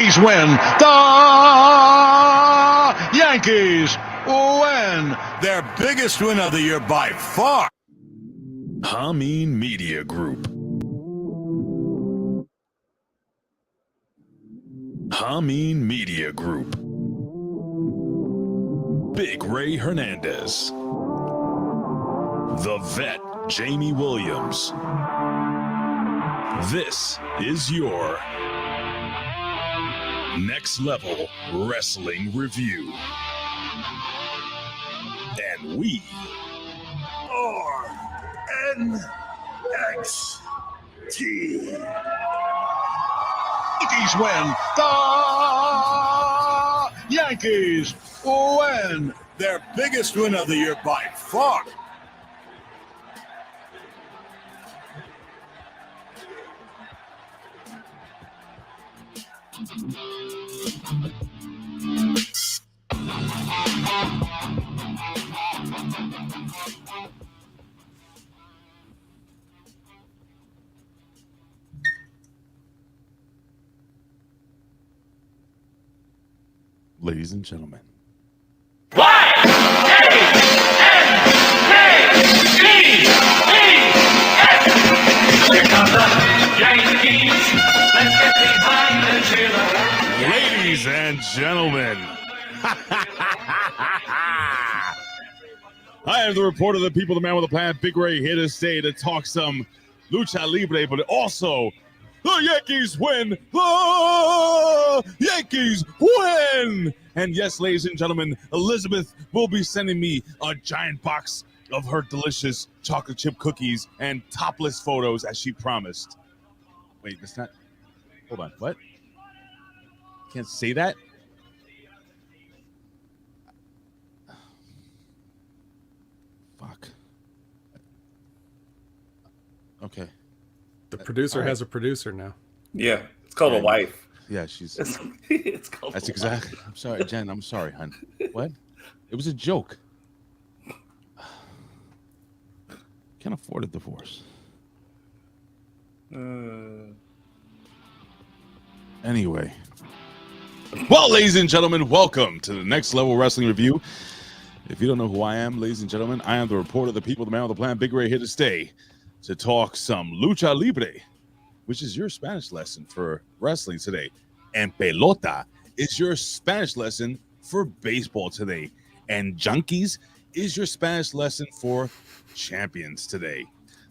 Yankees win. The Yankees win. Their biggest win of the year by far. Hameen Media Group. Hameen Media Group. Big Ray Hernandez. The Vet Jamie Williams. This is your Next Level Wrestling Review. And we Or NXT. Yankees win. The Yankees win. Their biggest win of the year by far. ladies and gentlemen. Ladies and gentlemen, I am the reporter, the people, the man with the plan, Big Ray, here to stay to talk some lucha libre, but also the Yankees win. The Yankees win. And yes, ladies and gentlemen, Elizabeth will be sending me a giant box of her delicious chocolate chip cookies and topless photos as she promised. Wait, that's not. Hold on. What? Can't say that? Fuck. Okay. The producer has a producer now. Yeah, it's called a wife. Yeah, she's. It's called. That's a exactly. wife. I'm sorry, Jen. I'm sorry, hon. What? It was a joke. Can't afford a divorce. Anyway. Well, ladies and gentlemen, welcome to the Next Level Wrestling Review. If you don't know who I am, ladies and gentlemen, I am the reporter, the people, the man with the plan, Big Ray, here to stay to talk some lucha libre, which is your Spanish lesson for wrestling today. And pelota is your Spanish lesson for baseball today. And junkies is your Spanish lesson for champions today.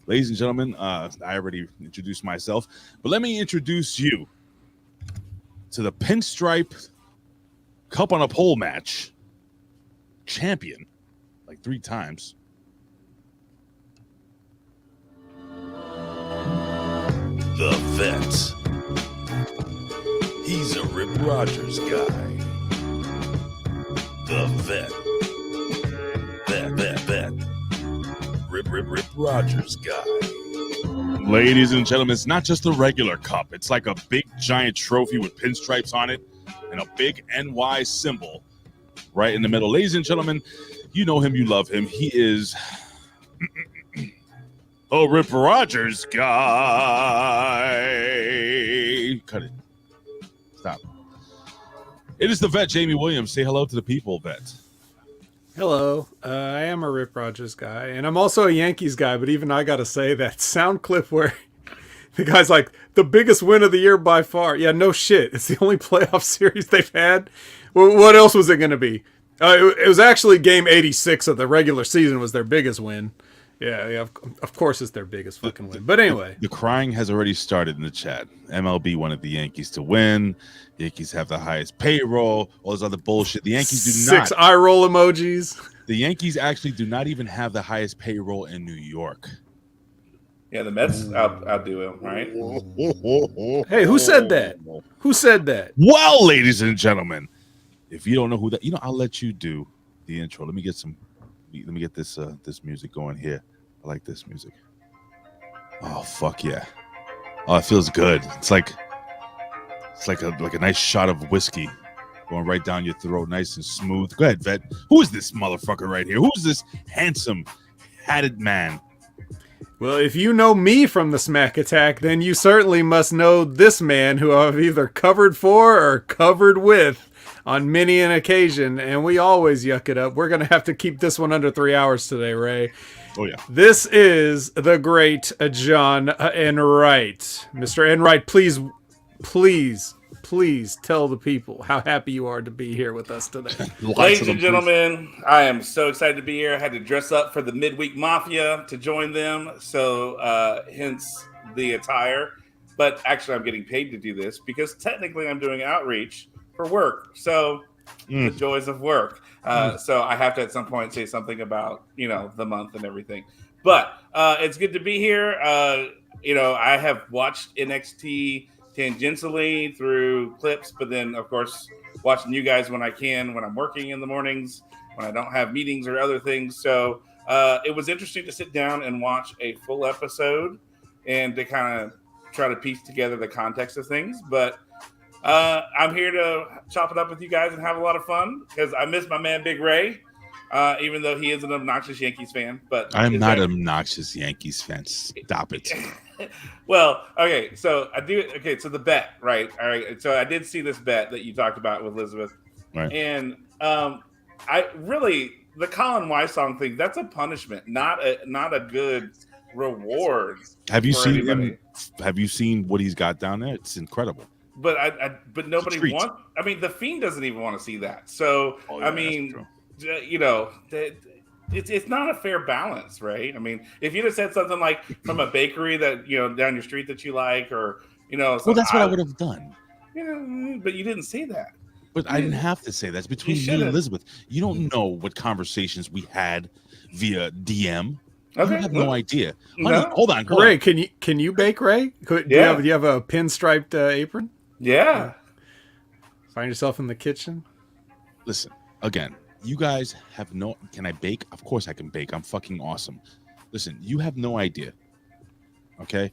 Ladies and gentlemen, I already introduced myself, but let me introduce you to the Pinstripe Cup on a Pole match champion, like 3 times. The Vet. He's a Rip Rogers guy. The Vet. Vet. Rip Rogers guy. Ladies and gentlemen, it's not just a regular cup. It's like a big giant trophy with pinstripes on it and a big NY symbol right in the middle. Ladies and gentlemen, you know him, you love him. He is a Rip Rogers guy. Cut it. Stop. It is the Vet, Jamie Williams. Say hello to the people, Vet. Hello, I am a Rip Rogers guy, and I'm also a Yankees guy, but even I gotta say that sound clip where the guy's like, the biggest win of the year by far. Yeah, no shit. It's the only playoff series they've had. Well, what else was it going to be? It was actually game 86 of the regular season was their biggest win. Yeah, of course it's their biggest fucking win. But anyway. The crying has already started in the chat. MLB wanted the Yankees to win. The Yankees have the highest payroll. All this other bullshit. The Yankees do not. 6 eye roll emojis. The Yankees actually do not even have the highest payroll in New York. Yeah, the Mets outdo him, right? Hey, who said that? Who said that? Well, ladies and gentlemen, if you don't know who that, I'll let you do the intro. Let me get this this music going here. I like this music. Oh fuck yeah! Oh, it feels good. It's like a nice shot of whiskey going right down your throat, nice and smooth. Go ahead, Vet. Who is this motherfucker right here? Who is this handsome, hatted man? Well, if you know me from the Smack Attack, then you certainly must know this man who I've either covered for or covered with on many an occasion, and we always yuck it up. We're going to have to keep this one under 3 hours today, Ray. Oh, yeah. This is the great John Enright. Mr. Enright, please tell the people how happy you are to be here with us today. Ladies and gentlemen, I am so excited to be here. I had to dress up for the Midweek Mafia to join them, so hence the attire. But actually, I'm getting paid to do this because technically I'm doing outreach for work. So the joys of work. So I have to at some point say something about, the month and everything. But it's good to be here. I have watched NXT tangentially through clips, but then of course watching you guys when I can, when I'm working in the mornings, when I don't have meetings or other things. So it was interesting to sit down and watch a full episode and to kind of try to piece together the context of things. But I'm here to chop it up with you guys and have a lot of fun because I miss my man Big Ray, even though he is an obnoxious Yankees fan. But I'm not an obnoxious Yankees fan. Stop it. Well, okay, so I do. Okay, so the bet, right? All right, so I did see this bet that you talked about with Elizabeth, Right. and I really the Colin Wysong thing. That's a punishment, not a good reward. Have you for seen anybody. him? Have you seen what he's got down there? It's incredible. But but nobody treat. wants. I mean, the Fiend doesn't even want to see that. So Oh, I yeah, mean, that's it's not a fair balance, right? I mean, if you'd have said something like from a bakery that down your street that you like, or well, that's what I would have done. But you didn't say that. But I didn't have to say that. It's between You me and should've. Elizabeth. You don't know what conversations we had via DM. Okay, You have no idea. No. Honey, hold on. Ray, can you bake, Ray? Do Yeah. you have a pinstriped apron? Yeah. Find yourself in the kitchen? Listen, again, you guys have no. Can I bake? Of course I can bake. I'm fucking awesome. Listen, you have no idea. Okay?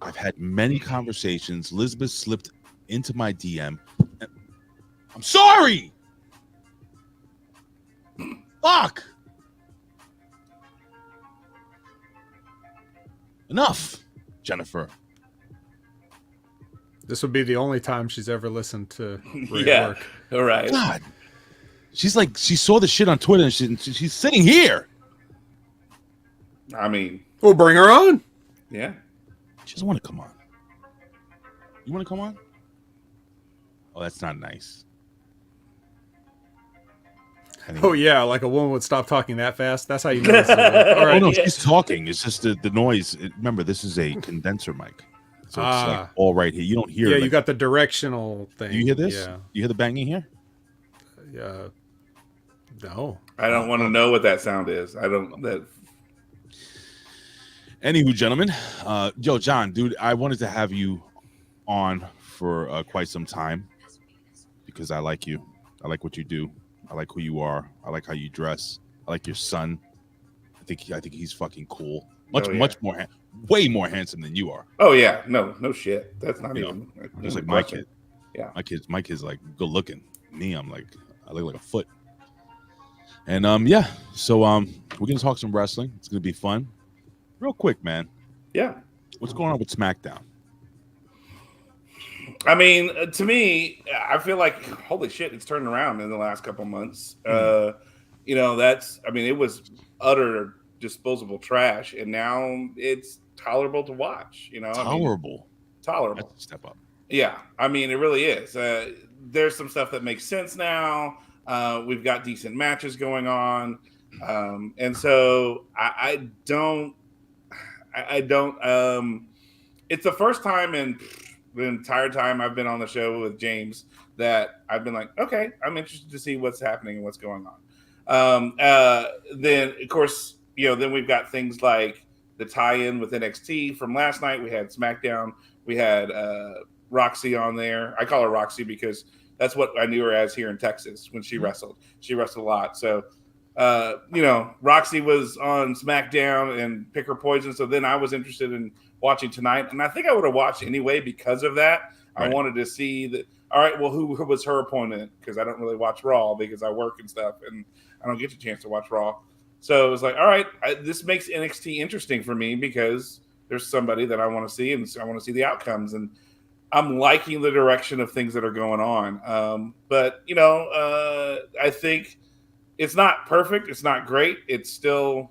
I've had many conversations. Elizabeth slipped into my DM. I'm sorry. Fuck. Enough, Jennifer. This would be the only time she's ever listened to Ray Yeah. work. All right. God. She's like, she saw the shit on Twitter and she's sitting here. I mean, We'll bring her on. yeah. She doesn't want to come on. You want to come on? Oh, that's not nice. Anyway. Oh yeah, like a woman would stop talking that fast. That's how you know. All right. Oh no, she's talking. It's just the noise. Remember, this is a condenser mic, so it's like all right here. You don't hear. Yeah, like, you got the directional thing. Do you hear this? Yeah. You hear the banging here? Yeah. No. I don't want to know what that sound is. I don't. That. Anywho, gentlemen, yo, John, dude, I wanted to have you on for quite some time because I like you. I like what you do. I like who you are. I like how you dress. I like your son. I think he's fucking cool. Much more, way more handsome than you are. Oh yeah, no shit. That's not You even. Just like my question. kid. Yeah. My kid's like good looking. Me, I look like a foot. And yeah, so we're gonna talk some wrestling. It's gonna be fun. Real quick, man. Yeah. What's going on with SmackDown? I mean, to me, I feel like holy shit, it's turned around in the last couple months. That's. I mean, it was utter disposable trash, and now it's tolerable to watch. Tolerable. Tolerable. That's a step up. Yeah, I mean, it really is. There's some stuff that makes sense now. We've got decent matches going on, and so I don't. It's the first time in the entire time I've been on the show with James that I've been like, okay, I'm interested to see what's happening and what's going on. Then, of course, then we've got things like the tie-in with NXT from last night. We had SmackDown. We had Roxy on there. I call her Roxy because that's what I knew her as here in Texas when she wrestled. She wrestled a lot. So, Roxy was on SmackDown and Pick Her Poison. So then I was interested in watching tonight. And I think I would have watched anyway because of that. Right. I wanted to see that. All right, well, who was her opponent? Because I don't really watch Raw because I work and stuff. And I don't get the chance to watch Raw. So it was like, all right, this makes NXT interesting for me because there's somebody that I want to see and I want to see the outcomes. And I'm liking the direction of things that are going on. But, I think it's not perfect. It's not great. It's still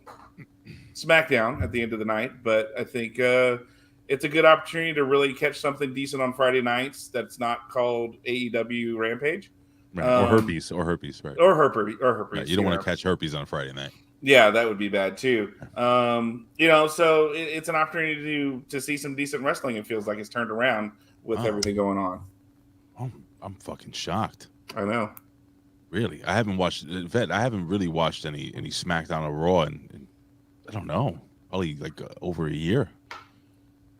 SmackDown at the end of the night. But I think it's a good opportunity to really catch something decent on Friday nights that's not called AEW Rampage. Right. Or herpes, right? Or herpes. Right. You don't want to catch herpes on Friday night. Yeah, that would be bad too. So it's an opportunity to see some decent wrestling. It feels like it's turned around with everything going on. Oh, I'm fucking shocked. I know. Really, I haven't watched Vet. I haven't really watched any SmackDown or Raw, and I don't know, probably like over a year,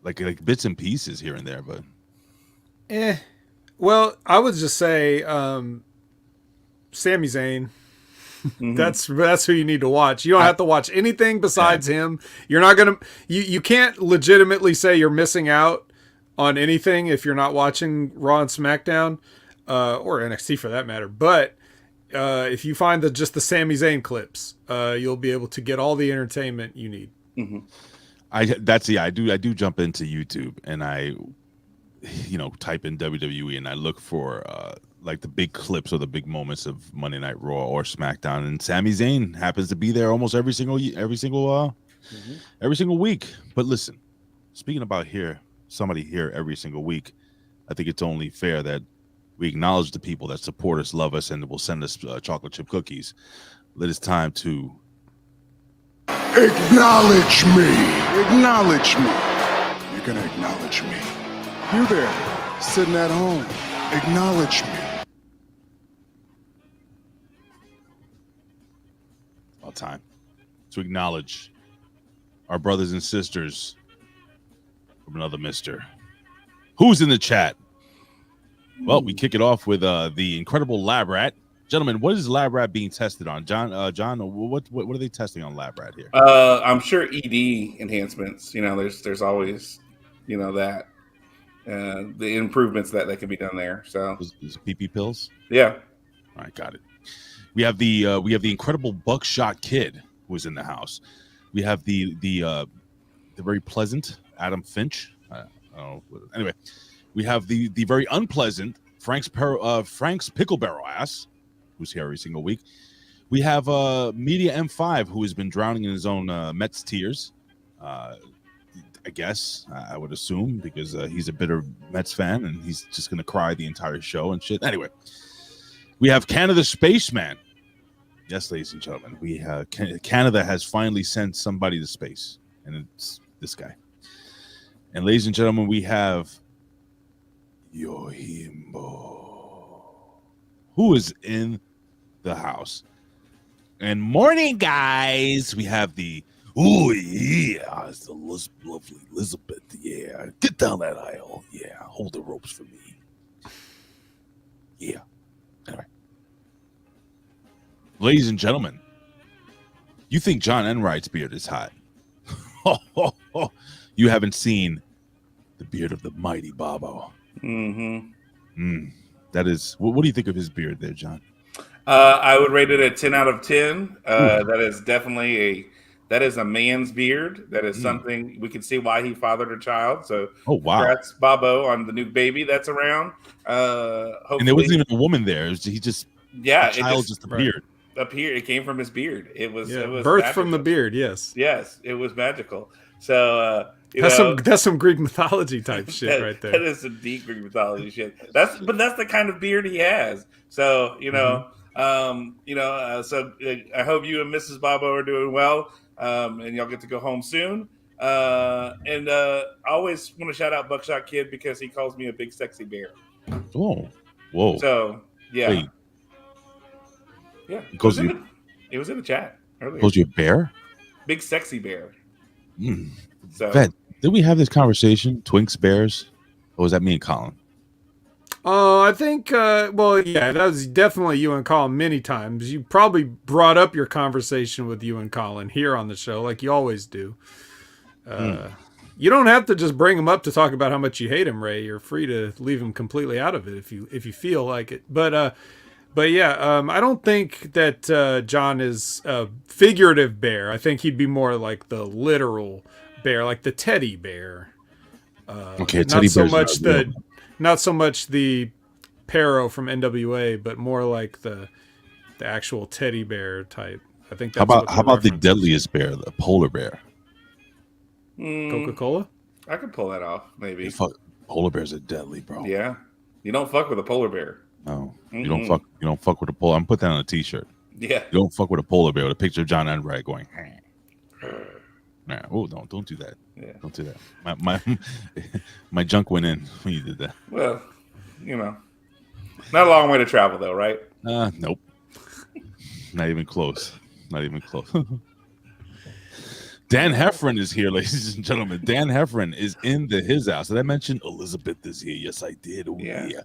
like bits and pieces here and there, but. Well, I would just say Sami Zayn. Mm-hmm. That's who you need to watch. You don't have to watch anything besides him. You're not gonna. You can't legitimately say you're missing out on anything if you're not watching Raw and SmackDown, or NXT for that matter. But if you find just the Sami Zayn clips, you'll be able to get all the entertainment you need. Mm-hmm. I do jump into YouTube and I type in WWE and I look for like the big clips or the big moments of Monday Night Raw or SmackDown, and Sami Zayn happens to be there almost every single week. But listen, speaking about somebody here every single week, I think it's only fair that we acknowledge the people that support us, love us, and will send us chocolate chip cookies. It is time to acknowledge me. Acknowledge me. You're gonna acknowledge me. You there, sitting at home. Acknowledge me. About time to acknowledge our brothers and sisters from another mister. Who's in the chat? Well, we kick it off with the incredible Lab Rat. Gentlemen, what is Lab Rat being tested on? John, what are they testing on Lab Rat here? I'm sure ED enhancements. There's always, that the improvements that can be done there. So is PP pills? Yeah. All right, got it. We have the incredible Buckshot Kid who is in the house. We have the very pleasant Adam Finch. Anyway, we have the very unpleasant Frank's Pickle Barrel Ass, who's here every single week. We have Media M5, who has been drowning in his own Mets tears. I guess I would assume because he's a bitter Mets fan and he's just gonna cry the entire show and shit. Anyway. We have Canada Spaceman. Yes, ladies and gentlemen, we have Canada has finally sent somebody to space, and it's this guy. And ladies and gentlemen, we have Yohimbo, who is in the house. And morning, guys. We have the it's the lovely Elizabeth. Yeah, get down that aisle. Yeah, hold the ropes for me. Yeah. Anyway. Ladies and gentlemen, you think John Enright's beard is hot. You haven't seen the beard of the mighty Bobo. Mm-hmm. That is, what do you think of his beard there, John? I would rate it a 10 out of 10. That is definitely a man's beard. That is something we can see why he fathered a child. So, congrats, Bobo, on the new baby that's around. And there wasn't even a woman there. He just a child just appeared. It came from his beard. It was birth magical. from the beard. Yes, it was magical. So that's some Greek mythology type shit right there. That is some deep Greek mythology shit. That's the kind of beard he has. So so I hope you and Mrs. Bobo are doing well, and y'all get to go home soon. And I always want to shout out Buckshot Kid because he calls me a big sexy bear. Whoa! So yeah. Wait. Yeah, it was in the chat earlier. Calls you a bear? Big sexy bear. So, did we have this conversation? Twinks, bears? Or was that me and Colin? I think, that was definitely you and Colin many times. You probably brought up your conversation with you and Colin here on the show, like you always do. You don't have to just bring him up to talk about how much you hate him, Ray. You're free to leave him completely out of it if you feel like it. But But yeah, I don't think that John is a figurative bear. I think he'd be more like the literal bear, like the teddy bear. Okay, teddy bears Not so much the Pero from NWA, but more like the actual teddy bear type. I think. That's how about the deadliest bear, the polar bear? Coca-Cola? I could pull that off, maybe. Polar bears are deadly, bro. Yeah, you don't fuck with a polar bear. No, you don't fuck. You don't fuck with a polar. I'm put that on a T-shirt. Yeah, you don't fuck with a polar bear with a picture of John Enright going. Nah, oh, don't do that. Yeah, don't do that. My junk went in when you did that. Well, not a long way to travel though, right? Nope. Not even close. Not even close. Dan Heffron is here, ladies and gentlemen. Dan Heffron is in his house. Did I mention Elizabeth is here? Yes, I did. Oh, yeah.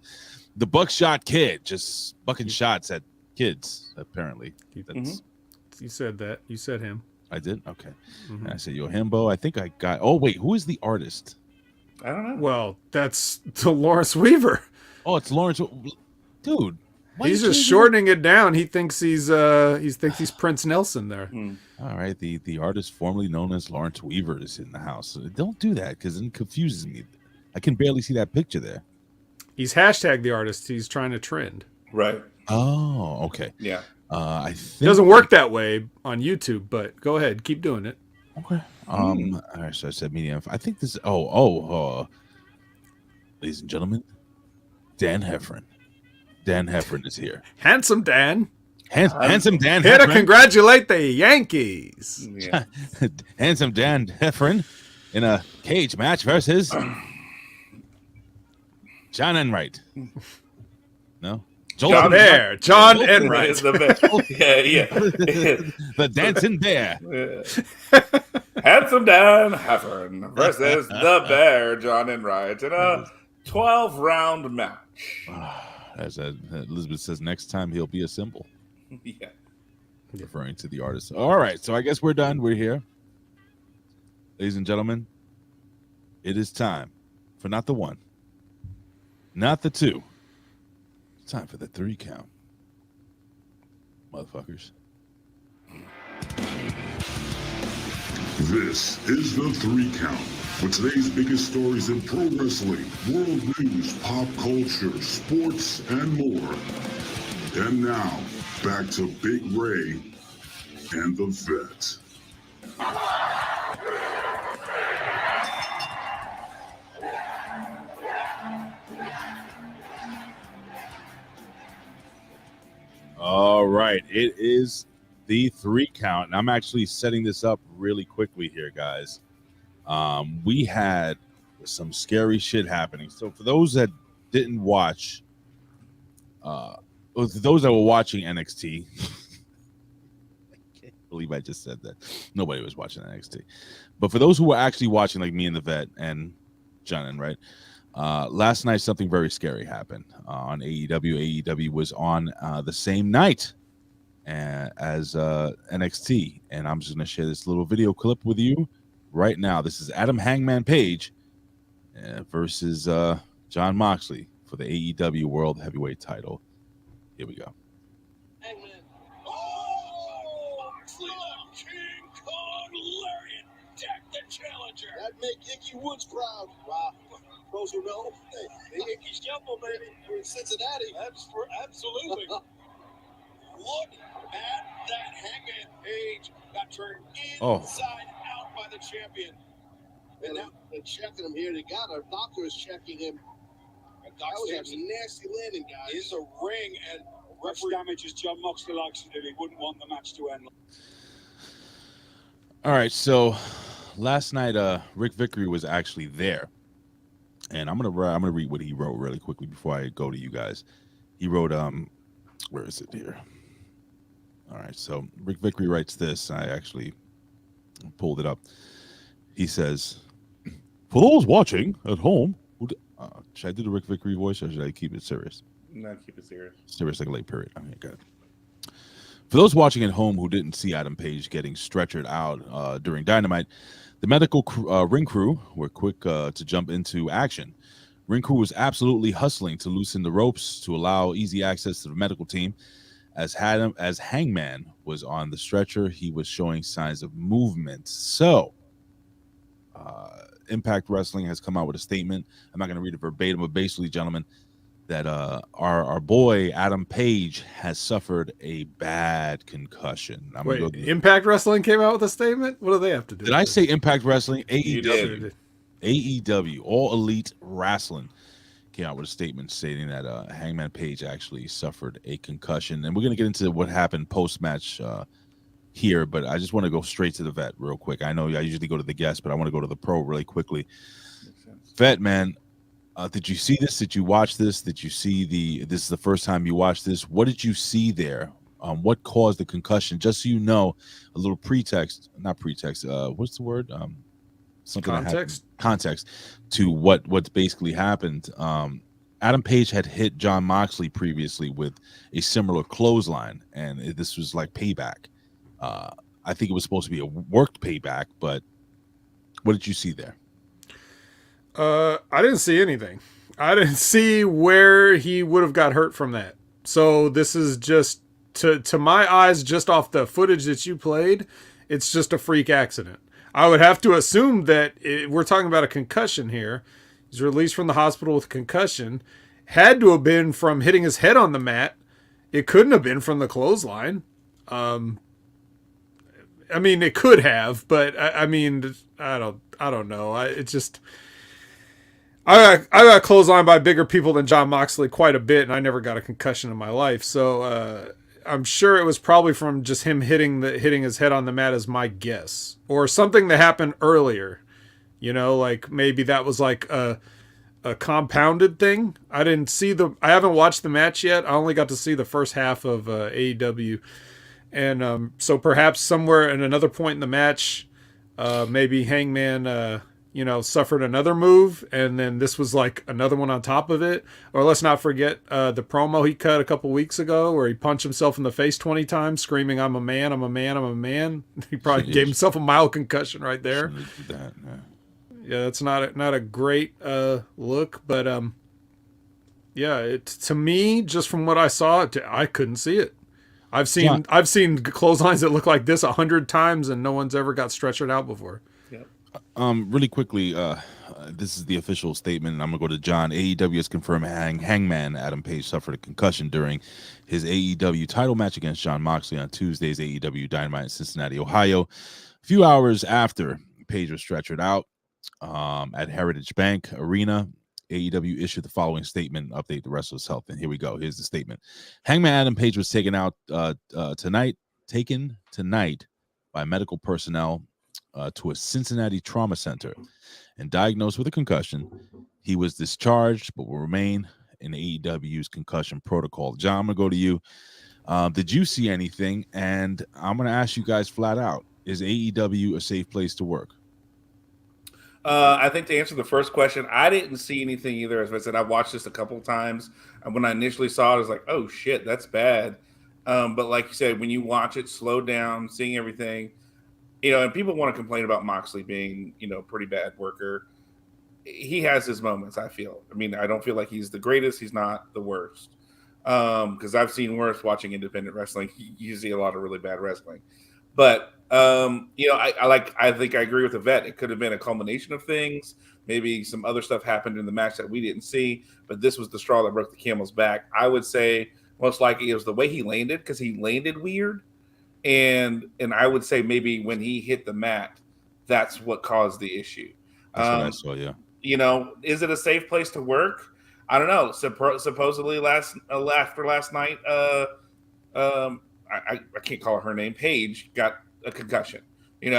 The Buckshot Kid, just bucking shots at kids, apparently. You said that. You said him. I did? Okay. And I said, yo, himbo. I think I got... Oh, wait. Who is the artist? I don't know. Well, that's Lawrence Weaver. Oh, it's Lawrence... Dude. He's just shortening it down. He thinks he's Prince Nelson there. All right. The artist formerly known as Lawrence Weaver is in the house. Don't do that because it confuses me. I can barely see that picture there. He's hashtag the artist. He's trying to trend. Right. Oh, okay. Yeah. I think it doesn't work that way on YouTube, but go ahead, keep doing it. Okay. All right, so I said medium. I think this. Ladies and gentlemen, Dan Heffron. Dan Heffron is here. Handsome Dan. Handsome Dan. Here to congratulate the Yankees. Yeah. Handsome Dan Heffron in a cage match versus John Enright. No. John Enright. Yeah. The dancing bear. Handsome Dan Heffron versus the bear, John Enright, in a 12-round match. As Elizabeth says, next time he'll be a symbol. Yeah. Referring to the artist. All right, so I guess we're done. We're here. Ladies and gentlemen, it is time for not the one, not the two. Time for the 3 count. Motherfuckers. This is the 3 count with today's biggest stories in pro wrestling, world news, pop culture, sports, and more. And now, back to Big Ray and the Vet. All right, it is the 3 count, and I'm actually setting this up really quickly here, guys. We had some scary shit happening. So for those that didn't watch, those that were watching NXT, I can't believe I just said that. Nobody was watching NXT. But for those who were actually watching, like me and the Vet and John Enright, last night something very scary happened on AEW. AEW was on the same night as NXT, and I'm just going to share this little video clip with you right now. This is Adam Hangman Page versus John Moxley for the AEW World Heavyweight title. Here we go. Hangman. Oh, King Kong Lariat deck the challenger. That'd make Icky Woods proud. Wow. Those who know, The Yankees jumble, baby. we're in Cincinnati. Absolutely. Look at that. Hangman Page got turned inside out by the champion. And now they're checking him here. They got our doctor is checking him. And That was a nasty landing, guys. is a ring, and Much damage as John Moxley likes to do. He wouldn't want the match to end. All right, so last night, Rick Vickery was actually there, and I'm gonna read what he wrote really quickly before I go to you guys. He wrote, where is it here? All right, so Rick Vickery writes this. I actually pulled it up. He says, "For those watching at home, should I do the Rick Vickery voice or should I keep it serious?" No, keep it serious. Serious like a late period. Okay, got it. For those watching at home who didn't see Adam Page getting stretchered out during Dynamite, the medical ring crew were quick to jump into action. Ring crew was absolutely hustling to loosen the ropes to allow easy access to the medical team. As Hangman was on the stretcher, he was showing signs of movement. So, Impact Wrestling has come out with a statement. I'm not going to read it verbatim, but basically, gentlemen, that our boy Adam Page has suffered a bad concussion. Wait, Impact Wrestling came out with a statement? What do they have to do? Did I say Impact Wrestling? You AEW. did. AEW, All Elite Wrestling, came out with a statement stating that Hangman Page actually suffered a concussion. And we're going to get into what happened post-match here, but I just want to go straight to the vet real quick. I know I usually go to the guest, but I want to go to the pro really quickly. Vet, man, did you see this? Did you watch this? Did you see this is the first time you watched this? What did you see there? What caused the concussion? Just so you know, a little not pretext. What's the word? Something context to what's basically happened. Adam Page had hit John Moxley previously with a similar clothesline, and this was like payback. I think it was supposed to be a worked payback, but what did you see there? I didn't see anything. I didn't see where he would have got hurt from that. So this is just, to my eyes, just off the footage that you played, it's just a freak accident. I would have to assume that we're talking about a concussion here. He's released from the hospital with concussion. Had to have been from hitting his head on the mat. It couldn't have been from the clothesline. I mean, it could have, but I mean, I don't know. I got clotheslined by bigger people than John Moxley quite a bit, and I never got a concussion in my life. So I'm sure it was probably from just him hitting his head on the mat, is my guess, or something that happened earlier. You know, like maybe that was like a compounded thing. I haven't watched the match yet. I only got to see the first half of AEW. And so perhaps somewhere in another point in the match, maybe Hangman, suffered another move, and then this was like another one on top of it. Or let's not forget the promo he cut a couple weeks ago where he punched himself in the face 20 times, screaming, "I'm a man, I'm a man, I'm a man." He probably gave himself a mild concussion right there. Yeah, that's not a great look, but to me, just from what I saw, I couldn't see it. I've seen clotheslines that look like this 100 times, and no one's ever got stretchered out before. Yep. Really quickly, this is the official statement, and I'm gonna go to John. AEW has confirmed Hangman Adam Page suffered a concussion during his AEW title match against John Moxley on Tuesday's AEW Dynamite in Cincinnati, Ohio. A few hours after Page was stretchered out at Heritage Bank Arena, AEW issued the following statement, update the wrestler's health. And here we go. Here's the statement. Hangman Adam Page was taken tonight by medical personnel to a Cincinnati trauma center and diagnosed with a concussion. He was discharged, but will remain in AEW's concussion protocol. John, I'm going to go to you. Did you see anything? And I'm going to ask you guys flat out, is AEW a safe place to work? I think to answer the first question, I didn't see anything either. As I said, I watched this a couple of times. And when I initially saw it, I was like, oh, shit, that's bad. But like you said, when you watch it, slow down, seeing everything, and people want to complain about Moxley being, pretty bad worker. He has his moments, I feel. I mean, I don't feel like he's the greatest. He's not the worst. Because I've seen worse watching independent wrestling. You see a lot of really bad wrestling. But I think I agree with the vet. It could have been a culmination of things. Maybe some other stuff happened in the match that we didn't see, but this was the straw that broke the camel's back. I would say most likely it was the way he landed, because he landed weird. And I would say maybe when he hit the mat, that's what caused the issue. That's what I saw, yeah. Is it a safe place to work? I don't know. Supposedly after last night, I can't call her name. Paige got a concussion, and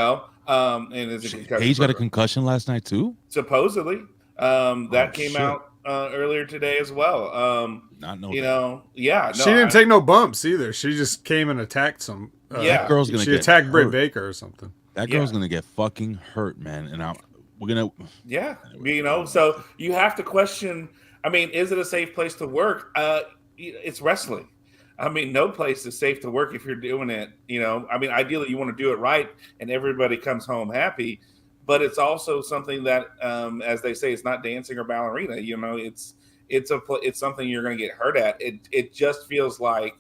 is a concussion. Paige got a concussion last night too? Supposedly. That came out earlier today as well. Not know yeah. No, she didn't take no bumps either. She just came and attacked some. That girl's gonna she get attacked hurt. Britt Baker or something. That girl's gonna get fucking hurt, man. And we're gonna. Yeah, so you have to question. I mean, is it a safe place to work? It's wrestling. I mean, no place is safe to work if you're doing it. I mean, ideally you want to do it right and everybody comes home happy. but it's also something that, as they say, it's not dancing or ballerina. It's something you're going to get hurt at. It just feels like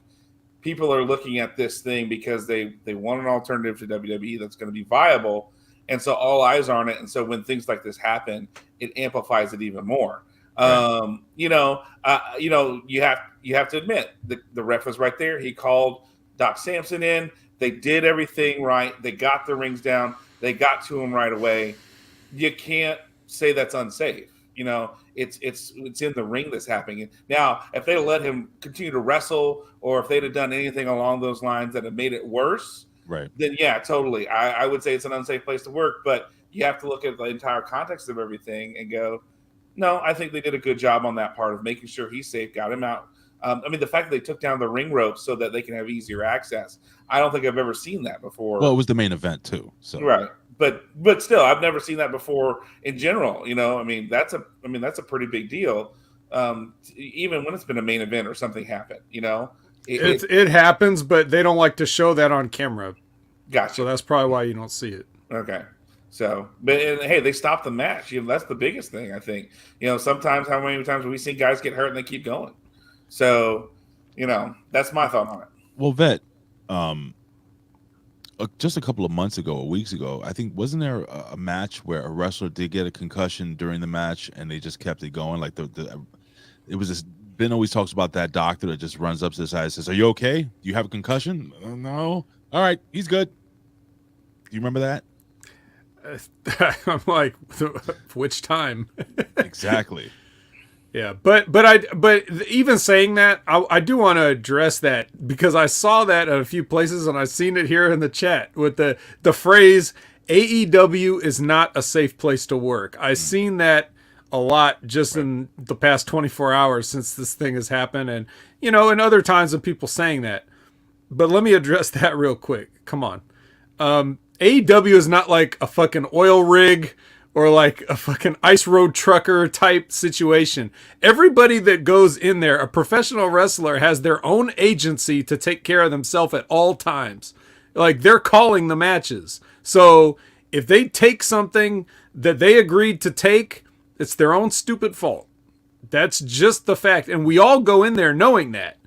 people are looking at this thing because they want an alternative to WWE that's going to be viable, and so all eyes are on it. And so when things like this happen, it amplifies it even more. Right. You have to admit the ref was right there. He called Doc Samson in. They did everything right. They got the rings down. They got to him right away. You can't say that's unsafe. It's in the ring that's happening. Now, if they let him continue to wrestle, or if they'd have done anything along those lines that have made it worse, right? Then yeah, totally. I would say it's an unsafe place to work. But you have to look at the entire context of everything and go, no, I think they did a good job on that part of making sure he's safe, got him out. The fact that they took down the ring ropes so that they can have easier access, I don't think I've ever seen that before. Well, it was the main event too, so right. But still, I've never seen that before in general. That's a pretty big deal. Even when it's been a main event or something happened, it happens, but they don't like to show that on camera. Gotcha. So that's probably why you don't see it. Okay. So, hey, they stopped the match. That's the biggest thing, I think. Sometimes how many times have we seen guys get hurt and they keep going? So, that's my thought on it. Well, Vet, just a couple of months ago or weeks ago, I think, wasn't there a match where a wrestler did get a concussion during the match and they just kept it going? Like it was this. Ben always talks about that doctor that just runs up to the side and says, "Are you okay? Do you have a concussion?" No. All right, he's good. Do you remember that? I'm like, which time? Exactly. Yeah, but even saying that, I do want to address that because I saw that at a few places and I've seen it here in the chat with the phrase AEW is not a safe place to work. I've seen that a lot just in the past 24 hours since this thing has happened, and and other times of people saying that. But let me address that real quick. Come on. AEW is not like a fucking oil rig or like a fucking ice road trucker type situation. Everybody that goes in there, a professional wrestler, has their own agency to take care of themselves at all times. Like, they're calling the matches. So if they take something that they agreed to take, it's their own stupid fault. That's just the fact. And we all go in there knowing that.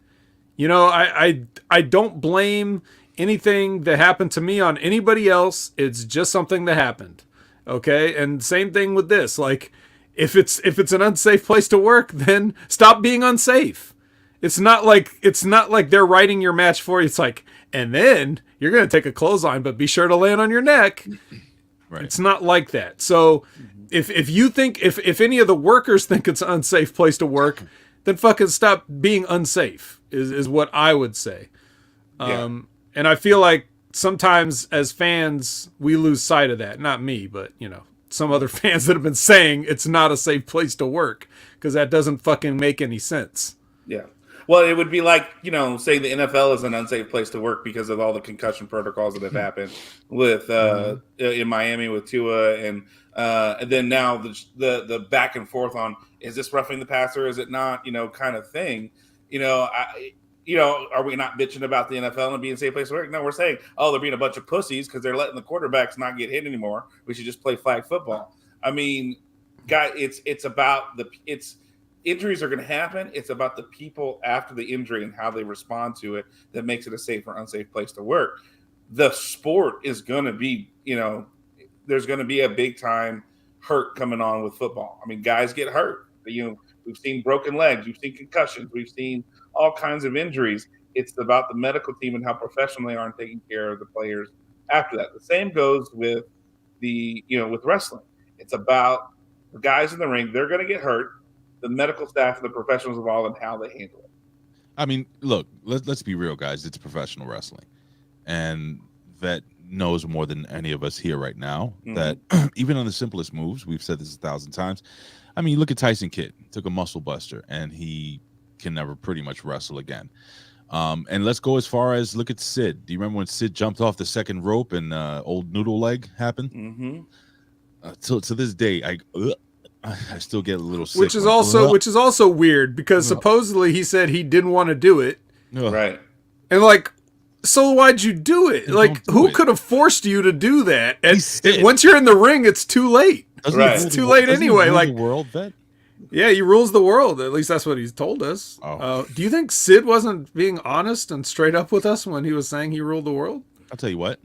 I don't blame anything that happened to me on anybody else. It's just something that happened. Okay. And same thing with this. Like, if it's an unsafe place to work, then stop being unsafe. It's not like they're writing your match for you. It's like, and then you're going to take a clothesline, but be sure to land on your neck. Right. It's not like that. So if you think, if any of the workers think it's an unsafe place to work, then fucking stop being unsafe is what I would say. Yeah. And I feel like sometimes as fans, we lose sight of that. Not me, but, some other fans that have been saying it's not a safe place to work because that doesn't fucking make any sense. Yeah. Well, it would be like, saying the NFL is an unsafe place to work because of all the concussion protocols that have happened with in Miami with Tua and then now the back and forth on, is this roughing the passer? Is it not, kind of thing, are we not bitching about the NFL and being a safe place to work? No, we're saying, they're being a bunch of pussies because they're letting the quarterbacks not get hit anymore. We should just play flag football. I mean, guy, it's about injuries are going to happen. It's about the people after the injury and how they respond to it that makes it a safe or unsafe place to work. The sport is going to be, there's going to be a big time hurt coming on with football. I mean, guys get hurt. We've seen broken legs. We've seen concussions. We've seen all kinds of injuries. It's about the medical team and how professional they are in taking care of the players after that. The same goes with with wrestling. It's about the guys in the ring. They're going to get hurt. The medical staff and the professionals involved and how they handle it. I mean, look, let's be real, guys. It's professional wrestling. And Vet knows more than any of us here right now that even on the simplest moves, we've said this 1,000 times. I mean, look at Tyson Kidd. Took a muscle buster, and he can never pretty much wrestle again. And let's go as far as look at Sid. Do you remember when Sid jumped off the second rope and old noodle leg happened? To this day, I still get a little sick. Which is also weird because supposedly he said he didn't want to do it. Right. And like, So why'd you do it? Then Like, don't do who it. could have forced you to do that? And He's Sid. once you're in the ring, it's too late. Doesn't he Right. rule It's the too wo- late doesn't he anyway, rule like- the world, Vet? Yeah, he rules the world. At least that's what he's told us. Oh. Do you think Sid wasn't being honest and straight up with us when he was saying he ruled the world? I'll tell you what.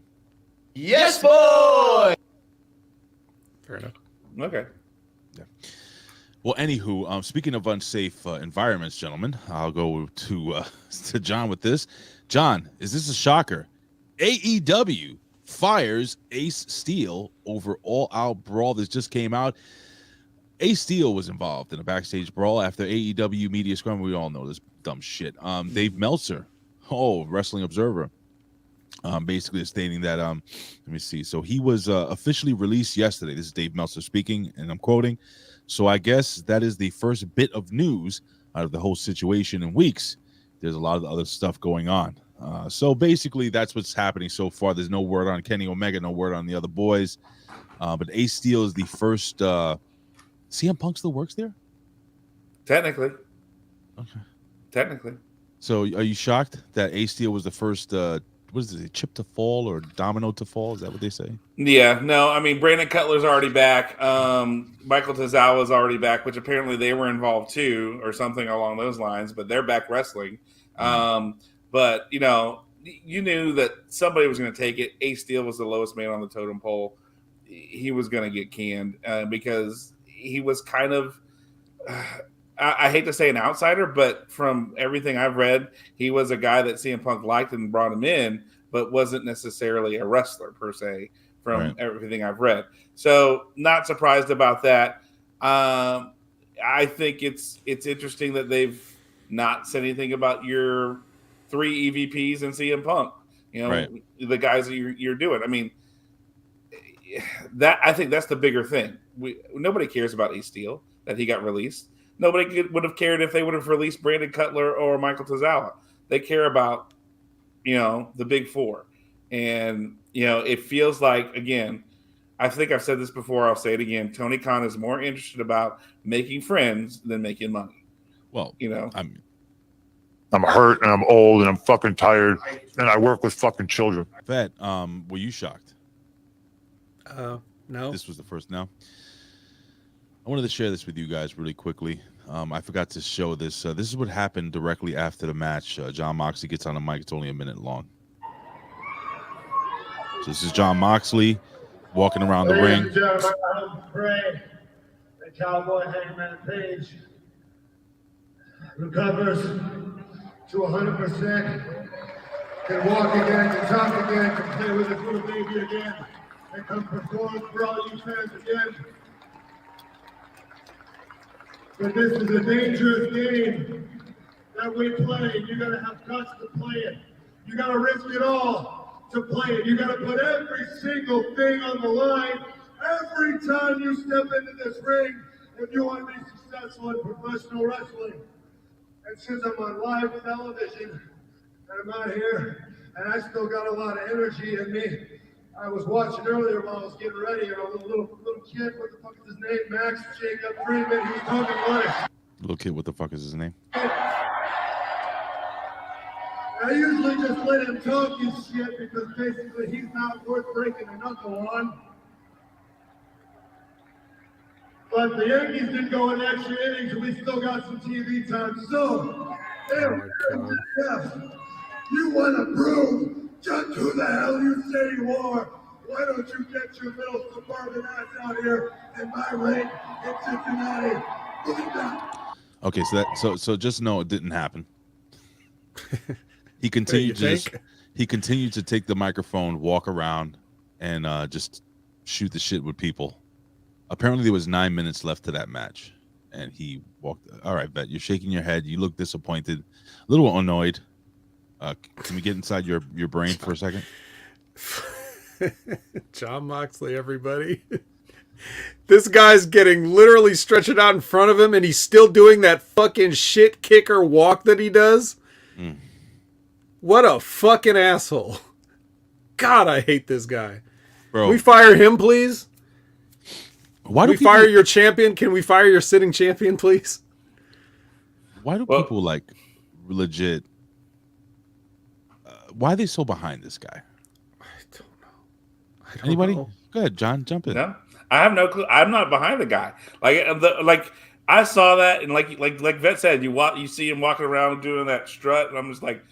Yes, boy. Fair enough. Okay. Well, anywho, speaking of unsafe environments, gentlemen, I'll go to John with this. John, is this a shocker? AEW fires Ace Steel over all-out brawl. This just came out. Ace Steel was involved in a backstage brawl after AEW media scrum. We all know this dumb shit. Dave Meltzer, Wrestling Observer, basically stating that, let me see. So he was officially released yesterday. This is Dave Meltzer speaking, and I'm quoting. So I guess that is the first bit of news out of the whole situation in weeks. There's a lot of other stuff going on. So basically, that's what's happening so far. There's no word on Kenny Omega, no word on the other boys. But Ace Steel is the first. CM Punk still works there? Technically. Okay. Technically. So are you shocked that Ace Steel was the first, what is it, chip to fall or domino to fall? Is that what they say? Yeah, no, I mean, Brandon Cutler's already back. Michael Tozawa's already back, which apparently they were involved too, or something along those lines, but they're back wrestling. But, you know, you knew that somebody was going to take it. Ace Steel was the lowest man on the totem pole. He was going to get canned because he was kind of, I hate to say an outsider, but from everything I've read, he was a guy that CM Punk liked and brought him in, but wasn't necessarily a wrestler per se from everything I've read. So not surprised about that. I think it's interesting that they've not said anything about your 3 EVPs and CM Punk, you know, the guys that you're doing. I mean, that I think that's the bigger thing. Nobody cares about Ace Steel that he got released. Nobody would have cared if they would have released Brandon Cutler or Michael Tozawa. They care about, you know, the big four. And, you know, it feels like, again, I think I've said this before, I'll say it again, Tony Khan is more interested about making friends than making money. Well, you know, I'm hurt and I'm old and I'm fucking tired and I work with fucking children. Vet, were you shocked? No. This was the first. No. I wanted to share this with you guys really quickly. I forgot to show this. This is what happened directly after the match. John Moxley gets on the mic. It's only a minute long. So this is John Moxley walking around the ring. Ladies and gentlemen, I hope and pray that Cowboy Hangman Page recovers to 100%, can walk again, can talk again, can play with his little baby again, and come perform for all you fans again. But this is a dangerous game that we play, and you gotta have guts to play it. You gotta risk it all to play it. You gotta put every single thing on the line every time you step into this ring if you want to be successful in professional wrestling. And since I'm on live television and I'm out here and I still got a lot of energy in me, I was watching earlier while I was getting ready, and a little kid, what the fuck is his name? Max Jacob Freeman, he's talking live. Little kid, what the fuck is his name? I usually just let him talk his shit because basically he's not worth breaking a knuckle on. But the Yankees didn't go in extra innings, and we still got some TV time. So, if you want to prove just who the hell you say you are, why don't you get your little suburban ass out here in my ring in Cincinnati? Look at that. Okay, so just know it didn't happen. He continued to take the microphone, walk around, and just shoot the shit with people. Apparently, there was 9 minutes left to that match, and he walked. All right, Bet, you're shaking your head. You look disappointed, a little annoyed. Can we get inside your brain for a second? John Moxley, everybody. This guy's getting literally stretched out in front of him, and he's still doing that fucking shit kicker walk that he does. What a fucking asshole. God, I hate this guy. Bro. Can we fire him, please? Why Can do we people fire your champion? Can we fire your sitting champion, please? Why do people like legit? Why are they so behind this guy? I don't know. Anybody? Know. Go ahead, John. Jump in. No, I have no clue. I'm not behind the guy. Like I saw that, and like Vet said, you see him walking around doing that strut, and I'm just like,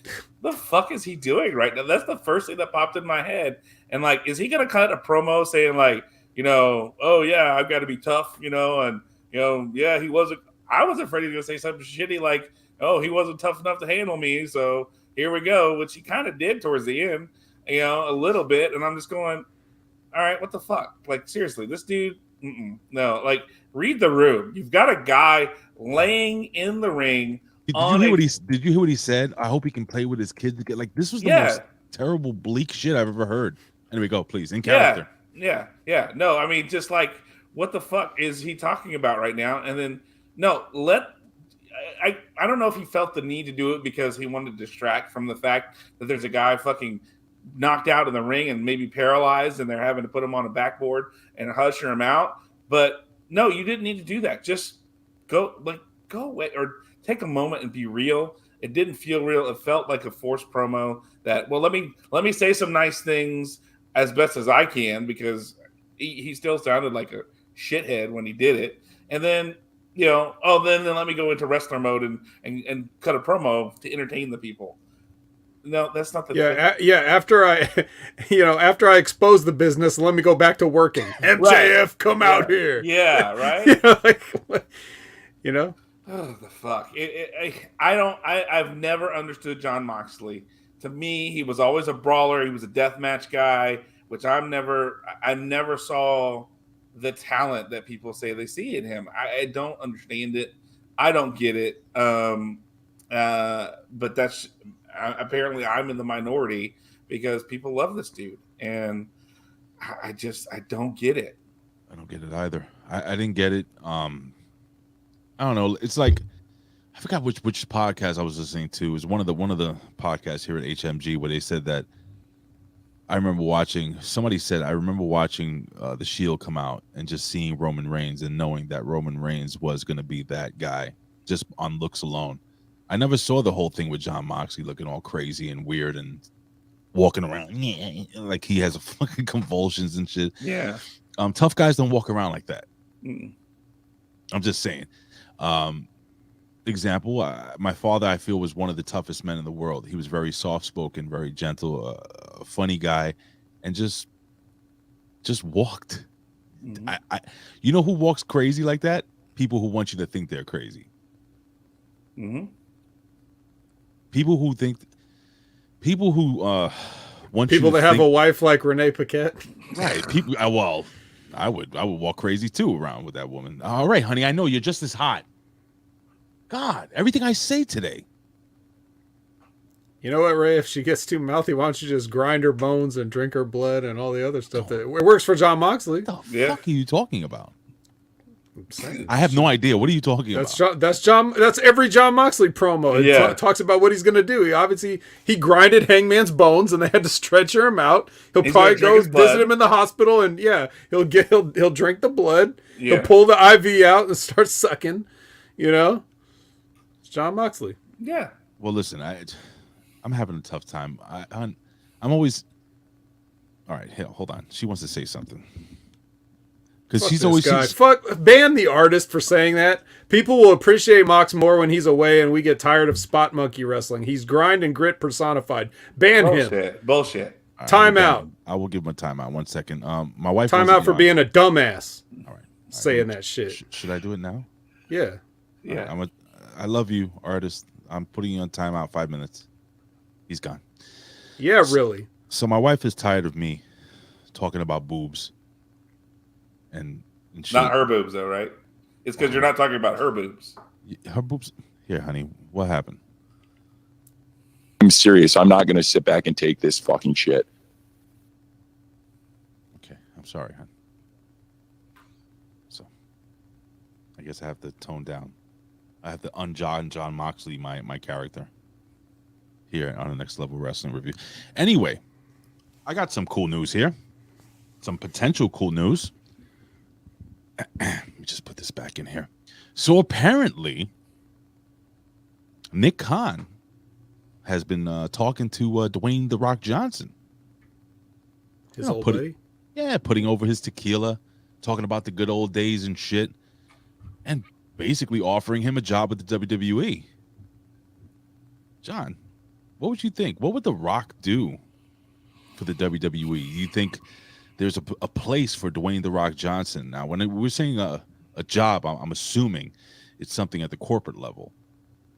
the fuck is he doing right now? That's the first thing that popped in my head. And like, is he gonna cut a promo saying like, oh yeah, I've got to be tough, and yeah, he wasn't. I was afraid he was gonna say something shitty like, oh, he wasn't tough enough to handle me, so here we go, which he kind of did towards the end, a little bit, and I'm just going, all right, what the fuck? Like, seriously, this dude, no, like, read the room. You've got a guy laying in the ring. Did you hear what he said? I hope he can play with his kids to get like this was the most terrible, bleak shit I've ever heard. Anyway, go, please, in character. Yeah. No, I mean, just like, what the fuck is he talking about right now? And then, I don't know if he felt the need to do it because he wanted to distract from the fact that there's a guy fucking knocked out in the ring and maybe paralyzed, and they're having to put him on a backboard and usher him out. But no, you didn't need to do that. Just go away or take a moment and be real. It didn't feel real. It felt like a forced promo that, well, let me say some nice things as best as I can, because he still sounded like a shithead when he did it. And then, then let me go into wrestler mode and cut a promo to entertain the people. No, that's not the thing. After I expose the business, let me go back to working. MJF, come out here. Yeah, right. Oh, the fuck! I've never understood John Moxley. To me, he was always a brawler. He was a deathmatch guy, which I never saw the talent that people say they see in him. I don't understand it. I don't get it. But that's apparently I'm in the minority because people love this dude, and I don't get it. I don't get it either. I didn't get it. I don't know. It's like I forgot which podcast I was listening to. It was one of the podcasts here at HMG where they said that I remember watching. Somebody said I remember watching the Shield come out and just seeing Roman Reigns and knowing that Roman Reigns was going to be that guy just on looks alone. I never saw the whole thing with John Moxley looking all crazy and weird and walking around like he has fucking convulsions and shit. Yeah. Tough guys don't walk around like that. Mm. I'm just saying. Example, my father, I feel, was one of the toughest men in the world. He was very soft-spoken, very gentle, a funny guy, and just walked. Mm-hmm. You know who walks crazy like that? People who want you to think they're crazy. Mm-hmm. People who want people you to that have think, a wife like Renee Paquette. Right. People. Well, I would walk crazy too around with that woman. All right, honey, I know you're just as hot. God, everything I say today. You know what, Ray? If she gets too mouthy, why don't you just grind her bones and drink her blood and all the other stuff that it works for John Moxley? What the fuck are you talking about? I have no idea. What are you talking about? That's every John Moxley promo. It talks about what he's going to do. He grinded Hangman's bones, and they had to stretcher him out. He'll probably go visit him in the hospital, and he'll drink the blood. Yeah. He'll pull the IV out and start sucking. It's John Moxley. Yeah. Well, listen, I'm having a tough time. I'm always. All right, hold on. She wants to say something. Because she's always ban the artist for saying that. People will appreciate Mox more when he's away, and we get tired of spot monkey wrestling. He's grind and grit personified. Ban him. Bullshit. Right, time out. I will give him a timeout. 1 second. My wife. Time out for being a dumbass. All right. Saying that shit. Should I do it now? Yeah. Yeah. Right, I love you, artist. I'm putting you on timeout. 5 minutes. He's gone. Yeah, really. So my wife is tired of me talking about boobs. And not her boobs, though, right? It's because you're not talking about her boobs. Her boobs. Here, honey. What happened? I'm serious. I'm not going to sit back and take this fucking shit. Okay. I'm sorry, hon. So, I guess I have to tone down. I have to John Moxley my character here on the Next Level Wrestling Review. Anyway, I got some cool news here. Some potential cool news. Let me just put this back in here. So apparently, Nick Khan has been talking to Dwayne "The Rock" Johnson. His old buddy? Yeah, putting over his tequila, talking about the good old days and shit, and basically offering him a job with the WWE. John, what would you think? What would The Rock do for the WWE? You think there's a place for Dwayne "The Rock" Johnson? Now, when we're saying a job, I'm assuming it's something at the corporate level.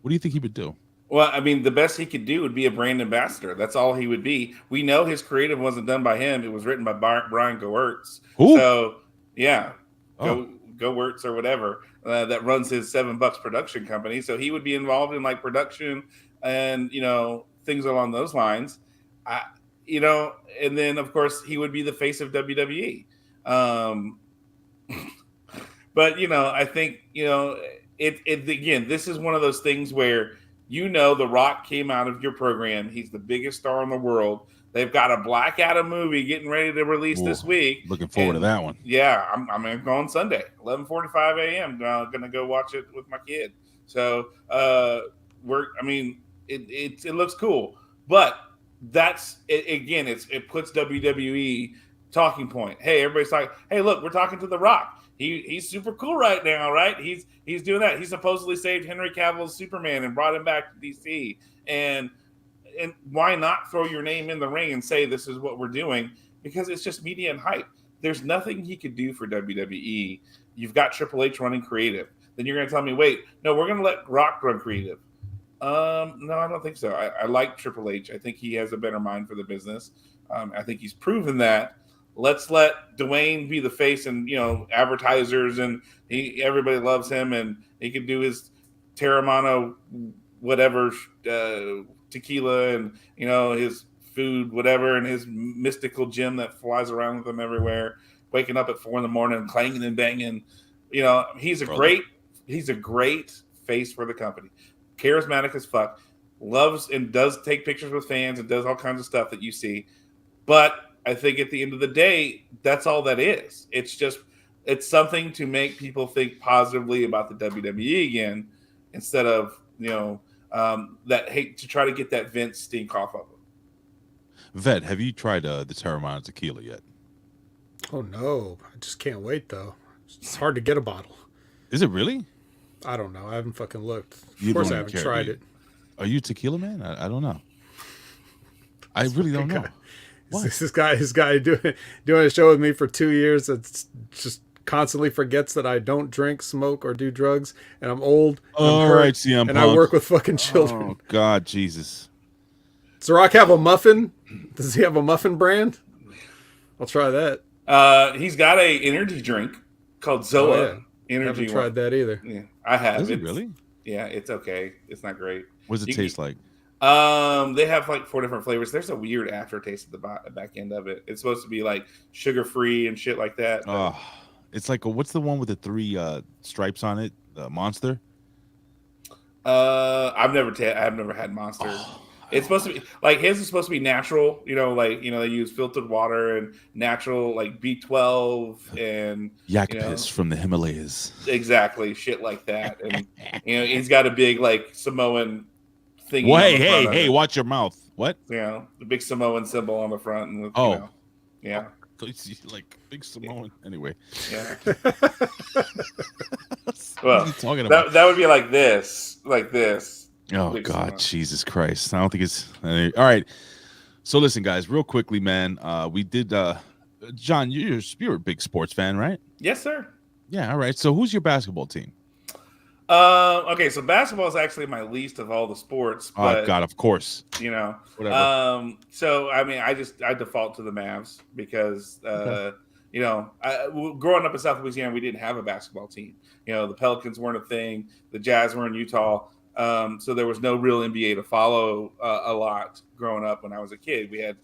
What do you think he would do? Well, I mean, the best he could do would be a brand ambassador. That's all he would be. We know his creative wasn't done by him. It was written by Brian Goertz. Who? So, yeah, Goertz or whatever that runs his $7 production company. So he would be involved in like production and, things along those lines. And then, of course, he would be the face of WWE. But, I think, again, this is one of those things where The Rock came out of your program. He's the biggest star in the world. They've got a Black Adam movie getting ready to release this week. Looking forward to that one. Yeah, I'm going to go on Sunday, 11:45 a.m. Going to go watch it with my kid. So it looks cool, but that's it, again. It puts WWE talking point. Hey, everybody's like, hey, look, we're talking to The Rock. He's super cool right now, right? He's doing that. He supposedly saved Henry Cavill's Superman and brought him back to DC. And why not throw your name in the ring and say this is what we're doing? Because it's just media and hype. There's nothing he could do for WWE. You've got Triple H running creative. Then you're going to tell me, wait, no, we're going to let Rock run creative. No, I don't think so. I like Triple H. I think he has a better mind for the business. I think he's proven that. Let's let Dwayne be the face and, advertisers, and everybody loves him, and he can do his Terramano, whatever, tequila and, his food, whatever, and his mystical gym that flies around with him everywhere, waking up at 4 a.m, clanging and banging. He's a great face for the company. Charismatic as fuck, loves and does take pictures with fans and does all kinds of stuff that you see. But I think at the end of the day, that's all that is. It's something to make people think positively about the WWE again, instead of, that hate to try to get that Vince stink off of them. Vet, have you tried the Terramana tequila yet? Oh, no. I just can't wait, though. It's hard to get a bottle. Is it really? I don't know. I haven't fucking looked. Of course I haven't tried it. Are you a tequila man? I don't know. I really don't know. This guy doing a show with me for 2 years that's just constantly forgets that I don't drink, smoke, or do drugs, and I'm old. All right, CM Punk. I work with fucking children. Oh God, Jesus. Does The Rock have a muffin? Does he have a muffin brand? I'll try that. He's got a energy drink called Zoa. Oh, yeah. Energy. Haven't tried that either. Yeah, I have. Is it really? Yeah, it's okay. It's not great. What does it taste like? They have like 4 different flavors. There's a weird aftertaste at the back end of it. It's supposed to be like sugar free and shit like that. Oh, it's like what's the one with the 3 stripes on it? Monster. I've never had Monster. It's supposed to be like his is supposed to be natural. They use filtered water and natural like B12 and yak piss from the Himalayas. Exactly, shit like that. And he's got a big like Samoan thing. Well, hey, watch your mouth. What? The big Samoan symbol on the front. And yeah. Like big Samoan. Anyway. Yeah. Well, talking about? That would be like this. Oh God, Samoan. Jesus Christ! I don't think it's all right. So listen, guys, real quickly, man. We did. John, you're a big sports fan, right? Yes, sir. Yeah. All right. So who's your basketball team? Okay, so basketball is actually my least of all the sports. But, God, of course. Whatever. So I mean, I default to the Mavs because growing up in South Louisiana, we didn't have a basketball team. The Pelicans weren't a thing. The Jazz were in Utah. So there was no real NBA to follow a lot growing up when I was a kid. We had,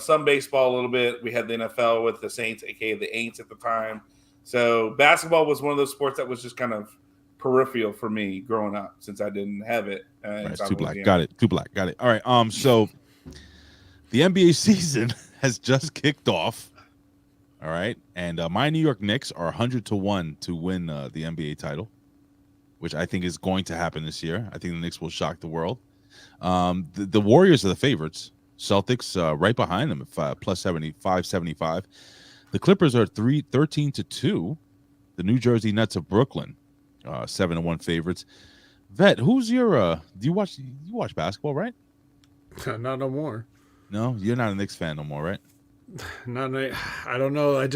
some baseball a little bit. We had the NFL with the Saints, aka the Aints at the time. So basketball was one of those sports that was just kind of peripheral for me growing up since I didn't have it. Right, too black. Got it. Too black. Got it. All right. So the NBA season has just kicked off. All right. And my New York Knicks are 100-1 to win the NBA title, which I think is going to happen this year. I think the Knicks will shock the world. The Warriors are the favorites. Celtics right behind them at plus 75. The Clippers are 13-2. The New Jersey Nets of Brooklyn, 7-1 favorites. Vet, who's your do you watch basketball, right? Not no more. No, you're not a Knicks fan no more, right? I don't know.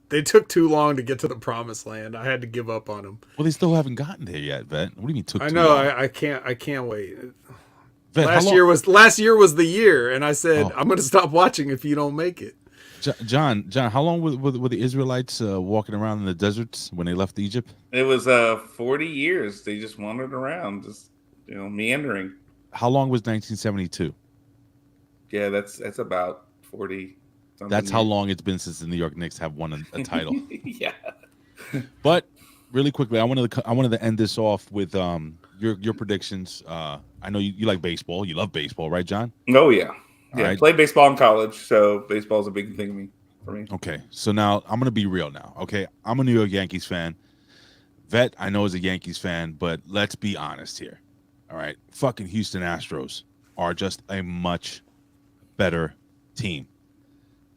They took too long to get to the promised land. I had to give up on them. Well, they still haven't gotten there yet, Vet. What do you mean took? I too know. long? I can't wait. Vet, last year was the year, and I said I'm going to stop watching if you don't make it. John, how long were the Israelites walking around in the deserts when they left Egypt? It was 40 years. They just wandered around, just meandering. How long was 1972? Yeah, that's about 40. That's how long it's been since the New York Knicks have won a title. Yeah. But really quickly, I wanted to end this off with your predictions. I know you like baseball. You love baseball, right, John? Oh yeah. Yeah, right. Played baseball in college, so baseball is a big thing for me. Okay, so now I'm gonna be real now. Okay, I'm a New York Yankees fan. Vet, I know is a Yankees fan, but let's be honest here. All right, fucking Houston Astros are just a much better team.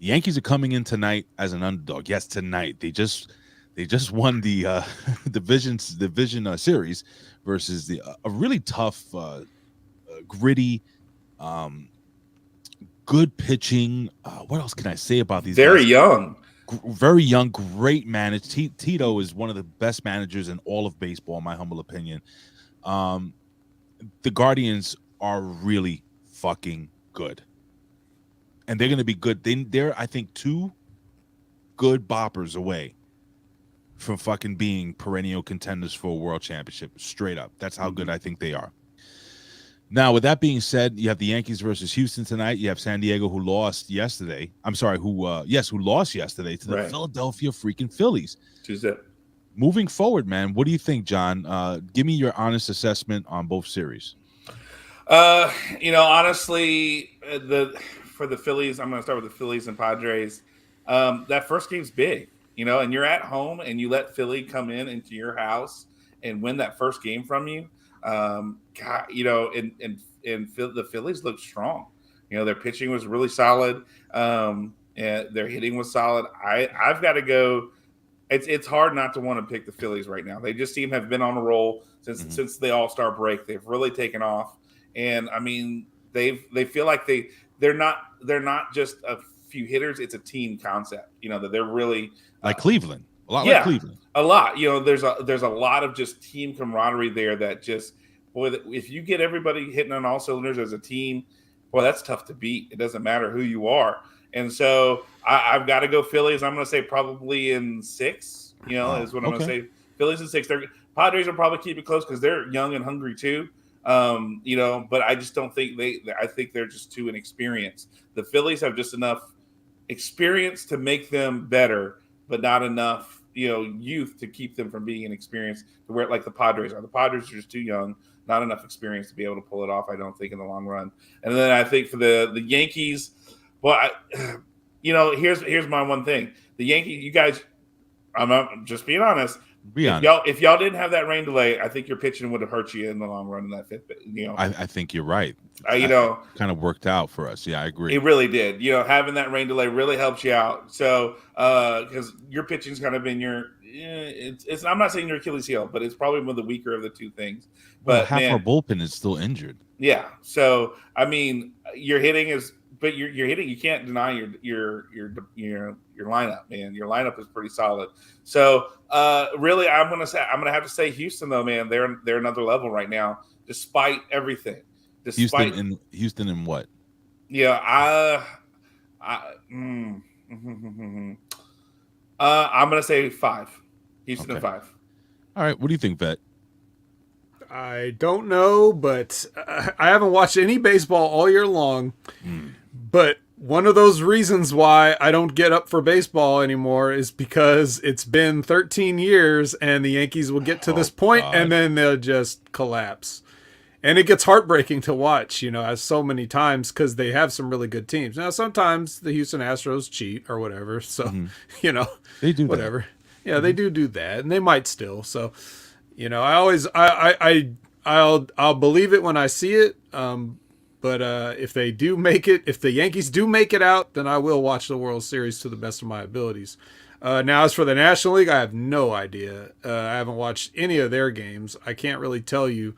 The Yankees are coming in tonight as an underdog. Yes, tonight they just won the division series versus a really tough, gritty. Good pitching. What else can I say about these Very guys? young. Very young, great managed. Tito is one of the best managers in all of baseball, in my humble opinion. The Guardians are really fucking good. And they're going to be good. They're, I think, 2 good boppers away from fucking being perennial contenders for a world championship. Straight up. That's how good I think they are. Now, with that being said, you have the Yankees versus Houston tonight. You have San Diego, who lost yesterday. I'm sorry, who lost yesterday to the Philadelphia freaking Phillies. Tuesday. Moving forward, man, what do you think, John? Give me your honest assessment on both series. Honestly, for the Phillies, I'm going to start with the Phillies and Padres. That first game's big, and you're at home and you let Philly come into your house and win that first game from you. And the Phillies looked strong. Their pitching was really solid. And their hitting was solid. I've got to go. It's hard not to want to pick the Phillies right now. They just have been on a roll since the All-Star break. They've really taken off. And I mean, they feel like they're not just a few hitters. It's a team concept, that they're really like Cleveland. A lot like Cleveland. A lot. There's a lot of just team camaraderie there that just, boy, if you get everybody hitting on all cylinders as a team, boy, that's tough to beat. It doesn't matter who you are. And so I've got to go Phillies. I'm going to say probably in 6, is what I'm going to say. Phillies in 6. Padres will probably keep it close because they're young and hungry too. But I just don't think I think they're just too inexperienced. The Phillies have just enough experience to make them better, but not enough, youth to keep them from being inexperienced to where like the Padres are. The Padres are just too young, not enough experience to be able to pull it off, I don't think, in the long run. And then I think for the Yankees, well, here's my one thing. The Yankees, you guys, I'm just being honest. If y'all didn't have that rain delay, I think your pitching would have hurt you in the long run in that fifth. I think you're right. Kind of worked out for us. Yeah, I agree. It really did. Having that rain delay really helps you out. So because your pitching's kind of been it's I'm not saying your Achilles heel, but it's probably one of the weaker of the two things. But half our bullpen is still injured. Yeah. So I mean, your hitting is. But you're hitting. You can't deny your lineup, man. Your lineup is pretty solid. So really, I'm gonna have to say Houston though, man. They're another level right now, despite everything. Houston in what? Yeah, I'm gonna say 5. Houston in 5. All right. What do you think, Vet? I don't know, but I haven't watched any baseball all year long. But one of those reasons why I don't get up for baseball anymore is because it's been 13 years and the Yankees will get to this point and then they'll just collapse. And it gets heartbreaking to watch, as so many times because they have some really good teams. Now, sometimes the Houston Astros cheat or whatever. So, they do whatever. That. Yeah, they do that. And they might still. So, I I'll believe it when I see it. But if they do make it, if the Yankees do make it out, then I will watch the World Series to the best of my abilities. Now, as for the National League, I have no idea. I haven't watched any of their games. I can't really tell you.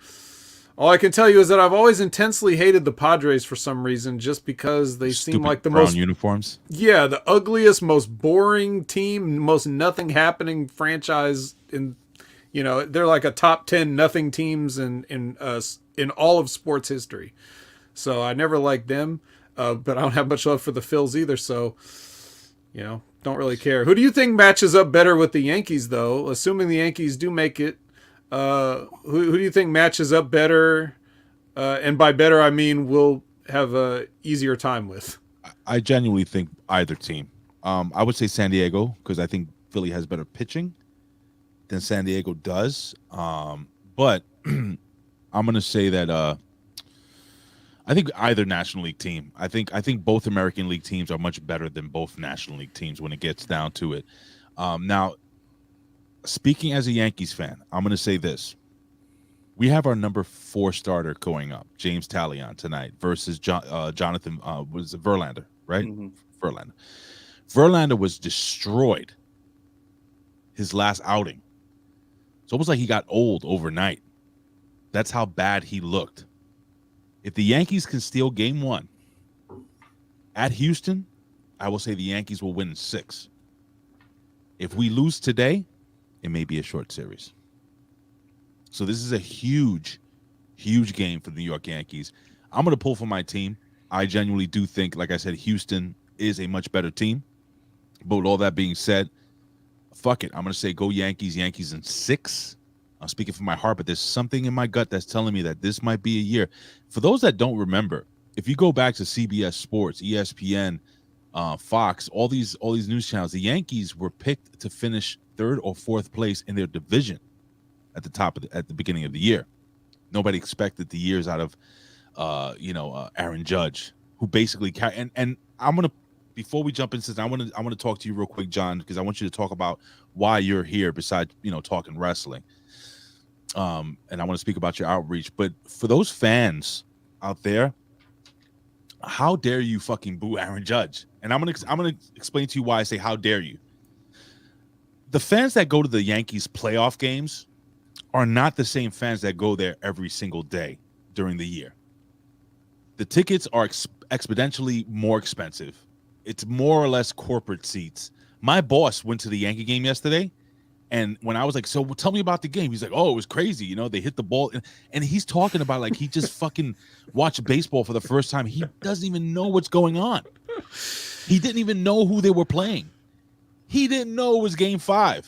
All I can tell you is that I've always intensely hated the Padres for some reason, just because they seem like the brown most uniforms. Yeah, the ugliest, most boring team, most nothing happening franchise in. They're like a top 10 nothing teams in all of sports history. So I never liked them, but I don't have much love for the Phils either. So, don't really care. Who do you think matches up better with the Yankees, though? Assuming the Yankees do make it, who do you think matches up better? And by better, I mean we'll have a easier time with. I genuinely think either team. I would say San Diego, because I think Philly has better pitching than San Diego does. But I'm going to say that I think either National League team. I think both American League teams are much better than both National League teams when it gets down to it. Now, speaking as a Yankees fan, I'm going to say this. We have our number 4 starter going up, James Talion, tonight versus Jonathan was it Verlander, right? Mm-hmm. Verlander was destroyed his last outing. It's almost like he got old overnight. That's how bad he looked. If the Yankees can steal game 1 at Houston, I will say the Yankees will win in 6. If we lose today, it may be a short series. So this is a huge, huge game for the New York Yankees. I'm going to pull for my team. I genuinely do think, like I said, Houston is a much better team. But with all that being said, fuck it. I'm going to say go Yankees in 6. I'm speaking from my heart, but there's something in my gut that's telling me that this might be a year. For those that don't remember, if you go back to CBS Sports, ESPN, Fox, all these news channels, the Yankees were picked to finish 3rd or 4th place in their division at the beginning of the year. Nobody expected the years out of Aaron Judge, who basically and I'm gonna, before we jump into this, I want to talk to you real quick, John, because I want you to talk about why you're here besides talking wrestling. And I want to speak about your outreach. But for those fans out there, how dare you fucking boo Aaron Judge? And I'm gonna explain to you why I say how dare you. The fans that go to the Yankees playoff games are not the same fans that go there every single day during the year. The tickets are exponentially more expensive. It's more or less corporate seats. My boss went to the Yankee game yesterday, and when I was like, so tell me about the game, he's like, oh, it was crazy. They hit the ball. And he's talking about like he just fucking watched baseball for the first time. He doesn't even know what's going on. He didn't even know who they were playing. He didn't know it was game 5.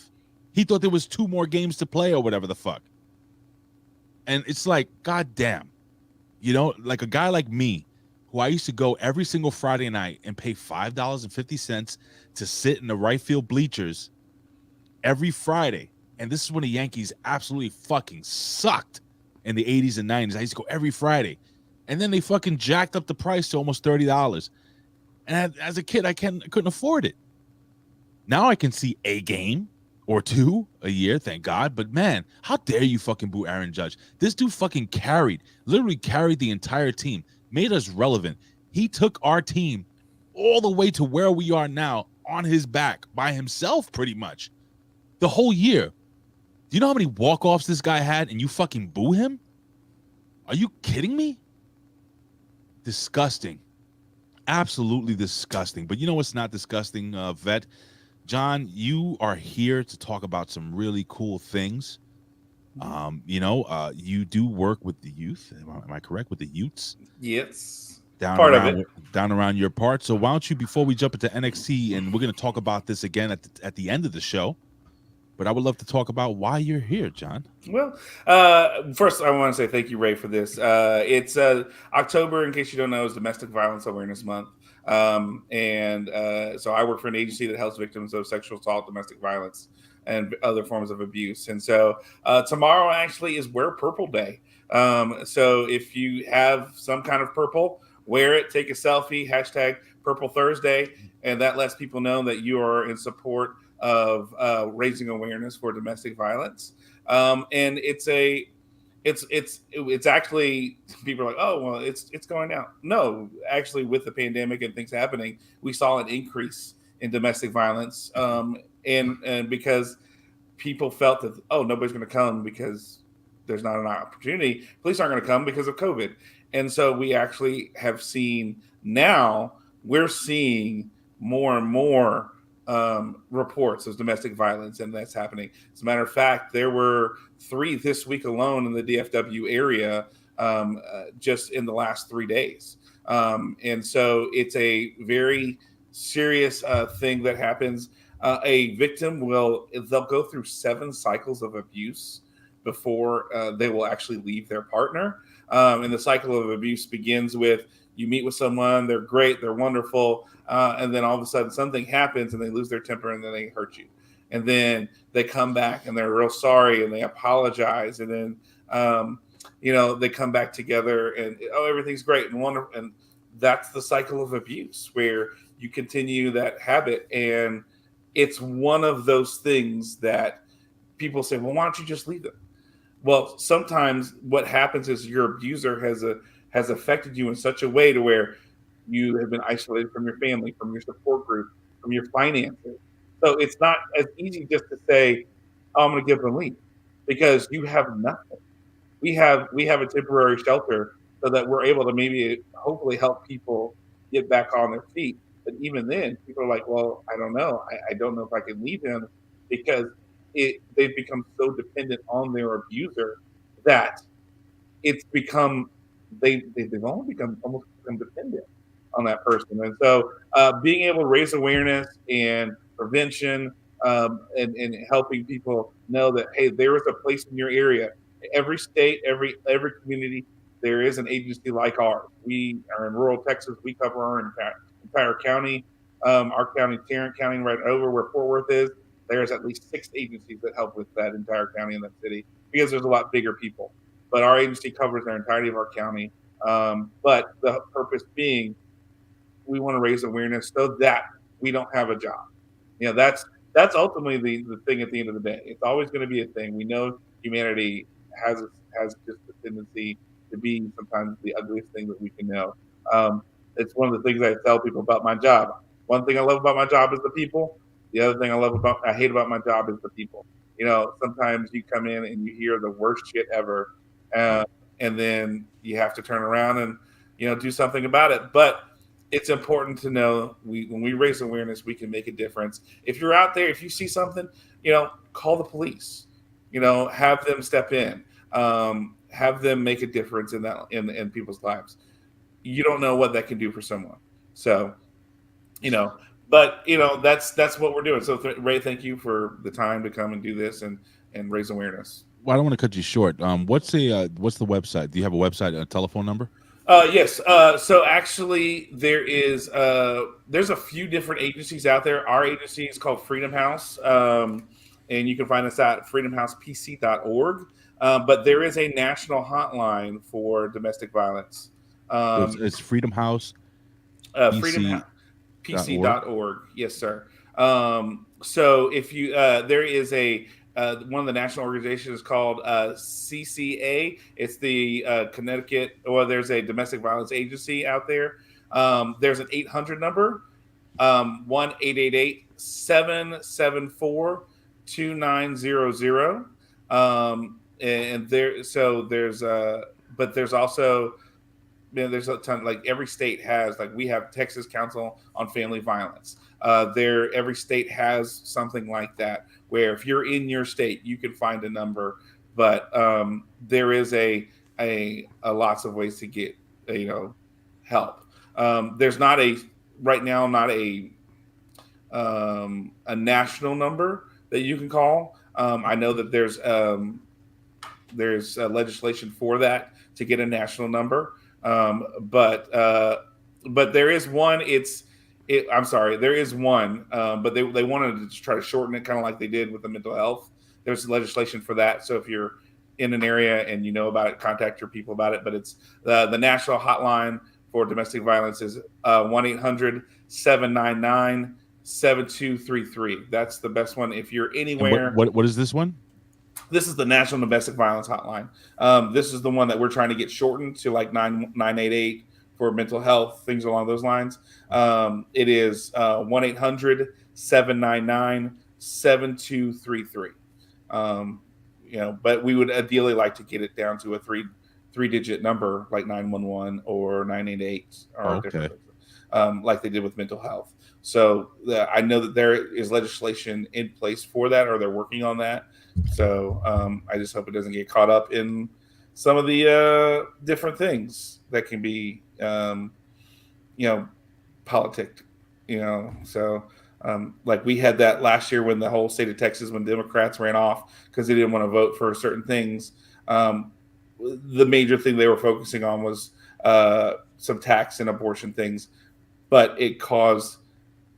He thought there was 2 more games to play or whatever the fuck. And it's like, goddamn, like a guy like me, who I used to go every single Friday night and pay $5.50 to sit in the right field bleachers every Friday. And this is when the Yankees absolutely fucking sucked in the 80s and 90s. I used to go every Friday. And then they fucking jacked up the price to almost $30. And as a kid, I couldn't afford it. Now I can see a game or 2 a year, thank God. But man, how dare you fucking boo Aaron Judge? This dude fucking literally carried the entire team, made us relevant. He took our team all the way to where we are now on his back by himself, pretty much. The whole year. Do you know how many walk-offs this guy had and you fucking boo him? Are you kidding me? Disgusting. Absolutely disgusting. But you know what's not disgusting, Vet? John, you are here to talk about some really cool things. You do work with the youth. Am I correct? With the youths? Yes. Down around your part. So why don't you, before we jump into NXT, and we're going to talk about this again at the end of the show, but I would love to talk about why you're here, John. Well, first I want to say thank you, Ray, for this. It's October, in case you don't know, is Domestic Violence Awareness Month. So I work for an agency that helps victims of sexual assault, domestic violence, and other forms of abuse. And so tomorrow actually is Wear Purple Day. So if you have some kind of purple, wear it, take a selfie, hashtag Purple Thursday, and that lets people know that you are in support of raising awareness for domestic violence. And it's it's actually, people are like, oh well, it's going down. No, actually, with the pandemic and things happening, we saw an increase in domestic violence, and because people felt that, oh, nobody's going to come because there's not an opportunity. Police aren't going to come because of COVID, and so we actually have seen now we're seeing more and more reports of domestic violence, and that's happening. As a matter of fact, there were 3 this week alone in the DFW area, just in the last 3 days. And so it's a very serious thing that happens. A victim they'll go through 7 cycles of abuse before they will actually leave their partner. And the cycle of abuse begins with, you meet with someone, they're great, they're wonderful, and then all of a sudden something happens and they lose their temper and then they hurt you. And then they come back and they're real sorry and they apologize. And then, they come back together and, oh, everything's great and wonderful. And that's the cycle of abuse where you continue that habit. And it's one of those things that people say, well, why don't you just leave them? Well, sometimes what happens is your abuser has affected you in such a way to where you have been isolated from your family, from your support group, from your finances. So it's not as easy just to say, oh, I'm going to give them a leave, because you have nothing. We have a temporary shelter so that we're able to maybe hopefully help people get back on their feet. But even then, people are like, well, I don't know. I don't know if I can leave him, because they've become so dependent on their abuser that it's become they've almost become dependent on that person. And so being able to raise awareness and prevention, and helping people know that, hey, there is a place in your area. Every state, every community, there is an agency like ours. We are in rural Texas. We cover our entire county. Our county, Tarrant County, right over where Fort Worth is, there's at least 6 agencies that help with that entire county and that city, because there's a lot bigger people. But our agency covers the entirety of our county. But the purpose being, we want to raise awareness so that we don't have a job. That's ultimately the thing at the end of the day. It's always going to be a thing. We know humanity has just a tendency to be sometimes the ugliest thing that we can know. It's one of the things I tell people about my job. One thing I love about my job is the people. The other thing I hate about my job is the people. Sometimes you come in and you hear the worst shit ever, and then you have to turn around and do something about it. But it's important to know when we raise awareness, we can make a difference. If you're out there, if you see something, call the police. Have them step in, have them make a difference in people's lives. You don't know what that can do for someone. So, but that's what we're doing. So Ray, thank you for the time to come and do this and raise awareness. Well, I don't want to cut you short. What's the website? Do you have a website and a telephone number? Yes. So actually, there's a few different agencies out there. Our agency is called Freedom House, and you can find us at freedomhousepc.org. But there is a national hotline for domestic violence. It's Freedom House. FreedomPC.org. Yes, sir. So if you there is a one of the national organizations called CCA. It's the Connecticut, or there's a domestic violence agency out there. There's an 800 number, 1-888-774-2900. And there's but there's also, there's a ton, like every state has, like we have Texas Council on Family Violence. Every state has something like that, where if you're in your state, you can find a number. But there is a lots of ways to get help. There's not right now a national number that you can call. I know that there's legislation for that to get a national number. But there is one. There is one, but they wanted to try to shorten it, kind of like they did with the mental health. There's legislation for that. So if you're in an area and you know about it, contact your people about it. But it's the national hotline for domestic violence is 1-800-799-7233. That's the best one. If you're anywhere. What is this one? This is the National Domestic Violence Hotline. This is the one that we're trying to get shortened to like 988 for mental health, things along those lines. It is 1-800-799-7233. But we would ideally like to get it down to a three-digit number like 911 or 988 or different, like they did with mental health. So I know that there is legislation in place for that, or they're working on that. So I just hope it doesn't get caught up in some of the different things that can be, politicked, So like we had that last year when the whole state of Texas, when Democrats ran off because they didn't want to vote for certain things. The major thing they were focusing on was some tax and abortion things, but it caused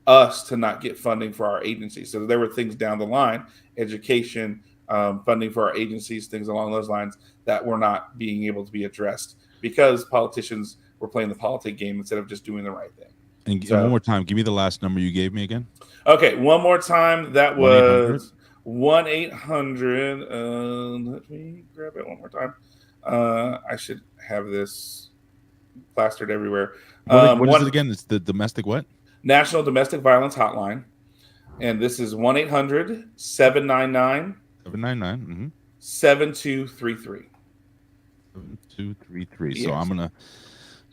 us to not get funding for our agencies. So there were things down the line, education, funding for our agencies, things along those lines that were not being able to be addressed because politicians were playing the politic game instead of just doing the right thing. And one more time, give me the last number you gave me again. Okay, one more time. That was 1-800. Let me grab it one more time. I should have this plastered everywhere. What is it again? It's the domestic what? National Domestic Violence Hotline. And this is 1-800-799 7233. 7233. Yes. So I'm gonna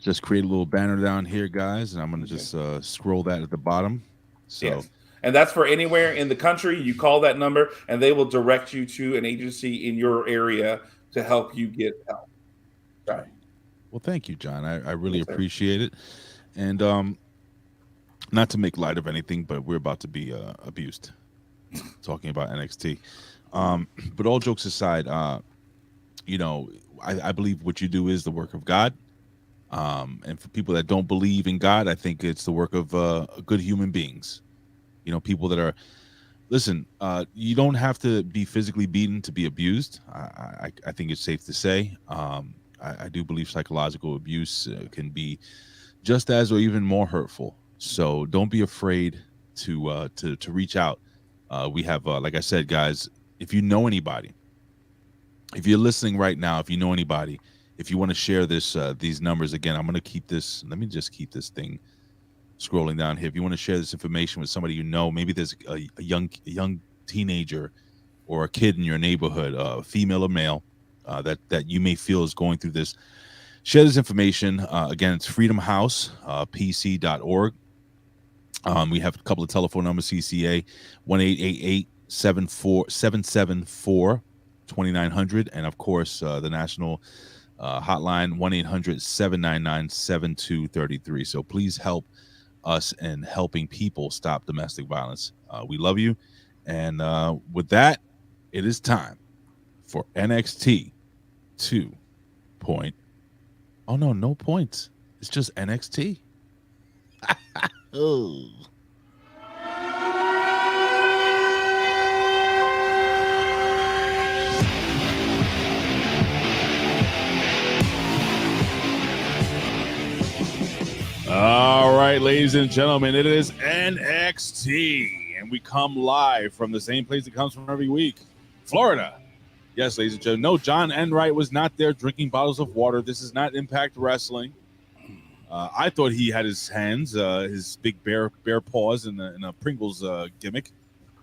just create a little banner down here, guys, and I'm gonna just scroll that at the bottom. So yes. And that's for anywhere in the country. You call that number and they will direct you to an agency in your area to help you get help. Right. Well, thank you, John. I really appreciate it. And not to make light of anything, but we're about to be abused talking about NXT. But all jokes aside, I believe what you do is the work of God. And for people that don't believe in God, I think it's the work of good human beings. People that are, listen, you don't have to be physically beaten to be abused. I think it's safe to say. I do believe psychological abuse can be just as or even more hurtful. So don't be afraid to reach out. We have, like I said, guys, if you know anybody, if you're listening right now, if you know anybody, if you want to share these numbers again, I'm going to keep this. Let me just keep this thing scrolling down here. If you want to share this information with somebody maybe there's a young teenager or a kid in your neighborhood, female or male, that you may feel is going through this. Share this information. Again, it's freedomhousepc.org. We have a couple of telephone numbers, CCA, 1-888-774-2900. And, of course, the national hotline, 1-800-799-7233. So please help us in helping people stop domestic violence. We love you. And with that, it is time for NXT 2.0. Oh, no points. It's just NXT. Oh. All right, ladies and gentlemen, it is NXT, and we come live from the same place it comes from every week, Florida. Yes, ladies and gentlemen. No, John Enright was not there drinking bottles of water. This is not Impact Wrestling. I thought he had his hands, his big bare paws in a Pringles gimmick,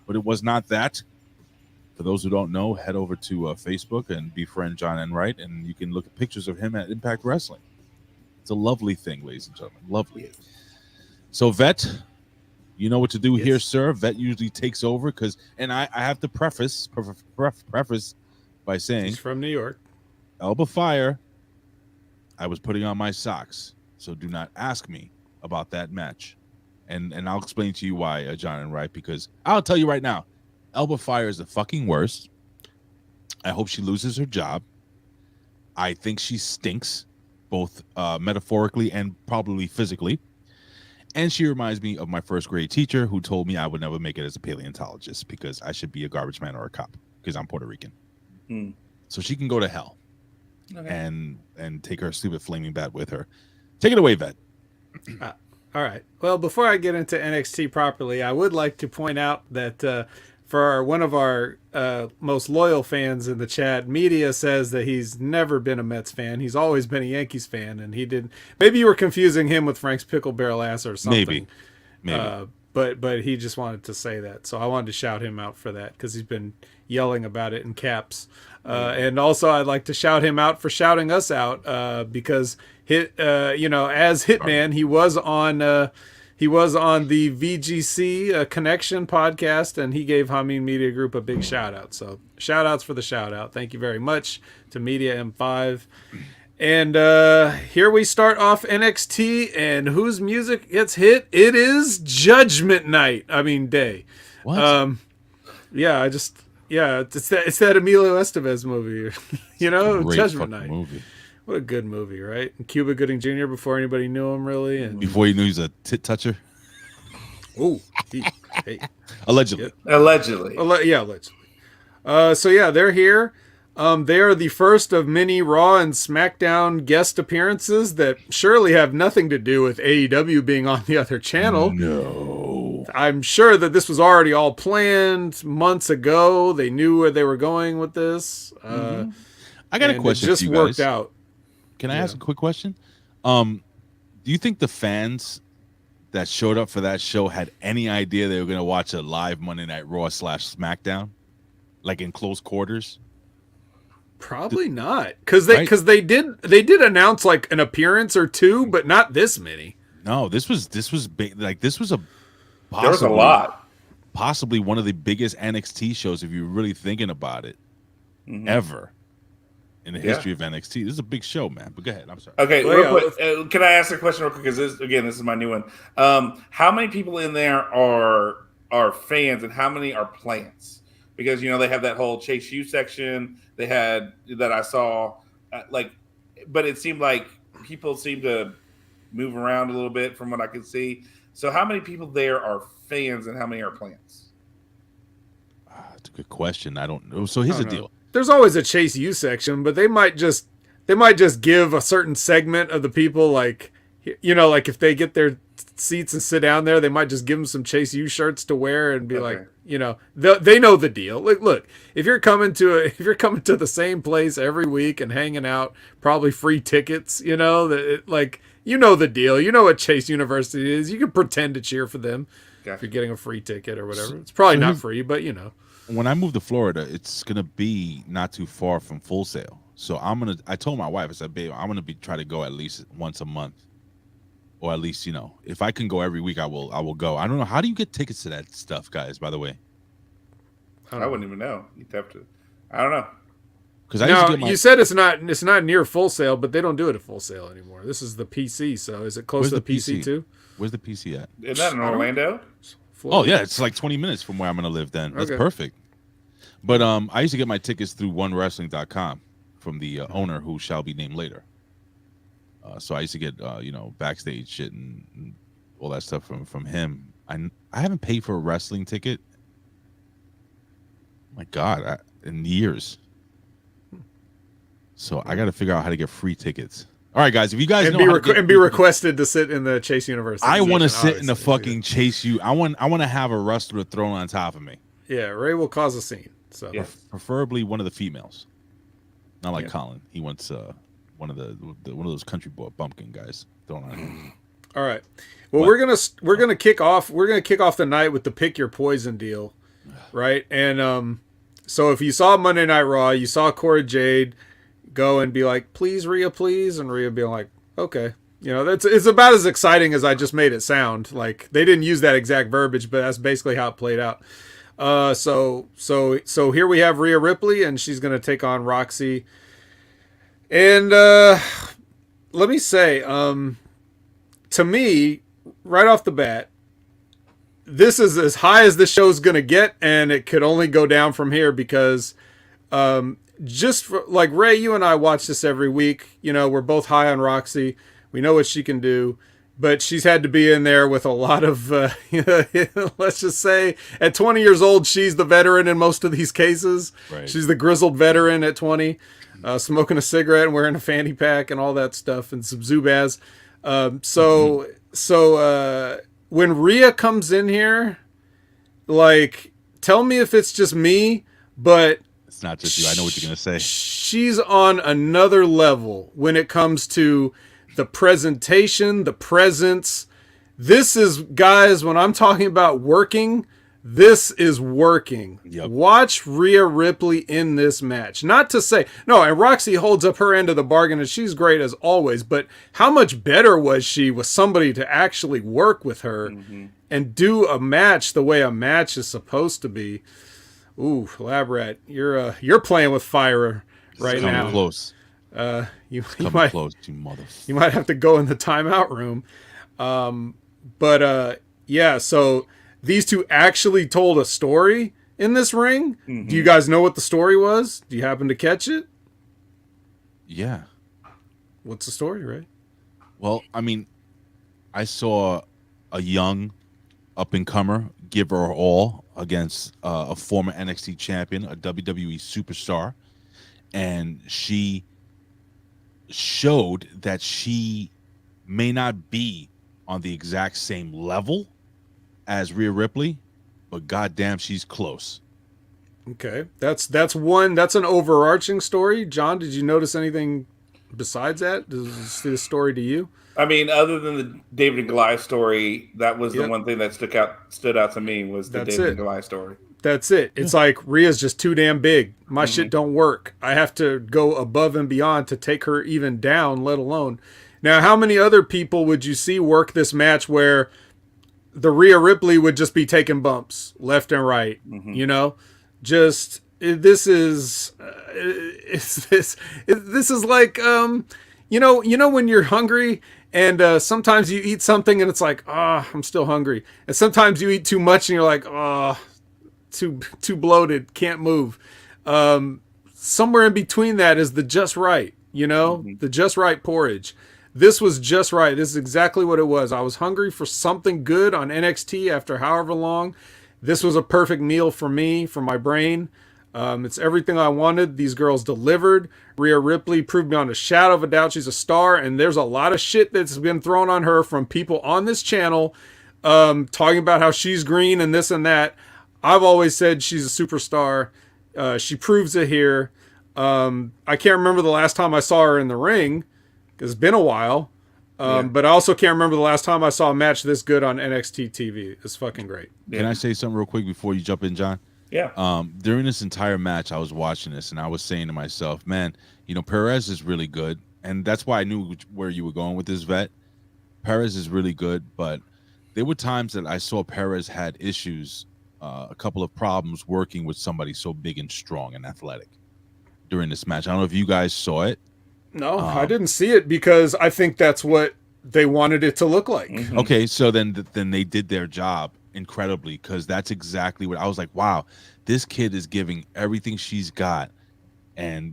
but it was not that. For those who don't know, head over to Facebook and befriend John Enright, and you can look at pictures of him at Impact Wrestling. It's a lovely thing, ladies and gentlemen. Lovely. So, Vet, you know what to do here, sir. Vet usually takes over and I have to preface by saying, he's from New York. Elba Fire, I was putting on my socks. So do not ask me about that match. And I'll explain to you why, John Enright, because I'll tell you right now, Elba Fire is the fucking worst. I hope she loses her job. I think she stinks, both metaphorically and probably physically. And she reminds me of my first grade teacher who told me I would never make it as a paleontologist because I should be a garbage man or a cop because I'm Puerto Rican. So she can go to hell and take her stupid flaming bat with her. Take it away, Vet. All right. Well, before I get into NXT properly, I would like to point out that one of our most loyal fans in the chat, Media says that he's never been a Mets fan. He's always been a Yankees fan, and he didn't. Maybe you were confusing him with Frank's Pickle Barrel Ass or something. Maybe. But he just wanted to say that, so I wanted to shout him out for that because he's been yelling about it in caps. And also, I'd like to shout him out for shouting us out because as Hitman, he was on the VGC Connection podcast, and he gave Hameen Media Group a big shout out. So shout outs for the shout out. Thank you very much to Media M5. And here we start off NXT, and whose music gets hit? It is Judgment Day. What? It's that Emilio Estevez movie, Great Judgment fucking Night. movie. What a good movie, right? And Cuba Gooding Jr. before anybody knew him, really, and Before you knew he's a tit toucher. Oh, Allegedly. Allegedly. Allegedly. They're here. They are the first of many Raw and SmackDown guest appearances that surely have nothing to do with AEW being on the other channel. No. I'm sure that this was already all planned months ago. They knew where they were going with this. I got a question. It just for you worked guys. out. Can I ask a quick question? Do you think the fans that showed up for that show had any idea they were going to watch a live Monday Night Raw / SmackDown, like in close quarters? Probably not, because they did announce like an appearance or two, but not this many. No, this was big. Like this was There was a lot. Possibly one of the biggest NXT shows, if you're really thinking about it, ever in the history of NXT. This is a big show, man. But go ahead. I'm sorry. Okay, real quick, can I ask a question real quick? Because this is my new one. How many people in there are fans, and how many are plants? Because they have that whole Chase U section they had that I saw, but it seemed like people seem to move around a little bit from what I could see. So how many people there are fans, and how many are plants? That's a good question. I don't know. So here's the deal. There's always a Chase U section, but they might just give a certain segment of the people, like if they get their seats and sit down there, they might just give them some Chase U shirts to wear and be like, they know the deal. Like, look, if you're coming to the same place every week and hanging out, probably free tickets, the deal. You know what Chase University is. You can pretend to cheer for them if you're getting a free ticket or whatever. It's probably not free, but When I move to Florida, it's gonna be not too far from Full Sail. So I told my wife, I said, babe, I'm gonna try to go at least once a month. Or at least, if I can go every week, I will go. I don't know. How do you get tickets to that stuff, guys, by the way? I wouldn't even know. You'd have to. I don't know. Because you said it's not near Full Sail, but they don't do it at Full Sail anymore. This is the PC, so is it close to the PC too? Where's the PC at? Isn't that in Orlando? Oh yeah, it's like 20 minutes from where I'm gonna live. Then that's perfect. But I used to get my tickets through OneWrestling.com from the owner, who shall be named later. So I used to get backstage shit and all that stuff from him. I haven't paid for a wrestling ticket. My God, in years. So I got to figure out how to get free tickets. All right, guys, if you guys be requested to sit in the Chase University. I want to sit in the fucking Chase U. I want to have a wrestler thrown on top of me. Yeah, Ray will cause a scene. So preferably one of the females, not like Colin. He wants one of those country boy bumpkin guys thrown on him. All right. Well, we're gonna kick off. We're gonna kick off the night with the pick your poison deal, right? And so if you saw Monday Night Raw, you saw Cora Jade go and be like, "Please, Rhea, please," and Rhea being like, "Okay." It's about as exciting as I just made it sound. Like, they didn't use that exact verbiage, but that's basically how it played out. So here we have Rhea Ripley, and she's gonna take on Roxy. And let me say, to me, right off the bat, this is as high as the show's gonna get, and it could only go down from here because, like Ray, you and I watch this every week. We're both high on Roxy. We know what she can do, but she's had to be in there with a lot of, let's just say, at 20 years old, she's the veteran in most of these cases. Right. She's the grizzled veteran at 20. Smoking a cigarette and wearing a fanny pack and all that stuff and some Zubaz. So when Rhea comes in here, like, tell me if it's just me, but it's not just you. I know what you're gonna say. She's on another level when it comes to the presentation, the presence. This is, guys, when I'm talking about working, this is working. Yep. Watch Rhea Ripley in this match. Not to say, no, and Roxy holds up her end of the bargain, and she's great as always, but how much better was she with somebody to actually work with her and do a match the way a match is supposed to be? Ooh, Lab Rat, you're playing with fire right now. Close. You Coming close, you motherfucker. You might have to go in the timeout room. Yeah, so these two actually told a story in this ring. Do you guys know what the story was? Do you happen to catch it? Yeah. What's the story, Ray? Well, I mean, I saw a young up-and-comer give her all against a former NXT champion, a WWE superstar, and she showed that she may not be on the exact same level as Rhea Ripley, but goddamn, she's close. Okay, that's an overarching story. John, did you notice anything besides that? Does it see the story to you? I mean, other than the David and Goliath story, that was the one thing that stood out to me was the David and Goliath story. That's it. It's like Rhea's just too damn big. My shit don't work. I have to go above and beyond to take her even down, let alone. Now, how many other people would you see work this match where the Rhea Ripley would just be taking bumps left and right? You know, just this is like you know when you're hungry and sometimes you eat something and it's like, I'm still hungry, and sometimes you eat too much and you're like, too bloated, can't move. Somewhere in between that is the just right, the just right porridge. This was just right. This is exactly what it was. I was hungry for something good on NXT after however long. This was a perfect meal for me, for my brain. It's everything I wanted. These girls delivered. Rhea Ripley proved beyond a shadow of a doubt she's a star, and there's a lot of shit that's been thrown on her from people on this channel talking about how she's green and this and that. I've always said she's a superstar. She proves it here. I can't remember the last time I saw her in the ring, because it's been a while. But I also can't remember the last time I saw a match this good on NXT TV. It's fucking great. Can I say something real quick before you jump in, John? Yeah. During this entire match, I was watching this and I was saying to myself, man, Perez is really good. And that's why I knew where you were going with this, Vet. Perez is really good, but there were times that I saw Perez had issues, a couple of problems working with somebody so big and strong and athletic during this match. I don't know if you guys saw it. No, I didn't see it because I think that's what they wanted it to look like. Okay, so then they did their job incredibly, because that's exactly what I was like. Wow, this kid is giving everything she's got, and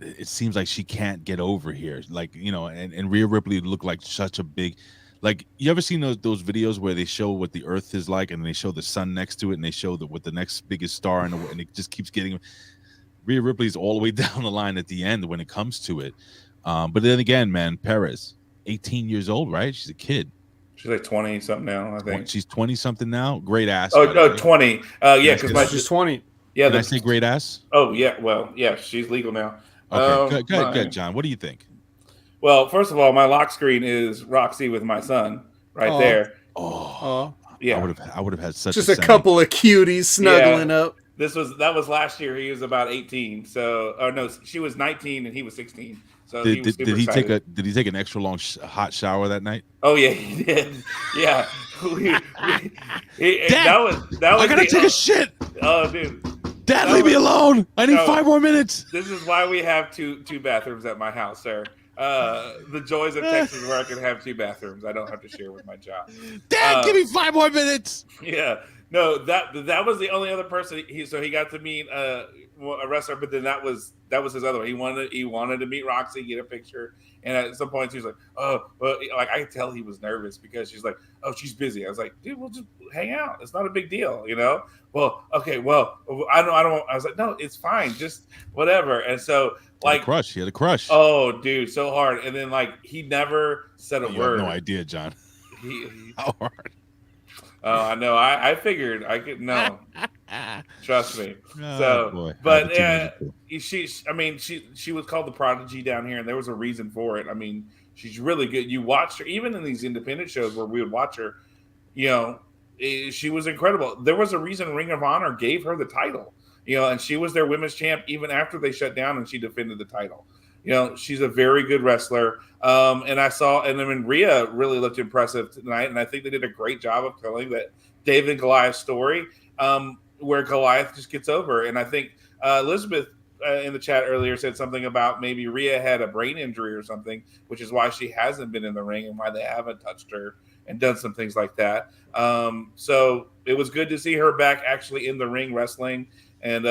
it seems like she can't get over here. Like and Rhea Ripley looked like such a big, like, you ever seen those videos where they show what the Earth is like, and they show the sun next to it, and they show what the next biggest star, and it just keeps getting. Rhea Ripley's all the way down the line at the end when it comes to it. But then again, man, Perez, 18 years old, right? She's a kid. She's like 20 something now, I think. She's 20 something now. Great ass. Oh, 20. Yeah, because she's 20. Yeah, did I say great ass? Oh yeah, well, yeah, she's legal now. Okay, good, John. What do you think? Well, first of all, my lock screen is Roxy with my son right there. Oh, yeah. I would have had such just a couple of cuties snuggling up. That was last year. He was about 18. So, no, she was 19 and he was 16. So did he take an extra long hot shower that night? Oh yeah, he did. Yeah, Dad, I gotta take a shit. Oh, dude, Dad, leave me alone. I need 5 more minutes. This is why we have two bathrooms at my house, sir. The joys of Texas, where I can have 2 bathrooms. I don't have to share with my job. Dad, give me 5 more minutes. Yeah. No, that was the only other person. He got to meet a wrestler, but then that was his other one. He wanted to meet Roxy, get a picture, and at some point he was like, "Oh," but like I could tell he was nervous because she's like, "Oh, she's busy." I was like, "Dude, we'll just hang out. It's not a big deal, Well, okay, well, I don't. I was like, "No, it's fine, just whatever." And so, like, he had a crush. Oh, dude, so hard. And then like he never said a word. You have no idea, John. How hard. Oh, I know. I figured I could know. Trust me. Oh, So, boy. but I have a she was called the prodigy down here, and there was a reason for it. I mean, she's really good. You watched her even in these independent shows where we would watch her. You know, she was incredible. There was a reason Ring of Honor gave her the title. You know, and she was their women's champ even after they shut down, and she defended the title. You know, she's a very good wrestler. And I mean, Rhea really looked impressive tonight, and I think they did a great job of telling that David and Goliath story, where Goliath just gets over. And I think Elizabeth in the chat earlier said something about maybe Rhea had a brain injury or something, which is why she hasn't been in the ring and why they haven't touched her and done some things like that. So it was good to see her back actually in the ring wrestling and,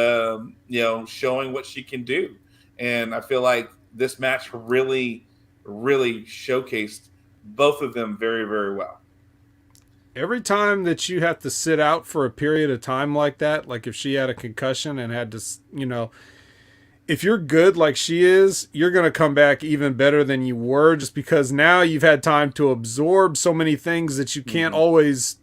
you know, showing what she can do. And I feel like this match really, really showcased both of them very, very well. Every time that you have to sit out for a period of time like that, like if she had a concussion and had to, you know, if you're good like she is, you're going to come back even better than you were, just because now you've had time to absorb so many things that you can't always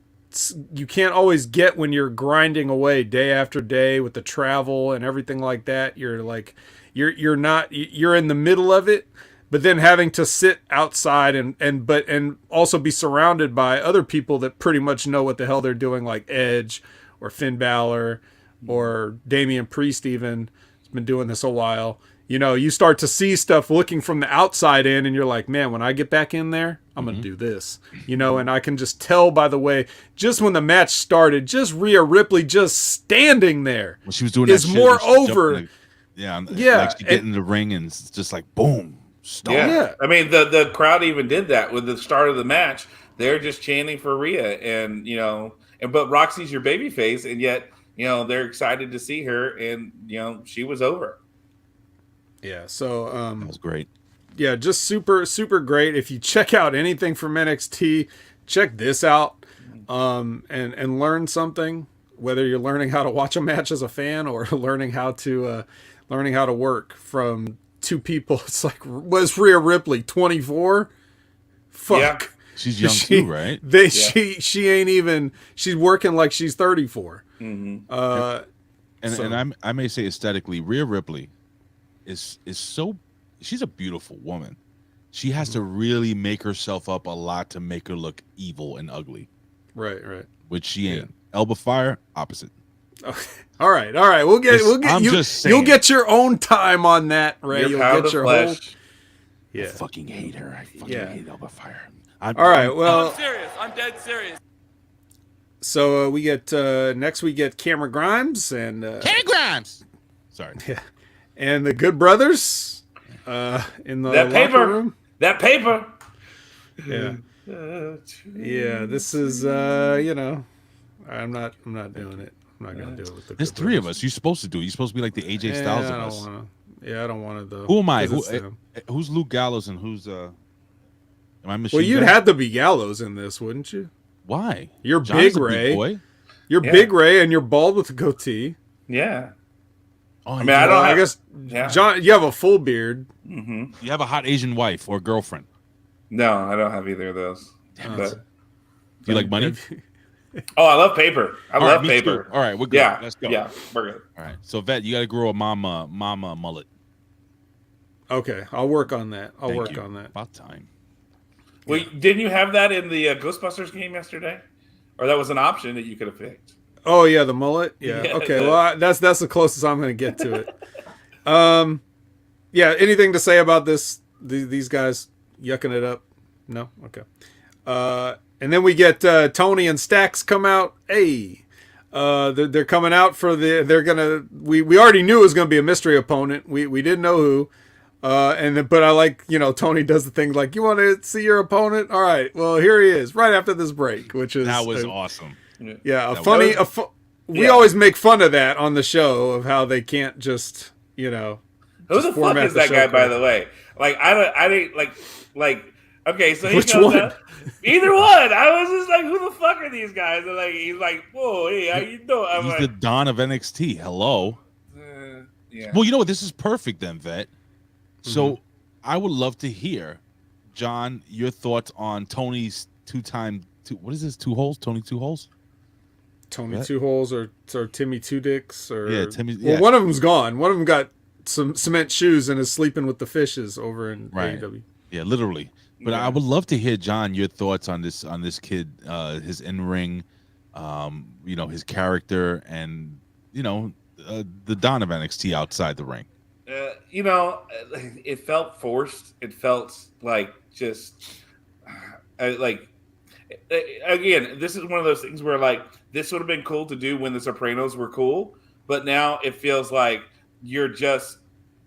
get when you're grinding away day after day with the travel and everything like that. You're like, you're in the middle of it, but then having to sit outside and also be surrounded by other people that pretty much know what the hell they're doing, like Edge or Finn Balor or Damian Priest even. He's been doing this a while. You know, you start to see stuff looking from the outside in, and you're like, man, when I get back in there, I'm going to do this. You know, and I can just tell by the way, just when the match started, just Rhea Ripley just standing there when she was doing is that more over. Yeah. Like she get in the ring and it's just like boom. Stop. Yeah. I mean, the crowd even did that with the start of the match. They're just chanting for Rhea, and you know, but Roxy's your baby face, and yet, you know, they're excited to see her, and you know, she was over. Yeah, so that was great. Yeah, just super, super great. If you check out anything from NXT, check this out, and learn something. Whether you're learning how to watch a match as a fan or learning how to work from two people. It's like, was Rhea Ripley 24? Fuck. Yeah. She's young too, right? She ain't even. She's working like she's 34. Mm-hmm. And I may say aesthetically, Rhea Ripley is so. She's a beautiful woman. She has to really make herself up a lot to make her look evil and ugly. Right. Which she ain't. Elba Fire, opposite. Okay. All right. We'll get you'll get your own time on that, Ray. You'll get your whole. Yeah. I fucking hate her. I fucking hate Elba Fire. All right. Well, I'm serious. I'm dead serious. So we get next. We get Cameron Grimes and Cameron Grimes. Sorry. Yeah. And the Good Brothers in the locker room. That paper. Yeah. Yeah. This is you know, I'm not doing it. I'm not gonna do it with the. There's three of us. You're supposed to do it. You're supposed to be like the AJ Styles of us. I don't want to though. Who am I? Who's Luke Gallows and who's Am I Machine Well, you'd Gun? have to be Gallows in this, wouldn't you? Why? You're Johnny's Big a big Ray. boy. You're Big Ray, and you're bald with a goatee. Yeah. Oh, I mean, I guess John, you have a full beard. Mm-hmm. You have a hot Asian wife or girlfriend. No, I don't have either of those. Do you like money? Oh, I love paper. I love me paper. too. All right, we're good. Yeah, Let's go. Yeah, we're good. All right. So, Vet, you got to grow a mama mullet. Okay, I'll work on that. I'll Thank work you. on that. About time. Well, didn't you have that in the Ghostbusters game yesterday? Or that was an option that you could have picked? Oh yeah, the mullet. Yeah. Yeah, Okay. Well, that's the closest I'm going to get to it. Yeah. Anything to say about this? These guys yucking it up? No. Okay. And then we get Tony and Stax come out. Hey, they're coming out for the. They're gonna. We already knew it was going to be a mystery opponent. We didn't know who. But I like, you know, Tony does the thing like, you want to see your opponent? All right, well, here he is right after this break, which is that was awesome. Yeah, we Yeah. always make fun of that on the show of how they can't just, you know. Who the fuck is that guy, by the way? Like, I didn't like. Okay, so he Which comes one? out. Either one. I was just like, who the fuck are these guys? And like, he's like, whoa, hey, how you doing? I'm He's like, the Don of NXT. Hello. yeah. Well, you know what? This is perfect then, Vet. So I would love to hear, John, your thoughts on Tony's two holes? Tony two holes? Tony What? Two Holes or Timmy Two Dicks or Yeah, Timmy. Well, Yeah. one of them's gone. One of them got some cement shoes and is sleeping with the fishes over in Right. AEW. Yeah, literally. But I would love to hear, John, your thoughts on this kid, his in-ring, his character, and the Don of NXT outside the ring. It felt forced. It felt like just again, this is one of those things where like this would have been cool to do when the Sopranos were cool, but now it feels like you're just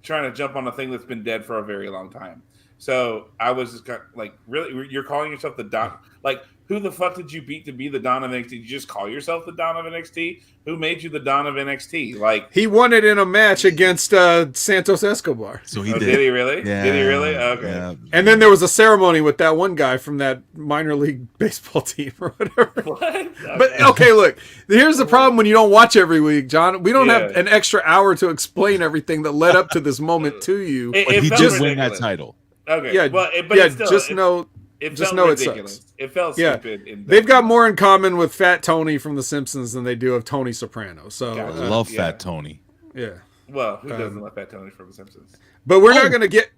trying to jump on a thing that's been dead for a very long time. So I was just kind of like, really, you're calling yourself the Don? Like, who the fuck did you beat to be the Don of NXT? Did you just call yourself the Don of NXT? Who made you the Don of NXT? Like, he won it in a match against Santos Escobar. So he did he really? Yeah, did he really? Okay. Yeah. And then there was a ceremony with that one guy from that minor league baseball team or whatever. What? Okay. But okay, look, here's the problem when you don't watch every week, John. We don't have an extra hour to explain everything that led up to this moment to you. But he did win that title. Okay. Yeah, well, but yeah. it's still, Just know it just felt know ridiculous. it sucks. It felt Yeah. stupid. They've got more in common with Fat Tony from The Simpsons than they do of Tony Soprano. So I love Fat Tony. Yeah. Well, who doesn't love Fat Tony from The Simpsons? But we're not going to get.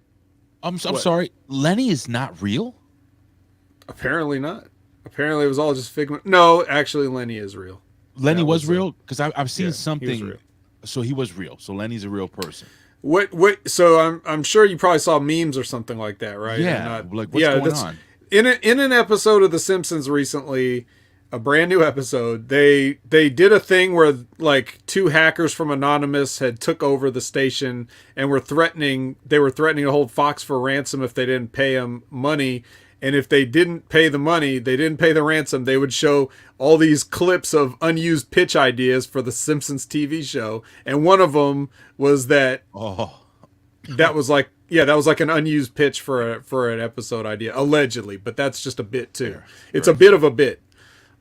I'm sorry. Lenny is not real? Apparently not. Apparently it was all just figment. No, actually, Lenny is real. Lenny That was was, real? Because I've seen yeah, he was something. real. So he was real. So Lenny's a real person. What? So I'm sure you probably saw memes or something like that, right? Yeah. And Like, what's going on? In an episode of The Simpsons recently, a brand new episode, they did a thing where like two hackers from Anonymous had took over the station and were threatening to hold Fox for ransom if they didn't pay them money. And if they didn't pay the money, they didn't pay the ransom, they would show all these clips of unused pitch ideas for the Simpsons TV show. And one of them was that that was like an unused pitch for an episode idea, allegedly, but that's just a bit too. It's a bit of a bit.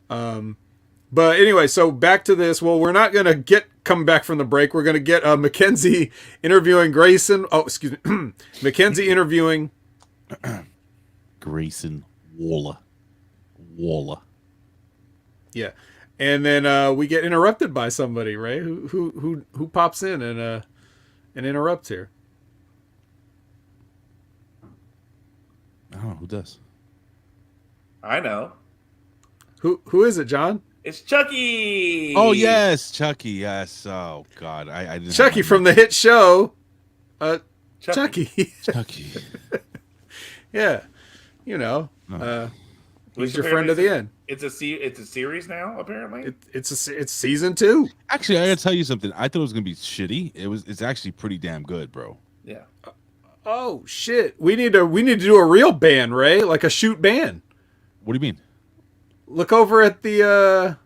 But anyway, so back to this. Well, we're not going to come back from the break. We're going to get Mackenzie interviewing Grayson. Oh, excuse me. Mackenzie interviewing Grayson Waller. Yeah. And then we get interrupted by somebody, right? Who pops in and interrupts here. I don't know who does. I know. Who is it, John? It's Chucky. Oh yes, Chucky. Yes. Oh God, I didn't. Chucky from the hit show. Chucky. Chucky. Yeah. You know. Which He's your friend to the end. It's a series now, apparently. It's season 2. Actually, I gotta tell you something. I thought it was gonna be shitty. It's actually pretty damn good, bro. Yeah. Oh shit. We need to do a real band, Ray, like a shoot band. What do you mean? Look over at the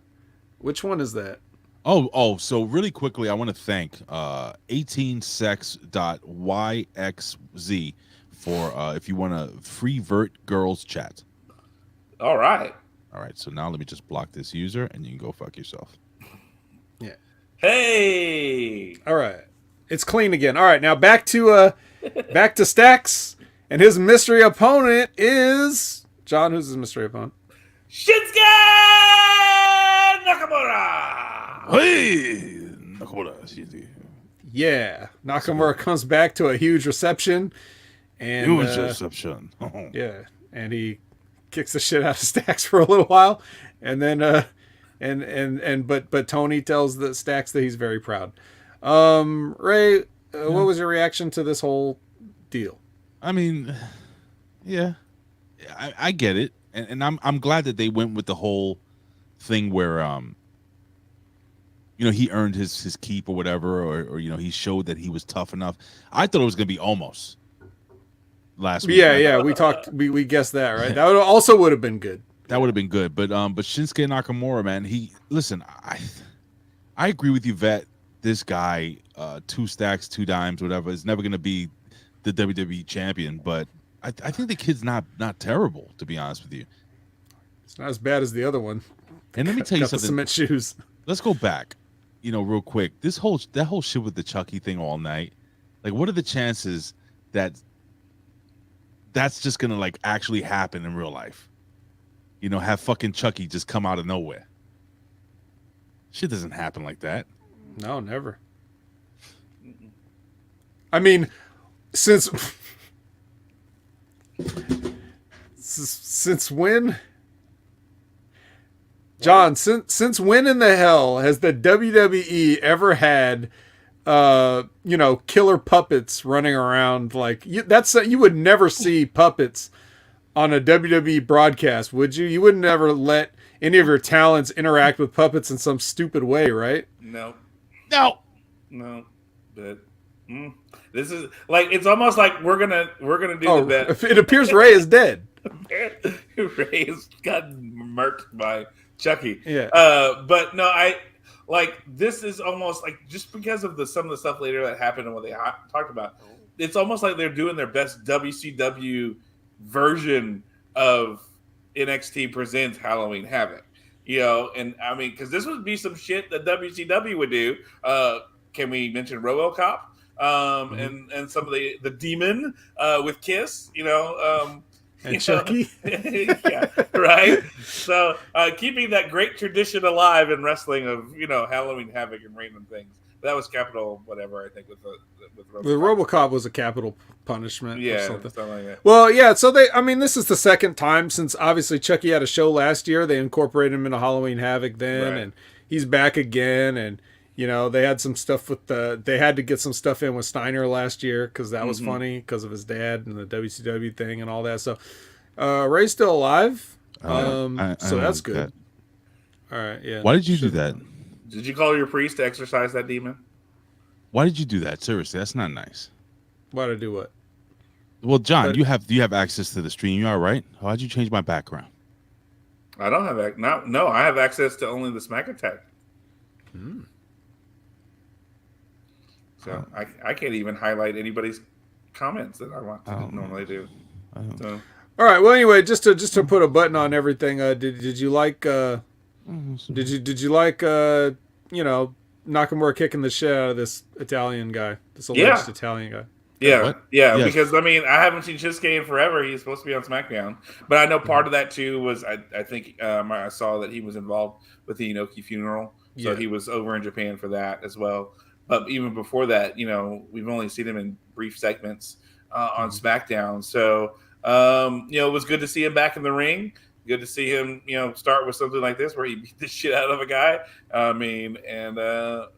which one is that? Oh, so really quickly, I want to thank 18sex.yxz for if you want to free vert girls chat. All right. So now let me just block this user and you can go fuck yourself. Yeah. Hey. All right. It's clean again. All right, now back to Stacks, and his mystery opponent is John. Who's his mystery opponent? Shinsuke Nakamura. Hey, Nakamura. Yeah, Nakamura comes back to a huge reception, and Huge reception. Yeah, and he kicks the shit out of Stacks for a little while, and then but Tony tells the Stacks that he's very proud. Ray, what was your reaction to this whole deal? I mean, yeah, I get it, and I'm glad that they went with the whole thing where he earned his keep or whatever, or he showed that he was tough enough. I thought it was gonna be almost last week. Yeah, we talked, we guessed that, right? That also would have been good. That would have been good, but Shinsuke Nakamura, man, I agree with you, Vet. This guy, 2 stacks, 2 dimes, whatever, is never gonna be the WWE champion, but I think the kid's not terrible, to be honest with you. It's not as bad as the other one. And let me tell you Got the something. cement shoes. Let's go back, real quick. That whole shit with the Chucky thing all night. Like, what are the chances that that's just gonna like actually happen in real life? Have fucking Chucky just come out of nowhere. Shit doesn't happen like that. No, never. I mean, since when, John? Since when in the hell has the WWE ever had, killer puppets running around? Like you would never see puppets on a WWE broadcast, would you? You would never let any of your talents interact with puppets in some stupid way, right? No. No. But this is like, it's almost like we're gonna do the bet. It appears Ray is dead. Ray's gotten murked by Chucky. Yeah. But no, this is almost like, just because of some of the stuff later that happened and what they talked about, it's almost like they're doing their best WCW version of NXT presents Halloween Havoc. And I mean, because this would be some shit that WCW would do. Can we mention RoboCop? And some of the Demon with Kiss, and Chucky. Yeah, right. So keeping that great tradition alive in wrestling of Halloween Havoc and random things. That was capital whatever, I think, with RoboCop. The RoboCop was a capital punishment. Yeah, or something like that. Well, yeah. So this is the second time since obviously Chucky had a show last year. They incorporated him into Halloween Havoc then, Right. and he's back again. And they had some stuff they had to get some stuff in with Steiner last year because that was funny because of his dad and the WCW thing and all that. So Ray's still alive. So that's good. That. All right. Yeah. Why did you do that? Did you call your priest to exorcise that demon? Why did you do that? Seriously, that's not nice. Why to do what? Well, John, do you have access to the stream? You all right? Why'd you change my background? I don't have no. I have access to only the Smack Attack. So I can't even highlight anybody's comments that I want to normally do. So. All right. Well, anyway, just to put a button on everything. Did you like? Did you like? Nakamura kicking the shit out of this Italian guy, this alleged Italian guy. Yeah, Yes. because I mean, I haven't seen Shinsuke in forever. He's supposed to be on SmackDown, but I know part of that too was I think I saw that he was involved with the Inoki funeral, so he was over in Japan for that as well. But even before that, we've only seen him in brief segments on SmackDown. So it was good to see him back in the ring. Good to see him, start with something like this where he beat the shit out of a guy. I mean, and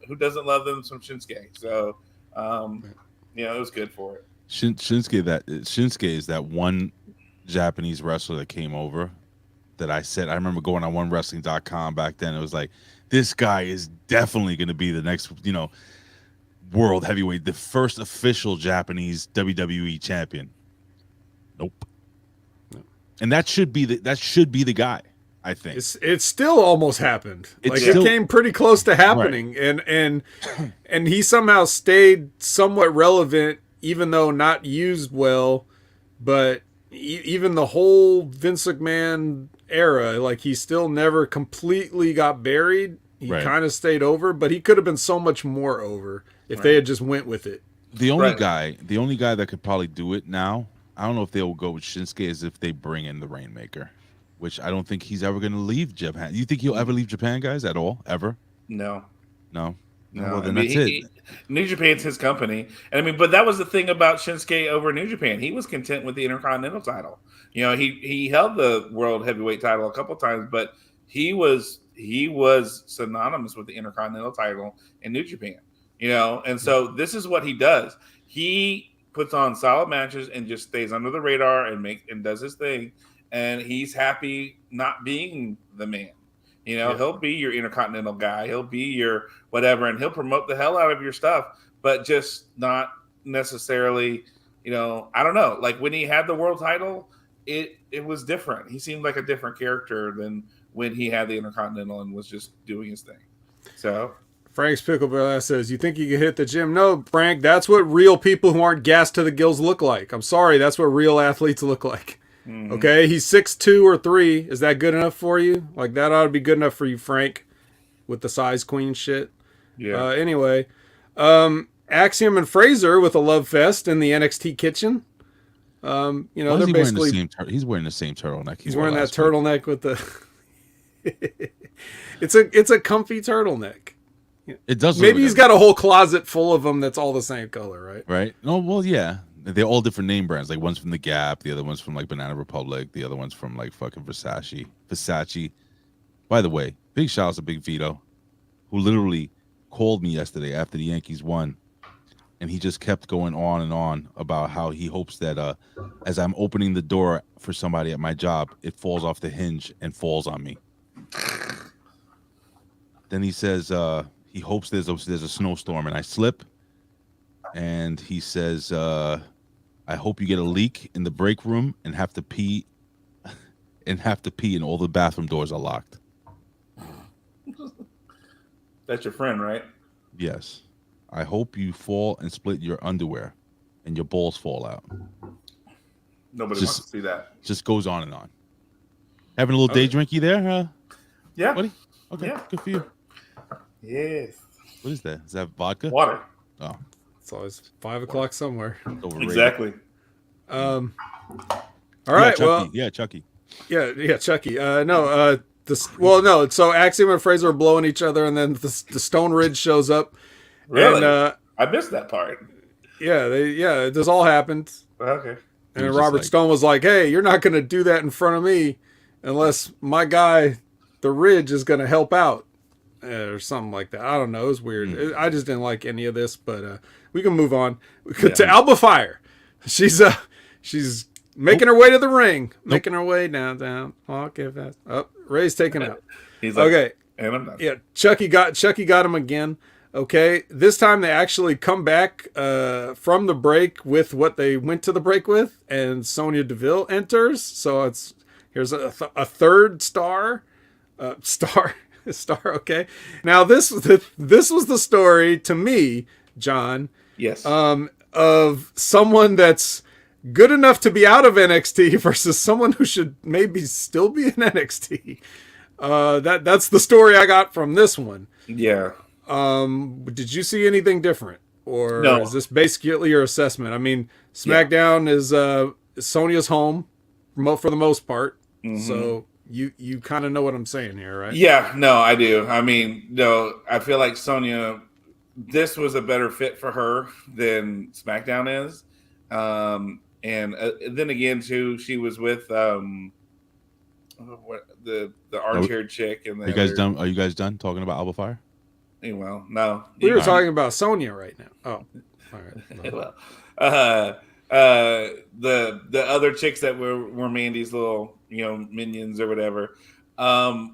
who doesn't love them some Shinsuke? So, it was good for it. Shinsuke is that one Japanese wrestler that came over that I remember going on OneWrestling.com back then. It was like, this guy is definitely going to be the next, world heavyweight, the first official Japanese WWE champion. Nope. And that should be the guy, I think. It still almost happened. It came pretty close to happening, right. and he somehow stayed somewhat relevant, even though not used well. But even the whole Vince McMahon era, like, he still never completely got buried. He kind of stayed over, but he could have been so much more over if they had just went with it. The only guy that could probably do it now, I don't know if they'll go with Shinsuke, is if they bring in the Rainmaker, which I don't think he's ever going to leave Japan. You think he'll ever leave Japan, guys, at all? Ever? No. Well, then that's it. New Japan's his company. And I mean, but that was the thing about Shinsuke over New Japan. He was content with the Intercontinental title. He held the World Heavyweight title a couple times, but he was synonymous with the Intercontinental title in New Japan. And so this is what he does. He puts on solid matches and just stays under the radar and does his thing, and he's happy not being the man. He'll be your Intercontinental guy, he'll be your whatever, and he'll promote the hell out of your stuff, but just not necessarily, I don't know. Like when he had the world title, it was different. He seemed like a different character than when he had the Intercontinental and was just doing his thing. So Frank's Pickleball says, you think you can hit the gym? No, Frank, that's what real people who aren't gassed to the gills look like. I'm sorry, that's what real athletes look like. Mm-hmm. Okay, he's 6'2" or 3. Is that good enough for you? Like, that ought to be good enough for you, Frank, with the size queen shit. Yeah. Anyway, Axiom and Fraser with a love fest in the NXT kitchen. They're basically... He's wearing the same turtleneck. He's wearing that turtleneck with the... It's a comfy turtleneck. It does. Maybe he's got a whole closet full of them that's all the same color, right? Right. No, well, yeah. They're all different name brands. Like one's from the Gap, the other one's from like Banana Republic, the other one's from like fucking Versace. By the way, big shout out to Big Vito, who literally called me yesterday after the Yankees won, and he just kept going on and on about how he hopes that as I'm opening the door for somebody at my job, it falls off the hinge and falls on me. Then he says he hopes there's a snowstorm and I slip, and he says I hope you get a leak in the break room and have to pee and all the bathroom doors are locked. That's your friend, right? Yes. I hope you fall and split your underwear and your balls fall out. Nobody wants to see that. Just goes on and on. Having a little day drinky there, huh? Yeah. Buddy? Okay, Yeah. good for you. Yes. What is that? Is that vodka? Water. Oh. It's always 5 o'clock somewhere. Overrated. Exactly. All right. Chucky. Yeah, Chucky. No. So Axiom and Fraser are blowing each other, and then the Stone Ridge shows up. Really? And, I missed that part. Yeah, this all happened. Okay. And then Robert Stone was like, "Hey, you're not going to do that in front of me unless my guy, the Ridge, is going to help out." Or something like that. I don't know. It was weird. I just didn't like any of this, but we can move on to Alba Fire. She's making her way to the ring, making her way down. Okay, fast. Oh, Ray's taken out. He's like, okay, and I'm done. Yeah, Chucky got him again. Okay, this time they actually come back from the break with what they went to the break with, and Sonya Deville enters. So here's a third star. Okay. Now this was the story to me, John. Yes. Of someone that's good enough to be out of NXT versus someone who should maybe still be in NXT. That's the story I got from this one. Yeah. Did you see anything different, or No. is this basically your assessment? I mean, SmackDown is Sonya's home for the most part, so. You kind of know what I'm saying here, right? Yeah, no, I do. I mean, no, I feel like Sonya, this was a better fit for her than SmackDown is. And then again, too, she was with the armchair chick. And are you guys done? Are you guys done talking about Alba Fire? Well, no. We were talking about Sonya right now. Oh, all right. Well, the other chicks that were Mandy's little, minions or whatever. Yeah,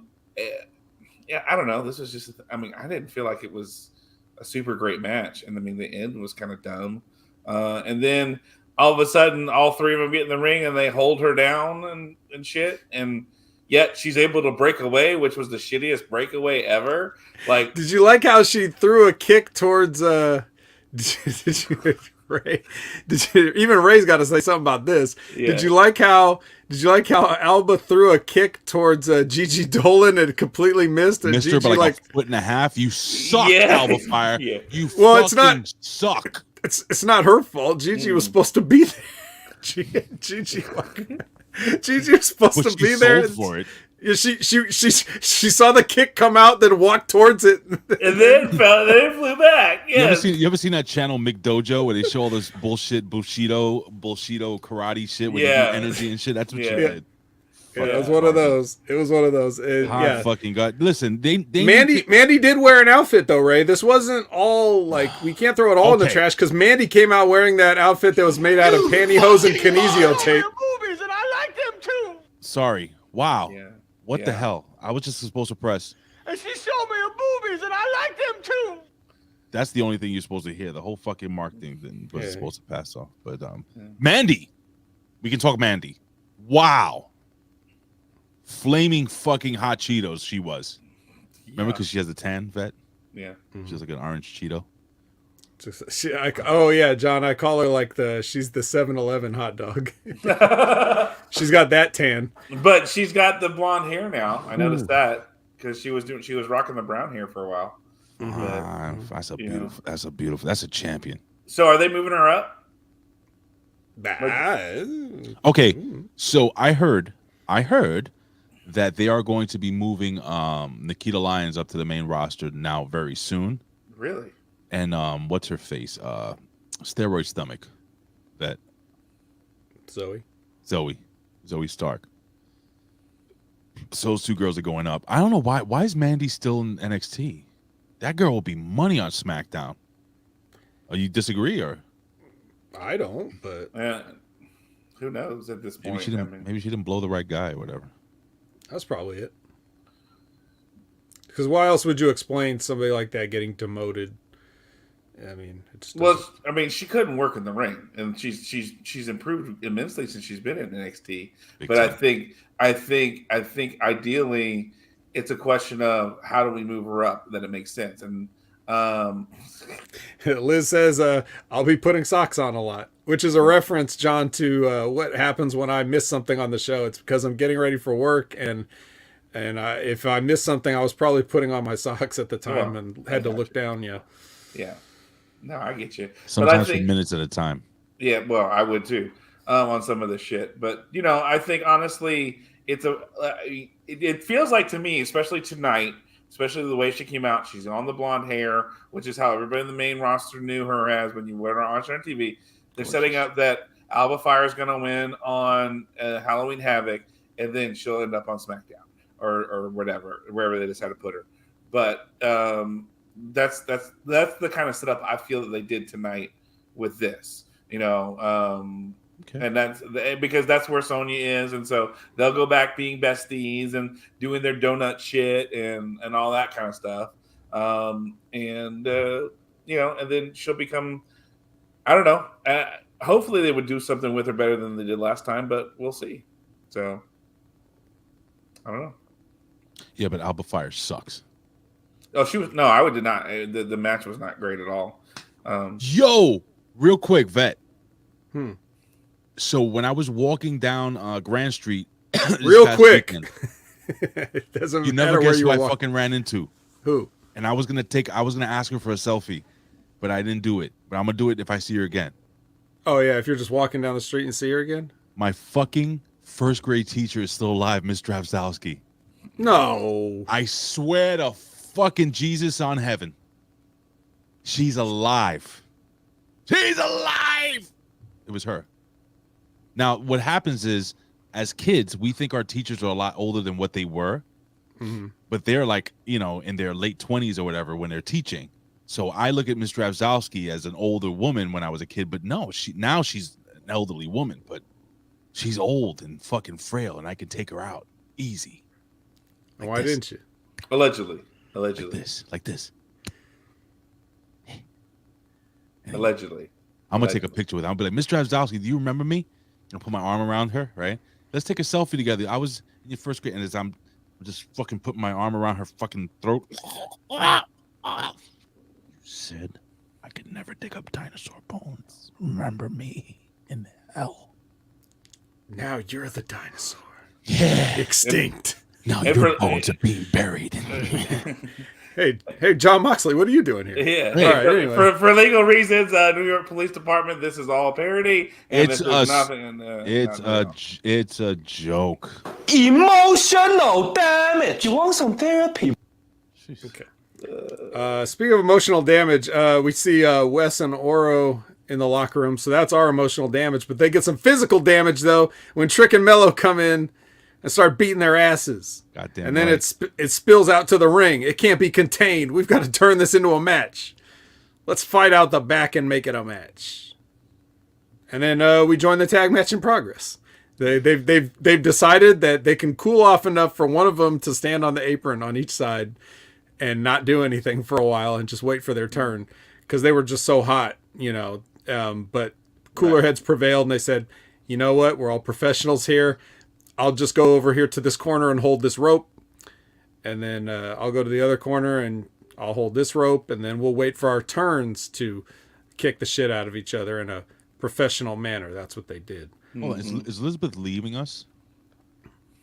I don't know. This was just, I didn't feel like it was a super great match. And the end was kind of dumb. And then all of a sudden, all three of them get in the ring and they hold her down and shit. And yet she's able to break away, which was the shittiest breakaway ever. Like, did you like how she threw a kick towards, Ray? Even Ray's got to say something about this. Yeah. Did you like how Alba threw a kick towards Gigi Dolan and completely missed? And Missed her by like a foot and a half. You suck, Alba Fire. Yeah. You suck. It's not her fault. Gigi was supposed to be there. Gigi was supposed to be there for it. Yeah, she saw the kick come out, then walked towards it, and then flew back. Yeah. You ever seen that channel McDojo where they show all this bullshit Bushido karate shit with energy and shit? That's what she did. Yeah, it was one of those. It was one of those. Fucking God. Listen, Mandy did wear an outfit though, Ray. This wasn't all like, we can't throw it all in the trash because Mandy came out wearing that outfit that was made out of pantyhose and kinesio tape. Movies, and I like them too. Sorry. Wow. Yeah. What the hell? I was just supposed to press. And she showed me her boobies, and I like them too. That's the only thing you're supposed to hear. The whole fucking marketing thing was supposed to pass off. But Mandy, we can talk Mandy. Wow. Flaming fucking hot Cheetos she was. Remember, because she has a tan vet? Yeah. She's like an orange Cheeto. John, I call her like she's the 7-Eleven hot dog. She's got that tan, but she's got the blonde hair now. I noticed that because she was rocking the brown hair for a while. That's a beautiful. That's a champion. So are they moving her up? Okay, so I heard that they are going to be moving Nikita Lyons up to the main roster now very soon. Really? And what's her face? Steroid stomach. That Zoe Stark. So those two girls are going up. I don't know why. Why is Mandy still in NXT? That girl will be money on SmackDown. Oh, you disagree, or? I don't, but who knows at this point? Maybe she didn't blow the right guy or whatever. That's probably it. Because why else would you explain somebody like that getting demoted? I mean, she couldn't work in the ring, and she's improved immensely since she's been in NXT. Big but time. I think ideally, it's a question of how do we move her up that it makes sense. And Liz says, "I'll be putting socks on a lot," which is a reference, John, to what happens when I miss something on the show. It's because I'm getting ready for work, and if I miss something, I was probably putting on my socks at the time and had to look down. Yeah. No, I get you. Sometimes for minutes at a time. Yeah, well, I would too on some of this shit. But I think honestly, it feels like to me, especially tonight, especially the way she came out. She's on the blonde hair, which is how everybody in the main roster knew her as when you were on TV. They're setting up that Alba Fire is going to win on Halloween Havoc, and then she'll end up on SmackDown or whatever, wherever they decide to put her. But that's the kind of setup I feel that they did tonight with this, and that's because that's where Sonya is, and so they'll go back being besties and doing their donut shit and all that kind of stuff, and then she'll become, I don't know. Hopefully they would do something with her better than they did last time, but we'll see. So I don't know. Yeah, but Alba Fire sucks. Oh, I would not. The match was not great at all. Yo, real quick, Vet. So when I was walking down Grand Street, real quick, it doesn't you never guess who I fucking ran into. Who? And I was gonna ask her for a selfie, but I didn't do it. But I'm gonna do it if I see her again. Oh yeah, if you're just walking down the street and see her again. My fucking first grade teacher is still alive, Miss Dravzowski. No, I swear to fucking Jesus on heaven, she's alive. She's alive. It was her. Now, what happens is, as kids, we think our teachers are a lot older than what they were, but they're like, in their late 20s or whatever when they're teaching. So I look at Miss Dravzowski as an older woman when I was a kid, but no, she's an elderly woman, but she's old and fucking frail, and I can take her out easy. Why didn't you? Allegedly. Like this. Allegedly. I'm going to take a picture with her. I'll be like, Miss Dravzowski, do you remember me? And put my arm around her, right? Let's take a selfie together. I was in your first grade, and I'm just fucking putting my arm around her fucking throat. You said I could never dig up dinosaur bones. Remember me in hell. Now you're the dinosaur. Yeah. Extinct. Now your bones are being buried. Hey, John Moxley, what are you doing here? Yeah. All right, anyway. For legal reasons, New York Police Department, this is all parody. And It's a joke. Emotional damage. You want some therapy? Okay. Speaking of emotional damage, we see Wes and Oro in the locker room, so that's our emotional damage. But they get some physical damage though when Trick and Mello come in and start beating their asses. Goddamn. And then right. it spills out to the ring. It can't be contained. We've got to turn this into a match. Let's fight out the back and make it a match. And then we join the tag match in progress. They've decided that they can cool off enough for one of them to stand on the apron on each side and not do anything for a while and just wait for their turn because they were just so hot, but cooler heads prevailed and they said, you know what? We're all professionals here. I'll just go over here to this corner and hold this rope. And then I'll go to the other corner and I'll hold this rope. And then we'll wait for our turns to kick the shit out of each other in a professional manner. That's what they did. Oh, is Elizabeth leaving us?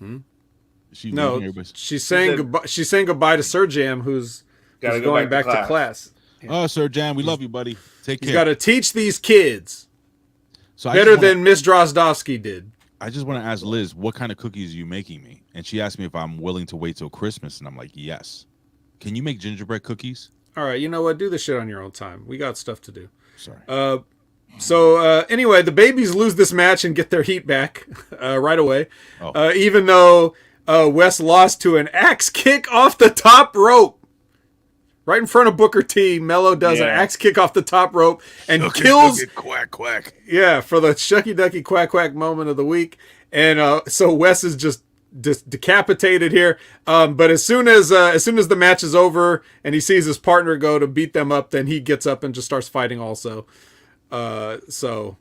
No, she's saying goodbye. She's saying goodbye to Sir Jam, who's going back to class. Yeah. Oh, Sir Jam, we love you, buddy. Take care. He's got to teach these kids so better than Miss Drozdowski did. I just want to ask Liz, what kind of cookies are you making me? And she asked me if I'm willing to wait till Christmas, and I'm like, yes. Can you make gingerbread cookies? All right, you know what? Do this shit on your own time. We got stuff to do. Sorry. Anyway, the babies lose this match and get their heat back right away. Oh. Even though Wes lost to an axe kick off the top rope. Right in front of Booker T, Mello does an axe kick off the top rope and kills. Quack, quack. Yeah, for the shucky ducky quack quack moment of the week. And so Wes is just decapitated here. But as soon as the match is over and he sees his partner go to beat them up, then he gets up and just starts fighting also. So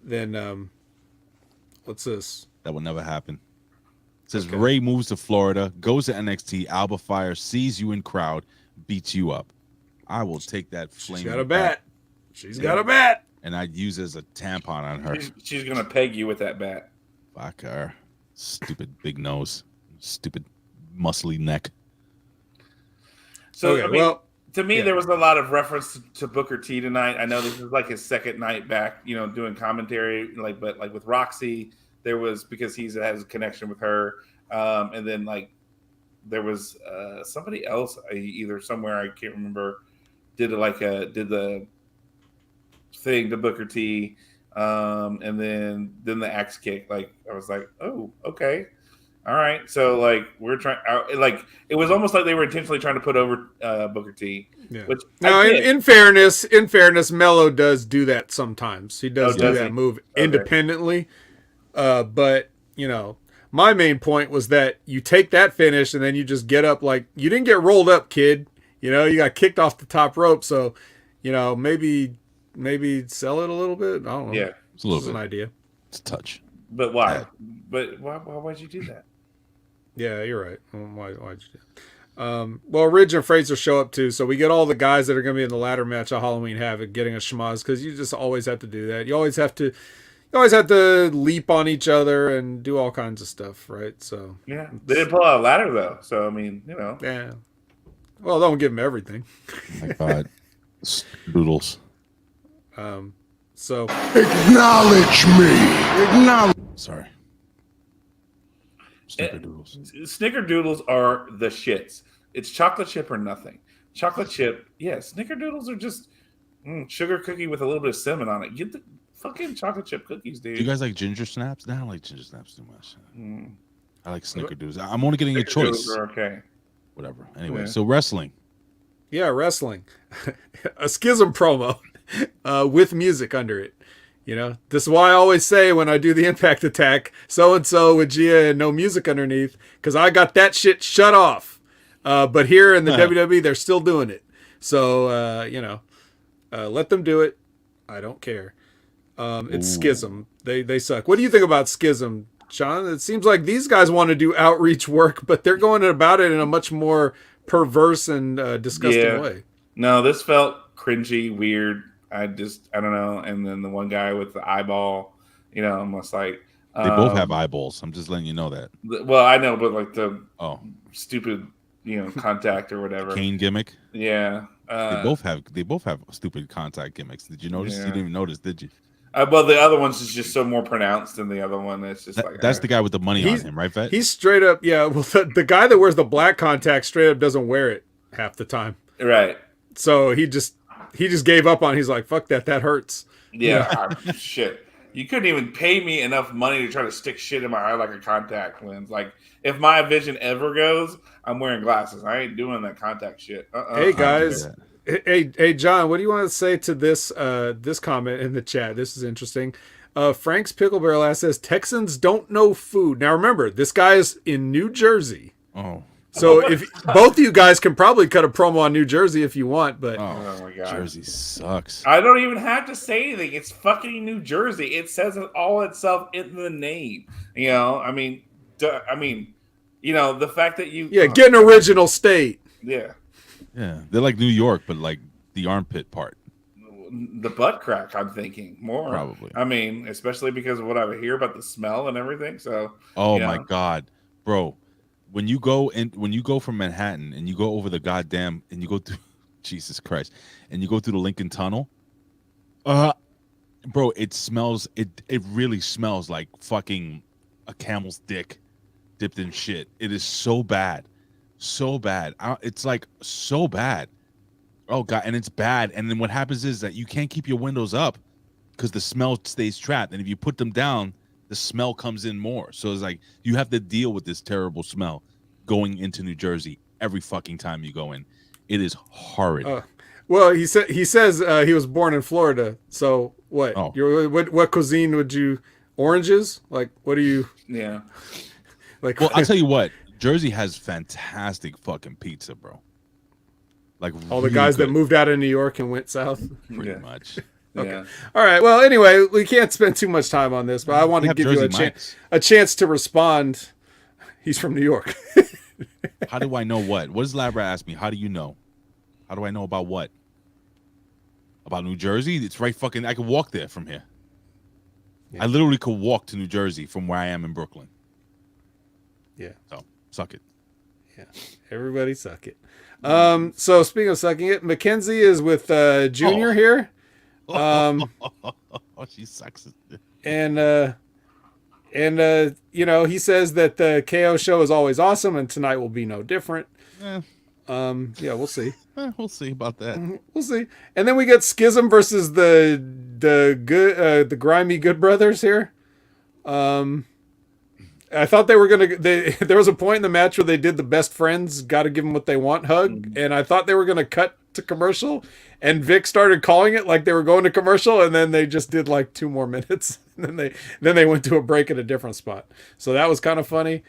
then what's this? That will never happen. It says Ray moves to Florida, goes to NXT, Alba Fire sees you in crowd, beats you up. I will take that flame. She's got a bat. She's got a bat. And I'd use it as a tampon on her. She's gonna peg you with that bat. Fuck her. Stupid big nose. Stupid muscly neck. So to me, there was a lot of reference to Booker T tonight. I know this is like his second night back, doing commentary. But with Roxy, there was, because he has a connection with her, and then there was somebody else, either somewhere, I can't remember, did the thing to Booker T, and then the axe kick. I was like, oh, okay, all right. So we're trying, it was almost like they were intentionally trying to put over Booker T. Yeah. Which now, in fairness, Mello does do that sometimes. He does that move independently. But my main point was that you take that finish and then you just get up you didn't get rolled up, kid. You got kicked off the top rope. So, maybe sell it a little bit. I don't know. Yeah, it's a little bit. An idea. It's a touch. But why? Yeah. But why'd you do that? Yeah, you're right. Why'd you do that? Well, Ridge and Fraser show up too, so we get all the guys that are going to be in the ladder match of Halloween Havoc getting a schmoz, because you just always have to do that. You always have to leap on each other and do all kinds of stuff, right? So yeah, they didn't pull out a ladder though. So I mean, yeah. Well, don't give them everything. Oh my God, doodles. So acknowledge me. Sorry. Snickerdoodles are the shits. It's chocolate chip or nothing. Chocolate chip, yeah. Snickerdoodles are just sugar cookie with a little bit of cinnamon on it. Get the fucking chocolate chip cookies, dude. Do you guys like ginger snaps? No, I don't like ginger snaps too much. I like Snickerdoodles. I'm only getting a choice. Are okay. Whatever. Anyway, so wrestling. Yeah, wrestling. A Schism promo with music under it. This is why I always say when I do the Impact Attack, so-and-so with Gia and no music underneath, because I got that shit shut off. But here in the WWE, they're still doing it. So, let them do it. I don't care. It's Schism. They suck. What do you think about Schism, John? It seems like these guys want to do outreach work, but they're going about it in a much more perverse and disgusting way. No, this felt cringy, weird. I don't know. And then the one guy with the eyeball, almost like they both have eyeballs. I'm just letting you know that. Well, I know, but the stupid, contact or whatever cane gimmick. Yeah, they both have stupid contact gimmicks. Did you notice? You didn't even notice, did you? Well, the other one's is just so more pronounced than the other one. It's just that's the guy with the money on him, right, Vet? He's straight up. Yeah, well, the guy that wears the black contact straight up doesn't wear it half the time. Right. So he just gave up on it. He's like, fuck that hurts. Yeah. Shit. You couldn't even pay me enough money to try to stick shit in my eye like a contact lens. Like, if my vision ever goes, I'm wearing glasses. I ain't doing that contact shit. Hey guys. Hey John, what do you want to say to this this comment in the chat? This is interesting. Frank's Pickle Barrel ass says Texans don't know food. Now remember, this guy is in New Jersey. Oh. So if both of you guys can probably cut a promo on New Jersey if you want, but oh my God, Jersey sucks. I don't even have to say anything. It's fucking New Jersey. It says it all itself in the name. I mean, the fact that you get an original state. Yeah, they're like New York, but like the armpit part, the butt crack. I'm thinking more probably. I mean, especially because of what I hear about the smell and everything. So, my God, bro. When you go from Manhattan and you go over the goddamn and you go through Jesus Christ and you go through the Lincoln Tunnel, bro, it smells. It really smells like fucking a camel's dick dipped in shit. It is so bad, so bad. It's like so bad. Oh god, and it's bad. And then what happens is that you can't keep your windows up because the smell stays trapped. And if you put them down, the smell comes in more. So it's like you have to deal with this terrible smell going into New Jersey every fucking time you go in. It is horrid. Well, he says he was born in Florida. So what? Oh. What cuisine would you? Oranges? Like what do you? Yeah. Like well, I'll tell you what. Jersey has fantastic fucking pizza, bro. Like all the guys that moved out of New York and went south. Pretty much. Okay. Yeah. All right. Well, anyway, we can't spend too much time on this, but I want to give you a chance to respond. He's from New York. How do I know what? What does Labra ask me? How do you know? How do I know about what? About New Jersey? It's right fucking. I could walk there from here. Yeah. I literally could walk to New Jersey from where I am in Brooklyn. Yeah. So suck it. Yeah. Everybody suck it. So speaking of sucking it, Mackenzie is with Junior here. She sucks it. And you know, he says that the KO show is always awesome and tonight will be no different. Yeah, we'll see. We'll see about that. We'll see. And then we get Schism versus the grimy Good Brothers here. I thought they were gonna. There was a point in the match where they did the best friends, got to give them what they want hug, and I thought they were gonna cut to commercial, and Vic started calling it like they were going to commercial, and then they just did like 2 more minutes, and then they went to a break at a different spot. So that was kind of funny.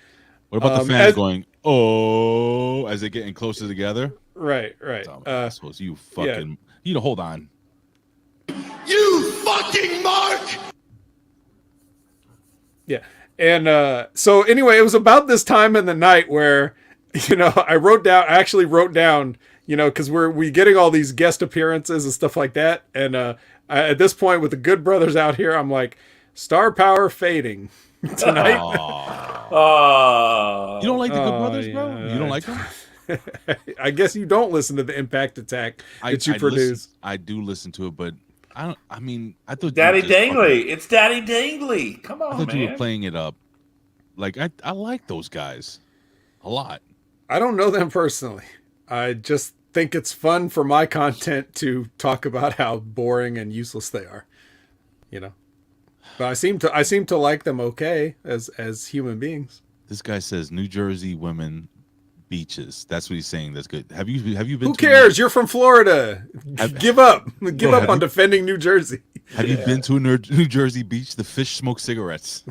What about the fans going oh as they're getting closer together? Right. Assholes, you fucking you know. Hold on. You fucking mark. Yeah. And so anyway, it was about this time in the night where, you know, I actually wrote down, you know, because we getting all these guest appearances and stuff like that. And at this point with the Good Brothers out here, I'm like, star power fading tonight. You don't like the Good Brothers, bro? You don't like them? I guess you don't listen to the Impact Attack that you produce. I do listen to it, but I don't. I mean, I thought Daddy Dangley. It's Daddy Dangley. Come on, I thought man. you were playing it up. Like I like those guys a lot. I don't know them personally. I just think it's fun for my content to talk about how boring and useless they are. You know, but I seem to like them okay as human beings. This guy says New Jersey women beaches. That's what he's saying. That's good. Have you been? Who cares? You're from Florida. Give up on defending New Jersey. Have you been to a New Jersey beach? The fish smoke cigarettes.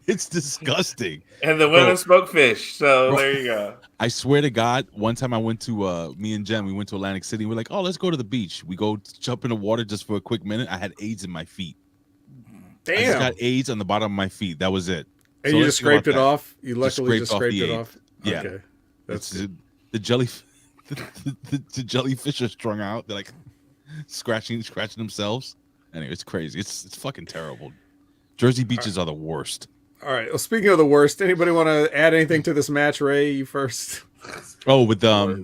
It's disgusting. And the women smoke fish. So there you go. I swear to God, one time I went to me and Jen, we went to Atlantic City. We're like, oh, let's go to the beach. We go jump in the water just for a quick minute. I had AIDS in my feet. Damn. I just got AIDS on the bottom of my feet. That was it. And you just scraped it off? You luckily just scraped it off? Yeah. Okay. That's the the jellyfish are strung out. They're like scratching themselves. Anyway, it's crazy. It's fucking terrible. Jersey beaches are the worst. All right. Well, speaking of the worst, anybody want to add anything to this match, Ray? You first. Oh, with the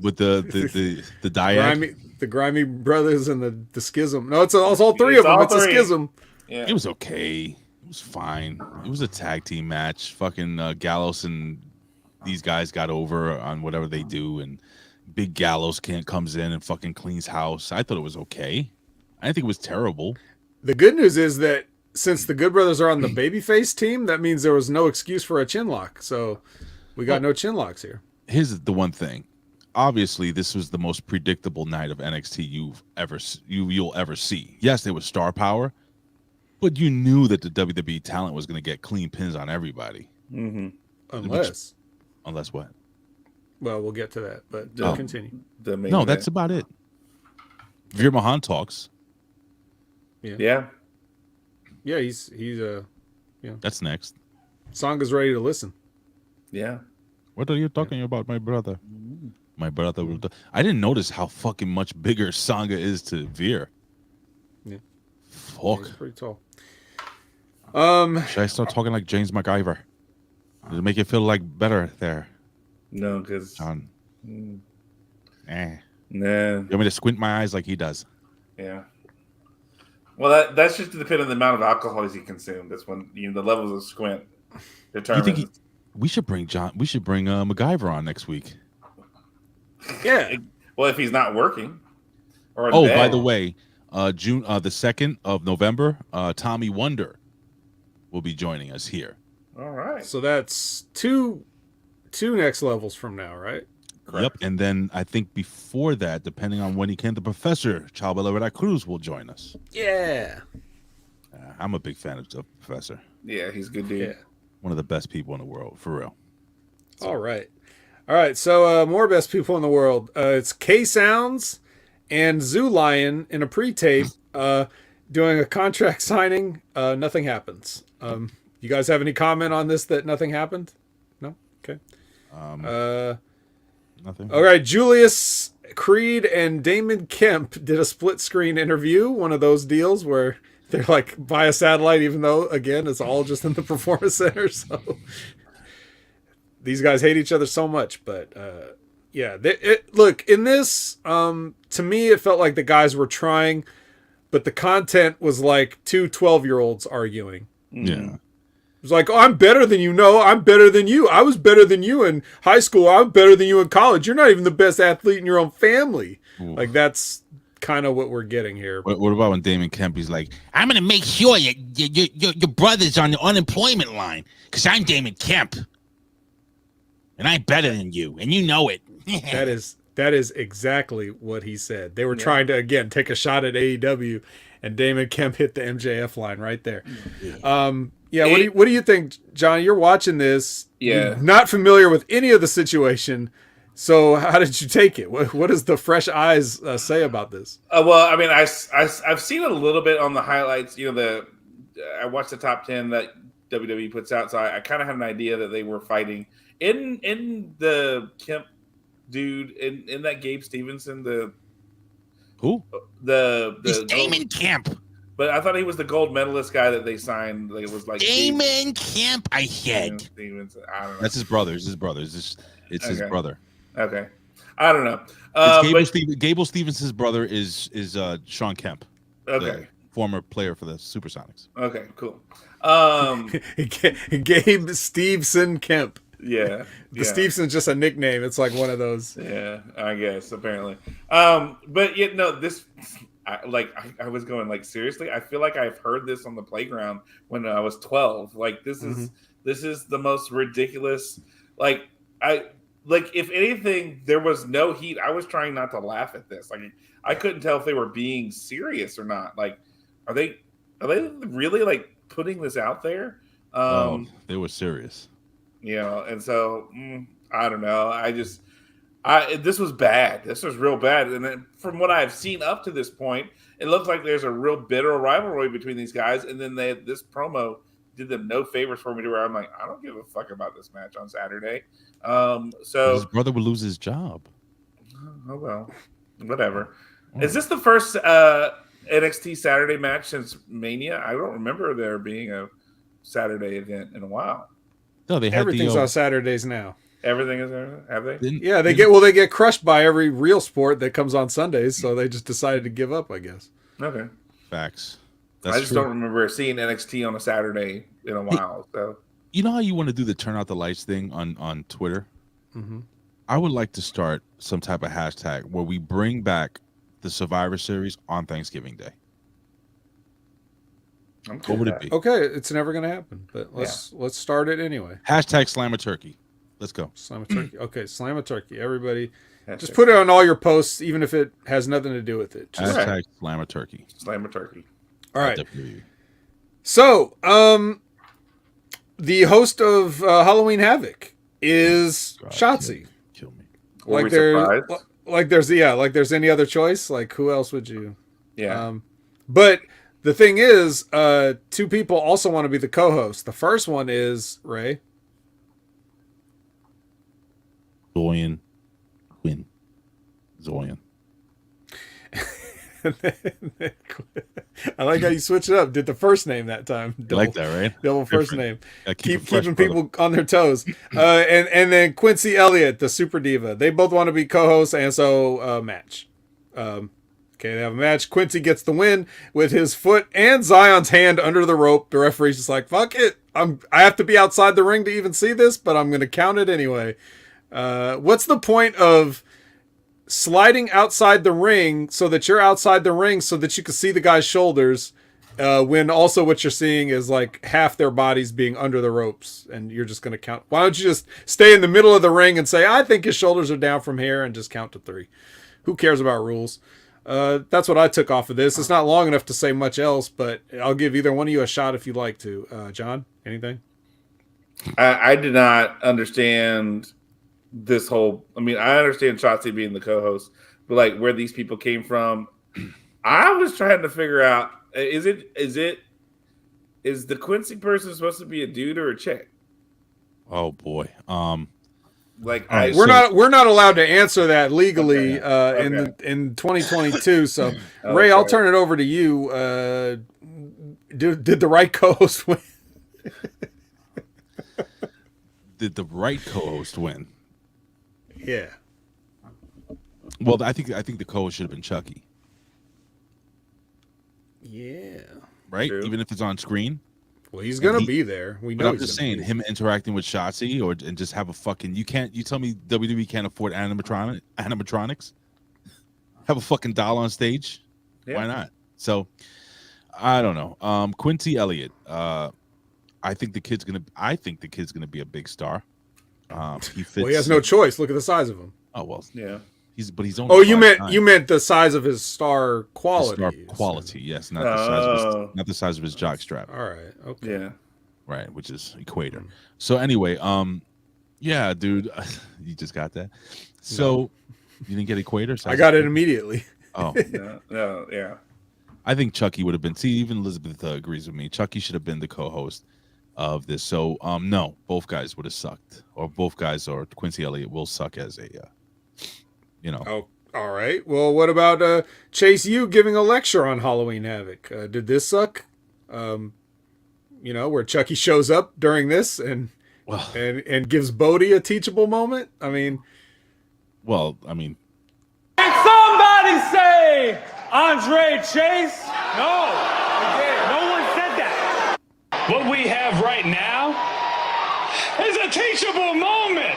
Diag, the grimy brothers and the Schism. No, it's all three of them. It's a Schism. Yeah. It was okay. It was fine. It was a tag team match. Fucking Gallows and these guys got over on whatever they do, and Big Gallows comes in and fucking cleans house. I thought it was okay. I didn't think it was terrible. The good news is that since the Good Brothers are on the babyface team, that means there was no excuse for a chin lock. So we got no chin locks here. Here's the one thing. Obviously, this was the most predictable night of NXT you'll ever see. Yes, there was star power, but you knew that the WWE talent was going to get clean pins on everybody. Mm-hmm. Unless what? Well, we'll get to that, but continue. No, that's about it. Veer Mahan talks. Yeah. Yeah, he's That's next. Sanga's ready to listen. Yeah. What are you talking about, my brother? My brother. I didn't notice how fucking much bigger Sanga is to Veer. Yeah. Fuck. He's pretty tall. Should I start talking like James McIver? Does it make you feel like better there? No, because John. Nah. You want me to squint my eyes like he does? Yeah. Well, that's just depending on the amount of alcohol he consumed. That's when the levels of squint determine. We should bring MacGyver on next week. Yeah. Well, if he's not working. By the way, June the 2nd of November, Tommy Wonder will be joining us here. All right. So that's two next levels from now, right? Correct. Yep. And then I think before that, depending on when he can, the Professor Chalbella Cruz will join us. Yeah. I'm a big fan of the Professor. Yeah, he's a good dude. Yeah. One of the best people in the world, for real. All right. So more best people in the world. It's K-Sounds and Zoo Lion in a pre-tape doing a contract signing. Nothing happens. You guys have any comment on this that nothing happened? No? Okay. Nothing. All right. Julius Creed and Damon Kemp did a split screen interview, one of those deals where they're like via satellite, even though, again, it's all just in the Performance Center. So these guys hate each other so much. But yeah, look, in this, to me, it felt like the guys were trying, but the content was like two 12-year-olds arguing. Yeah. It was like, oh, I'm better than you. No, I'm better than you. I was better than you in high school. I'm better than you in college. You're not even the best athlete in your own family. Ooh. Like, that's kind of what we're getting here. What about when Damon Kemp is like, I'm going to make sure your brother's on the unemployment line because I'm Damon Kemp. And I'm better than you. And you know it. That is exactly what he said. They were trying to, again, take a shot at AEW, and Damon Kemp hit the MJF line right there. Yeah. What do you think, John? You're watching this. Yeah. You're not familiar with any of the situation. So how did you take it? What does the fresh eyes say about this? Well, I mean, I've seen a little bit on the highlights. I watched the top 10 that WWE puts out, so I kind of had an idea that they were fighting in the Kemp dude in that Gabe Stevenson. Who? The Damon Kemp. But I thought he was the gold medalist guy that they signed. Like, it was like Damon Kemp. I said. Stevenson. I don't know. That's his brother. It's his brother. It's his brother. Okay. I don't know. Gable Stevens' brother is Sean Kemp. Okay. Former player for the Supersonics. Okay, cool. Gabe Stevenson Kemp. Yeah. The Stevenson's just a nickname. It's like one of those. Yeah, I guess, apparently. But this I was going like, seriously, I feel like I've heard this on the playground when I was 12. Like, this is the most ridiculous. Like, if anything, there was no heat. I was trying not to laugh at this. Like, I couldn't tell if they were being serious or not. Like, are they really like putting this out there? They were serious. And so I don't know. This was bad. This was real bad. And then from what I've seen up to this point, it looks like there's a real bitter rivalry between these guys. And then this promo did them no favors for me to where I'm like, I don't give a fuck about this match on Saturday. So his brother would lose his job. Oh well, whatever. Is this the first NXT Saturday match since Mania? I don't remember there being a Saturday event in a while. No, they had everything's on Saturdays now. Everything is there, have they? Yeah, they get crushed by every real sport that comes on Sundays, so they just decided to give up, I guess. Okay. Facts. I just don't remember seeing NXT on a Saturday in a while. So you know how you want to do the turn out the lights thing on Twitter? Mm-hmm. I would like to start some type of hashtag where we bring back the Survivor Series on Thanksgiving Day. What would it be? Okay, it's never going to happen, but let's start it anyway. Hashtag Slam a Turkey. Let's go. Slam a turkey. Okay, slam a turkey. Everybody, just put it on all your posts, even if it has nothing to do with it. Hashtag Slam a Turkey. Slam a turkey. All right. So, the host of Halloween Havoc is Shotzi. Kill me. Like there's any other choice? Like, who else would you? Yeah. But the thing is, two people also want to be the co-host. The first one is Ray. Zoyan Quinn. Zoyan. I like how you switch it up. Did the first name that time. You like that, right? Double first name. Keeping people on their toes. And then Quincy Elliott, the super diva. They both want to be co-hosts, and so match. Okay, they have a match. Quincy gets the win with his foot and Zion's hand under the rope. The referee's just like, fuck it. I have to be outside the ring to even see this, but I'm going to count it anyway. What's the point of sliding outside the ring so that you're outside the ring so that you can see the guy's shoulders when also what you're seeing is like half their bodies being under the ropes and you're just going to count? Why don't you just stay in the middle of the ring and say, I think his shoulders are down from here, and just count to 3? Who cares about rules? That's what I took off of this. It's not long enough to say much else, but I'll give either one of you a shot if you'd like to. John, anything? I did not understand this whole. I mean, I understand Shotzi being the co-host, but like where these people came from, I was trying to figure out: is the Quincy person supposed to be a dude or a chick? Oh boy. Like we're not allowed to answer that legally in 2022. So Ray, I'll turn it over to you. Did the right co-host win? Did the right co-host win? Yeah. Well, I think the co-host should have been Chucky. Yeah. Right? True. Even if it's on screen. Well, he's gonna be there. We know. But I'm just saying, him interacting with Shotzi and just have a fucking. You tell me WWE can't afford animatronics? Have a fucking doll on stage? Yeah. Why not? So, I don't know. Quincy Elliott. I think the kid's gonna be a big star. He fits. Well, he has no choice. Look at the size of him. Oh well. Yeah. He's only. Oh, you meant the size of his star quality. Star quality, yes, not the size of his jockstrap. All right. Okay. Yeah. Right, which is equator. So anyway, yeah, dude, you just got that. So you didn't get equator? I got it immediately. Oh. No, yeah. I think Chucky would have been. See, even Elizabeth agrees with me. Chucky should have been the co-host of this. So no, both guys would have sucked, or both guys or Quincy Elliott will suck as a. Oh, all right. Well, what about Chase U giving a lecture on Halloween Havoc? Did this suck? Where Chucky shows up during this and gives Bodie a teachable moment. I mean, Did somebody say Andre Chase? No, no one said that. What we have right now is a teachable moment.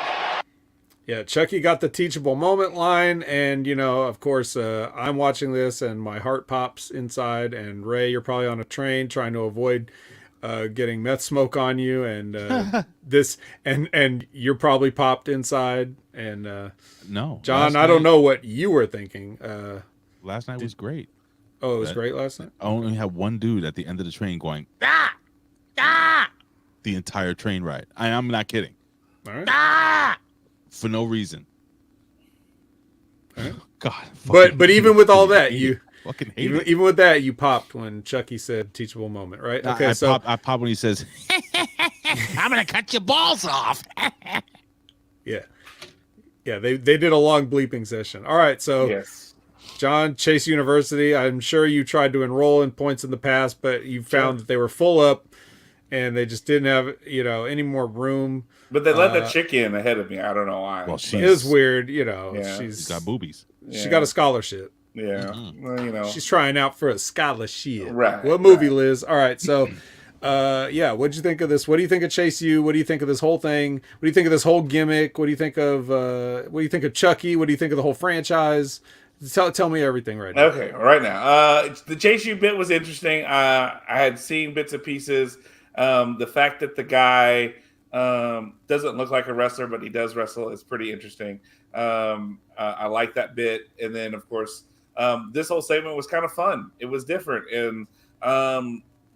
yeah, Chucky got the teachable moment line, and of course, I'm watching this, and my heart pops inside. And Ray, you're probably on a train trying to avoid getting meth smoke on you, and and you're probably popped inside. And no, John, I don't know what you were thinking. Last night was great. Oh, it was great last night. I only had one dude at the end of the train going the entire train ride. I'm not kidding. All right. For no reason. Right. God. But even with all that, you fucking hate even with that, you popped when Chucky said teachable moment, right? Okay, I pop when he says, "I'm gonna cut your balls off." Yeah. They did a long bleeping session. All right, so yes. John, Chase University. I'm sure you tried to enroll in points in the past, but you found that they were full up, and they just didn't have any more room. But they let the chick in ahead of me. I don't know why. Well, it is weird, Yeah. She's got boobies. She got a scholarship. Yeah. Mm-hmm. Well, She's trying out for a scholarship. Right. What movie, Liz? All right, so what'd you think of this? What do you think of Chase U? What do you think of this whole thing? What do you think of this whole gimmick? What do you think of Chucky? What do you think of the whole franchise? Tell me everything right now. Okay, right now. The Chase U bit was interesting. I had seen bits and pieces. The fact that the guy doesn't look like a wrestler, but he does wrestle is pretty interesting. I like that bit. And then, of course, this whole segment was kind of fun. It was different. And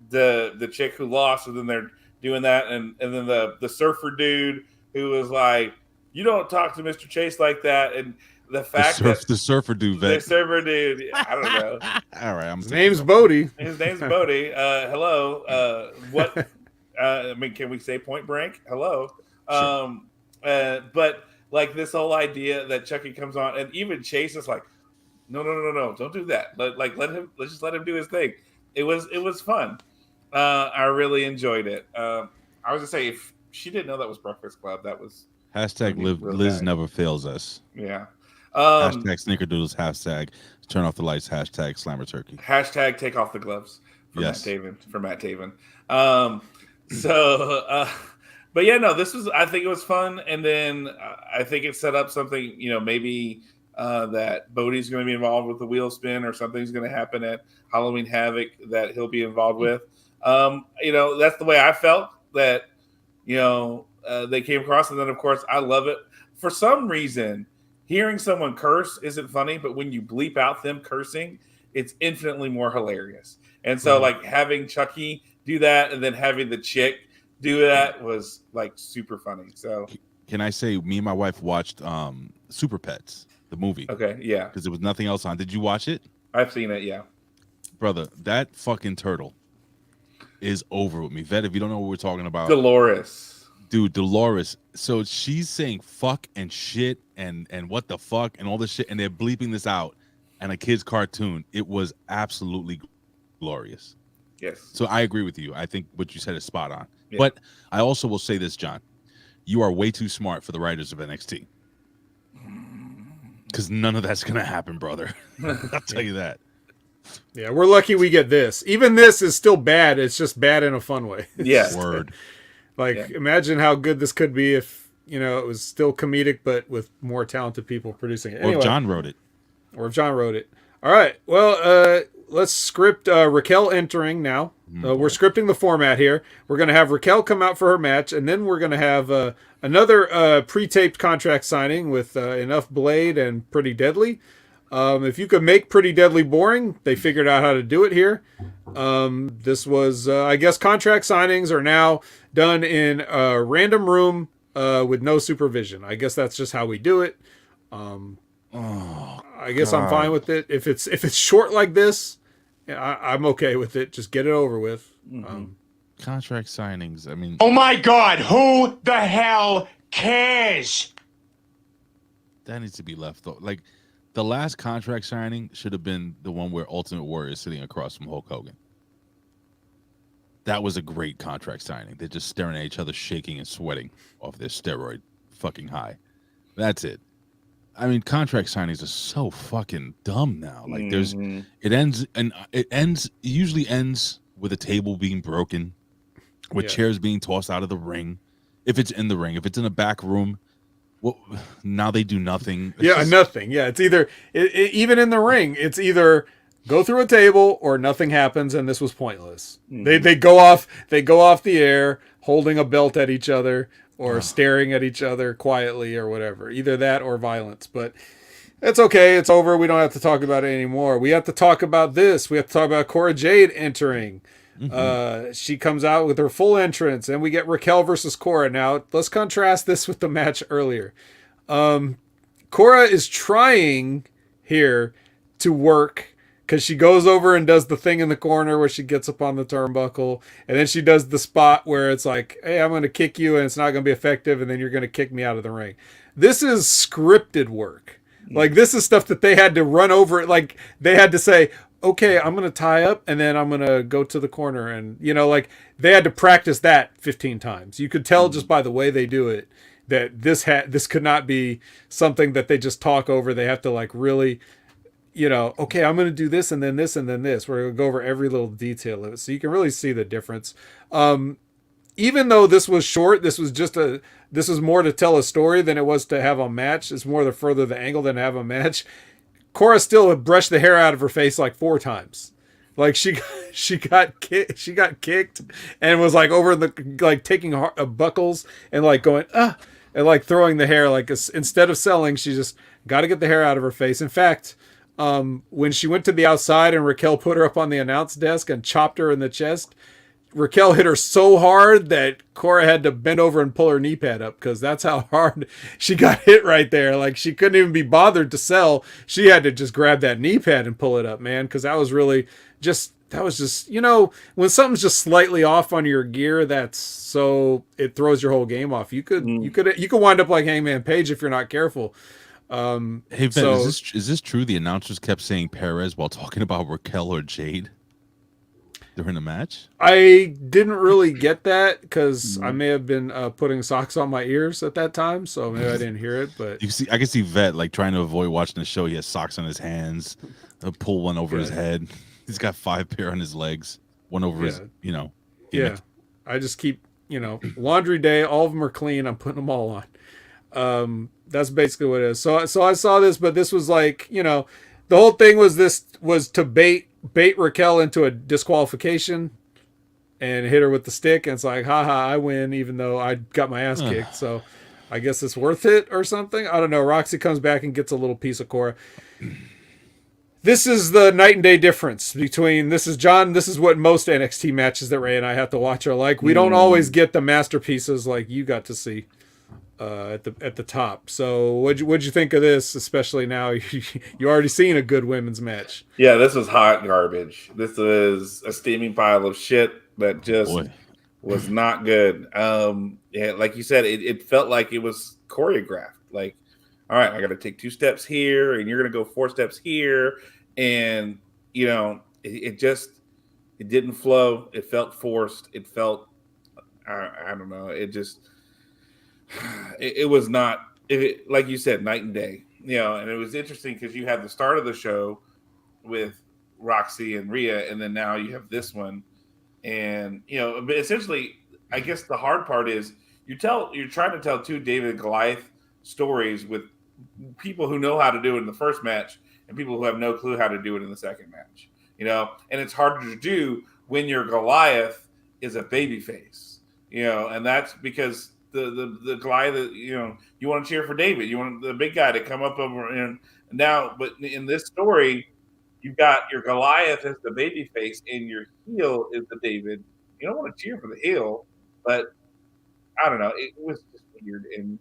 the chick who lost, and then they're doing that. And then the surfer dude who was like, you don't talk to Mr. Chase like that. And the fact the surfer dude, the surfer dude, I don't know. All right, his name's Bodie. His name's Bodie. Hello. What? I mean, can we say point blank? Hello. Sure. But like this whole idea that Chucky comes on, and even Chase is like, no, don't do that. Let's just let him do his thing. It was fun. I really enjoyed it. I was gonna say, if she didn't know that was Breakfast Club, that was #Liz never fails us. Yeah. Hashtag snickerdoodles, hashtag turn off the lights, hashtag slammer turkey. Hashtag take off the gloves for Yes. Matt Taven. But yeah, no, I think it was fun. And then I think it set up something, maybe that Bodie's going to be involved with the wheel spin, or something's going to happen at Halloween Havoc that he'll be involved with. That's the way I felt that, they came across. And then, of course, I love it. For some reason, hearing someone curse isn't funny, but when you bleep out them cursing, it's infinitely more hilarious. And so, like, having Chucky do that and then having the chick do that was, like, super funny. So, can I say, me and my wife watched Super Pets, the movie. Okay, yeah. Because there was nothing else on. Did you watch it? I've seen it, yeah. Brother, that fucking turtle is over with me. Vet, if you don't know what we're talking about. Dolores. Dude, Dolores. So she's saying fuck and shit and what the fuck and all this shit, and they're bleeping this out and a kid's cartoon. It was absolutely glorious. Yes. So I agree with you. I think what you said is spot on. Yeah. But I also will say this, John. You are way too smart for the writers of NXT. Because none of that's going to happen, brother. I'll tell you that. Yeah, we're lucky we get this. Even this is still bad. It's just bad in a fun way. Yeah. Word. Imagine how good this could be if, it was still comedic, but with more talented people producing it. Anyway, or if John wrote it. All right. Well, let's script Raquel entering now. We're scripting the format here. We're going to have Raquel come out for her match, and then we're going to have another pre-taped contract signing with Enough Blade and Pretty Deadly. If you could make Pretty Deadly boring, they figured out how to do it here. This was, I guess, contract signings are now done in a random room with no supervision. I guess that's just how we do it. I guess I'm fine with it. If it's short like this, I'm okay with it. Just get it over with. Contract signings. I mean, Oh my God, who the hell cares? that needs to be left though. Like, the last contract signing should have been the one where Ultimate Warrior is sitting across from Hulk Hogan. That was a great contract signing. They're just staring at each other, shaking and sweating off their steroid fucking high. That's it. I mean, contract signings are so fucking dumb now. Like, it usually ends with a table being broken, with chairs being tossed out of the ring. If it's in the ring, if it's in a back room, well, now they do nothing. It's nothing. Yeah, it's either even in the ring, it's either go through a table or nothing happens, and this was pointless. They go off the air holding a belt at each other or staring at each other quietly or whatever. Either that or violence. But it's okay. It's over. We don't have to talk about it anymore. We have to talk about this. We have to talk about Cora Jade entering. She comes out with her full entrance, and we get Raquel versus Cora. Now, let's contrast this with the match earlier. Cora is trying here to work because she goes over and does the thing in the corner where she gets up on the turnbuckle, and then she does the spot where it's like, hey, I'm going to kick you, and it's not going to be effective, and then you're going to kick me out of the ring. This is scripted work. Like, this is stuff that they had to run over. Like, they had to say, okay, I'm going to tie up and then I'm going to go to the corner. And, like, they had to practice that 15 times. You could tell just by the way they do it that this could not be something that they just talk over. They have to, like, really, okay, I'm going to do this and then this and then this. We're going to go over every little detail of it. So you can really see the difference. Even though this was short, this was more to tell a story than it was to have a match. It's more to further the angle than to have a match. Cora still brushed the hair out of her face like 4 times. Like she got kicked and was like over taking buckles and like going and like throwing the hair, like instead of selling, she just got to get the hair out of her face. In fact, when she went to the outside and Raquel put her up on the announce desk and chopped her in the chest, Raquel hit her so hard that Cora had to bend over and pull her knee pad up because that's how hard she got hit right there. Like, she couldn't even be bothered to sell. She had to just grab that knee pad and pull it up, man, because that was just when something's just slightly off on your gear, it throws your whole game off. You could wind up like Hangman Page if you're not careful. Hey, Ben, is this true? The announcers kept saying Perez while talking about Raquel or Jade. during the match? I didn't really get that because I may have been putting socks on my ears at that time, so maybe I didn't hear it. But I can see Vet like trying to avoid watching the show. He has socks on his hands, pull one over his head. He's got 5 pair on his legs, one over his, Yeah, I just keep, laundry day. All of them are clean. I'm putting them all on. That's basically what it is. So I saw this, but this was like, the whole thing was to bait Raquel into a disqualification and hit her with the stick. And it's like, haha, I win, even though I got my ass kicked. So I guess it's worth it or something. I don't know. Roxy comes back and gets a little piece of Cora. This is the night and day difference between this is what most NXT matches that Ray and I have to watch are like. We don't always get the masterpieces like you got to see at the top. So what'd you think of this, especially now you already seen a good women's match? Yeah, this was hot garbage. This was a steaming pile of shit that just was not good. Like you said, it felt like it was choreographed. Like, all right, I got to take 2 steps here, and you're going to go 4 steps here, and it didn't flow. It felt forced. It felt I don't know. It was not, like you said, night and day. And it was interesting because you had the start of the show with Roxy and Rhea, and then now you have this one. And, but essentially, I guess the hard part is you're trying to tell 2 David and Goliath stories with people who know how to do it in the first match and people who have no clue how to do it in the second match. And it's harder to do when your Goliath is a babyface, and that's because the Goliath, you want to cheer for David. You want the big guy to come up over and now, but in this story, you've got your Goliath as the babyface and your heel is the David. You don't want to cheer for the heel, but I don't know. It was just weird. And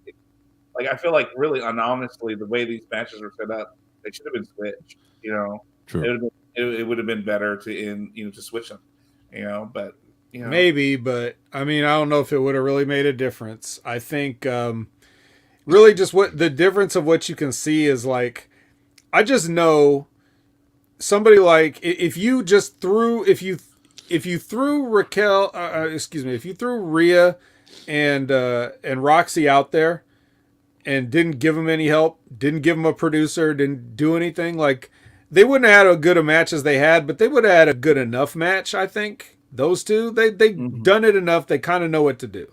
I feel like really honestly, the way these matches were set up, they should have been switched, True. It would have been better to switch them, but maybe, but I mean, I don't know if it would have really made a difference. I think really just what the difference of what you can see is like, I just know somebody like if you threw Raquel, if you threw Rhea and Roxy out there and didn't give them any help, didn't give them a producer, didn't do anything, like they wouldn't have had as good a match as they had, but they would have had a good enough match. I think those two, they've done it enough. They kind of know what to do.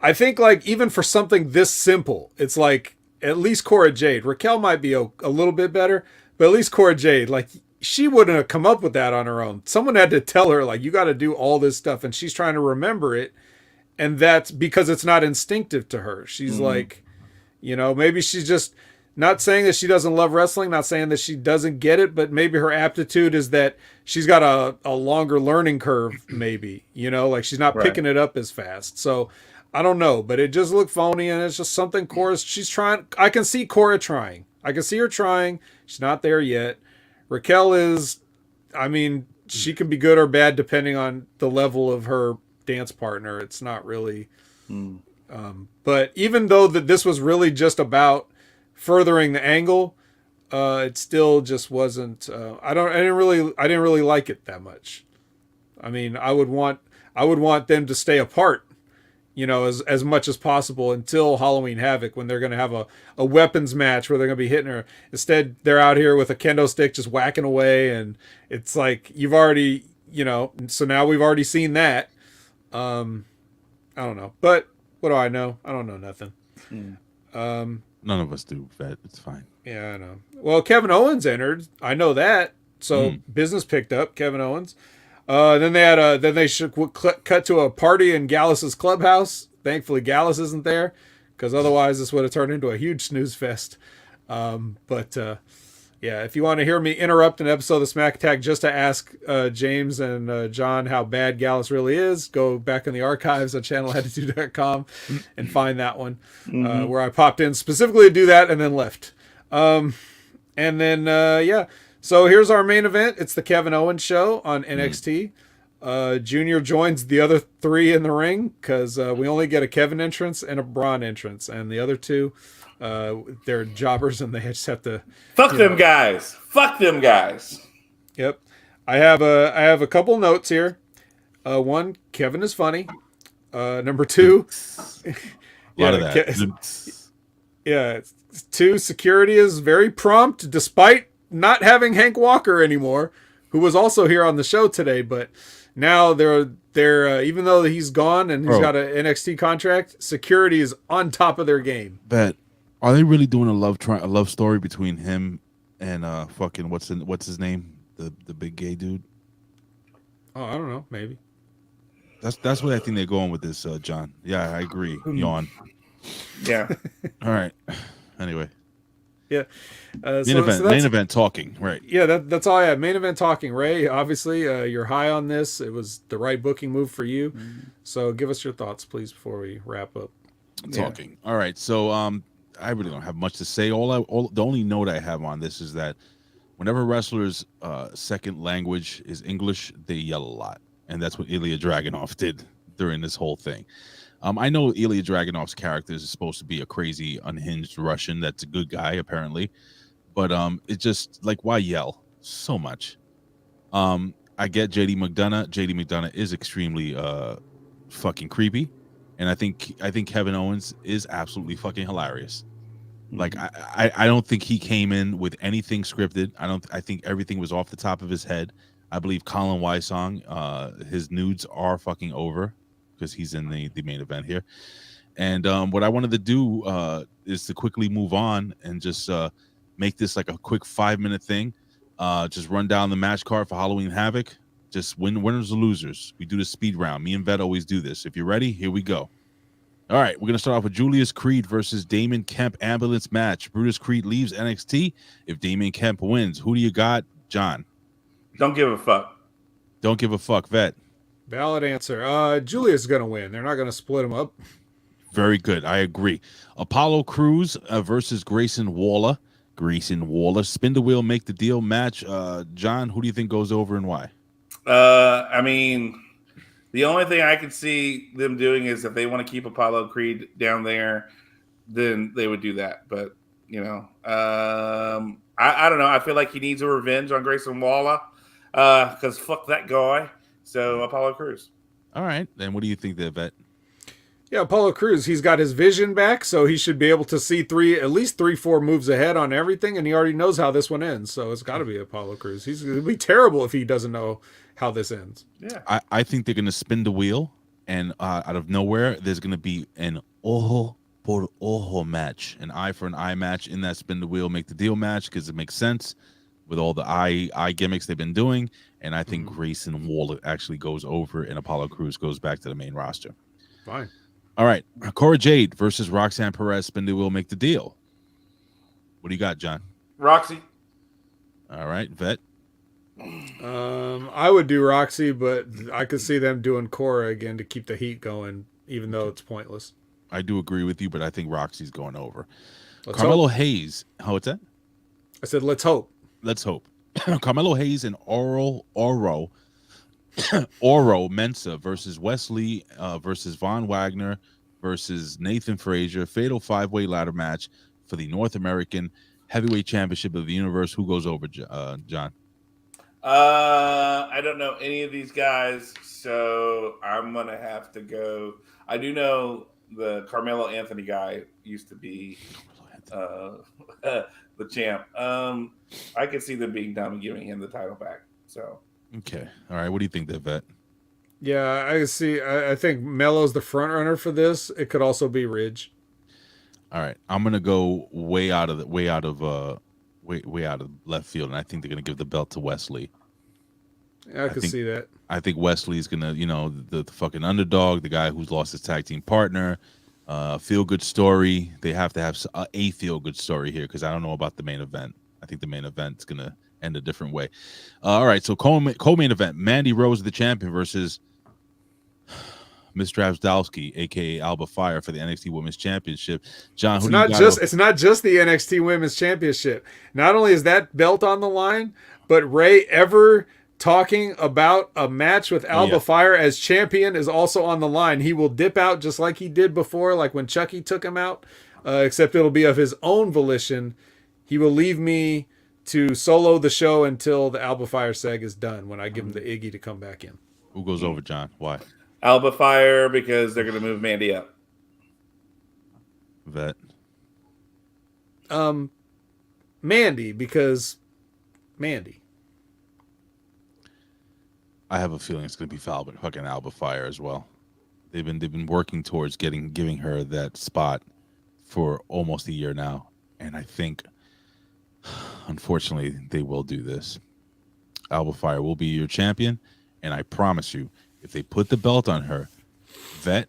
I think like even for something this simple, it's like at least Cora Jade. Raquel might be a little bit better, but at least Cora Jade, like she wouldn't have come up with that on her own. Someone had to tell her like, you got to do all this stuff. And she's trying to remember it. And that's because it's not instinctive to her. She's like, maybe she's just not saying that she doesn't love wrestling, not saying that she doesn't get it, but maybe her aptitude is that she's got a longer learning curve, maybe, like she's not picking it up as fast. So I don't know, but it just looked phony, and it's just something she's trying. I can see Cora trying. I can see her trying. She's not there yet. Raquel is, I mean, she can be good or bad depending on the level of her dance partner. It's not really, but even though this was really just about furthering the angle, it still just wasn't. I didn't really like it that much. I mean, I would want them to stay apart, as much as possible until Halloween Havoc, when they're going to have a weapons match where they're going to be hitting her. Instead, they're out here with a kendo stick just whacking away, and it's like you've already, so now we've already seen that. I don't know, but what do I know? I don't know nothing. None of us do, Vet. It's fine. Yeah, I know. Well, Kevin Owens entered. I know that. So business picked up Kevin Owens. Then they should cut to a party in Gallus's clubhouse. Thankfully, Gallus isn't there, because otherwise this would have turned into a huge snooze fest. Yeah, if you want to hear me interrupt an episode of Smack Attack just to ask James and John how bad Gallus really is, go back in the archives on channelattitude.com and find that one where I popped in specifically to do that and then left. So here's our main event. It's the Kevin Owens show on NXT. Junior joins the other 3 in the ring because we only get a Kevin entrance and a Braun entrance, and the other 2, they're jobbers and they just have to fuck them guys. Yep. I have a couple notes here. One, Kevin is funny. Number two, A lot of that. Yeah. Two, security is very prompt, despite not having Hank Walker anymore, who was also here on the show today. But now they're even though he's gone and he's got an NXT contract, security is on top of their game. But are they really doing a love story between him and fucking what's his name, the big gay dude? Oh, I don't know, maybe. That's what I think they're going with this, John. Yeah, I agree. Yawn. Yeah. All right. Anyway. Yeah. Main event talking, right? Yeah, that's all I have. Main event talking. Ray, obviously, you're high on this. It was the right booking move for you. So give us your thoughts, please, before we wrap up. Talking. All right. So I really don't have much to say. The only note I have on this is that whenever wrestlers' second language is English, they yell a lot, and that's what Ilya Dragunov did during this whole thing. I know Ilya Dragunov's character is supposed to be a crazy, unhinged Russian that's a good guy, apparently. But it's just like, why yell so much? I get JD McDonough. JD McDonough is extremely fucking creepy. And I think Kevin Owens is absolutely fucking hilarious. Like, I don't think he came in with anything scripted. I think everything was off the top of his head. I believe Colin Wysong, his nudes are fucking over, because he's in the main event here. And what I wanted to do is to quickly move on and just make this like a quick 5-minute thing. Just run down the match card for Halloween Havoc. Just winners or losers. We do the speed round. Me and Vet always do this. If you're ready, here we go. All right, we're going to start off with Julius Creed versus Damon Kemp ambulance match. Brutus Creed leaves NXT. If Damon Kemp wins, who do you got, John? Don't give a fuck. Don't give a fuck, Vet. Valid answer. Julius is going to win. They're not going to split him up. Very good. I agree. Apollo Crews versus Grayson Waller. Grayson Waller. Spin the wheel, make the deal match. John, who do you think goes over and why? I mean, the only thing I could see them doing is if they want to keep Apollo Creed down there, then they would do that. But, you know, I don't know. I feel like he needs a revenge on Grayson Waller because fuck that guy. So Apollo Crews. All right. Then what do you think there, Vet? Yeah, Apollo Crews, he's got his vision back, so he should be able to see at least 3-4 moves ahead on everything, and he already knows how this one ends. So it's got to be Apollo Crews. It'd be terrible if he doesn't know how this ends. Yeah, I think they're going to spin the wheel, and out of nowhere, there's going to be an ojo por ojo match, an eye for an eye match in that spin the wheel, make the deal match, because it makes sense with all the eye gimmicks they've been doing. And I think Grayson Waller actually goes over, and Apollo Crews goes back to the main roster. Fine. All right, Cora Jade versus Roxanne Perez. Spin the wheel, make the deal. What do you got, John? Roxy. All right, Vet. I would do Roxy, but I could see them doing Cora again to keep the heat going, even though it's pointless. I do agree with you, but I think Roxy's going over. Let's Hayes. How it's that? I said, let's hope. Let's hope. Carmelo Hayes and Oro Mensah versus Wesley versus Von Wagner versus Nathan Frazier. Fatal 5-way ladder match for the North American Heavyweight Championship of the Universe. Who goes over, John? I don't know any of these guys, so I'm going to have to go. I do know the Carmelo Anthony guy used to be the champ. I could see them being dumb and giving him the title back. So okay, all right. What do you think, there, Vet? Yeah, I see. I think Melo's the front runner for this. It could also be Ridge. All right, I'm gonna go way out of left field, and I think they're gonna give the belt to Wesley. Yeah, I could see that. I think Wesley's gonna, the fucking underdog, the guy who's lost his tag team partner. Feel good story. They have to have a feel good story here, because I don't know about the main event. I think the main event's gonna end a different way. All right, so co-main event: Mandy Rose, the champion, versus Miss Drabsdowski, aka Alba Fire, for the NXT Women's Championship. John, it's not just the NXT Women's Championship. Not only is that belt on the line, but Ray ever talking about a match with Alba Fire as champion is also on the line. He will dip out just like he did before, like when Chucky took him out, except it'll be of his own volition. He will leave me to solo the show until the Alba Fire seg is done when I give him the Iggy to come back in. Who goes over, John? Why? Alba Fire, because they're going to move Mandy up. Vet. Mandy, because Mandy. I have a feeling it's going to be fucking Alba Fire as well. They've been working towards giving her that spot for almost a year now, and I think, unfortunately, they will do this. Alba Fire will be your champion, and I promise you, if they put the belt on her, Vet,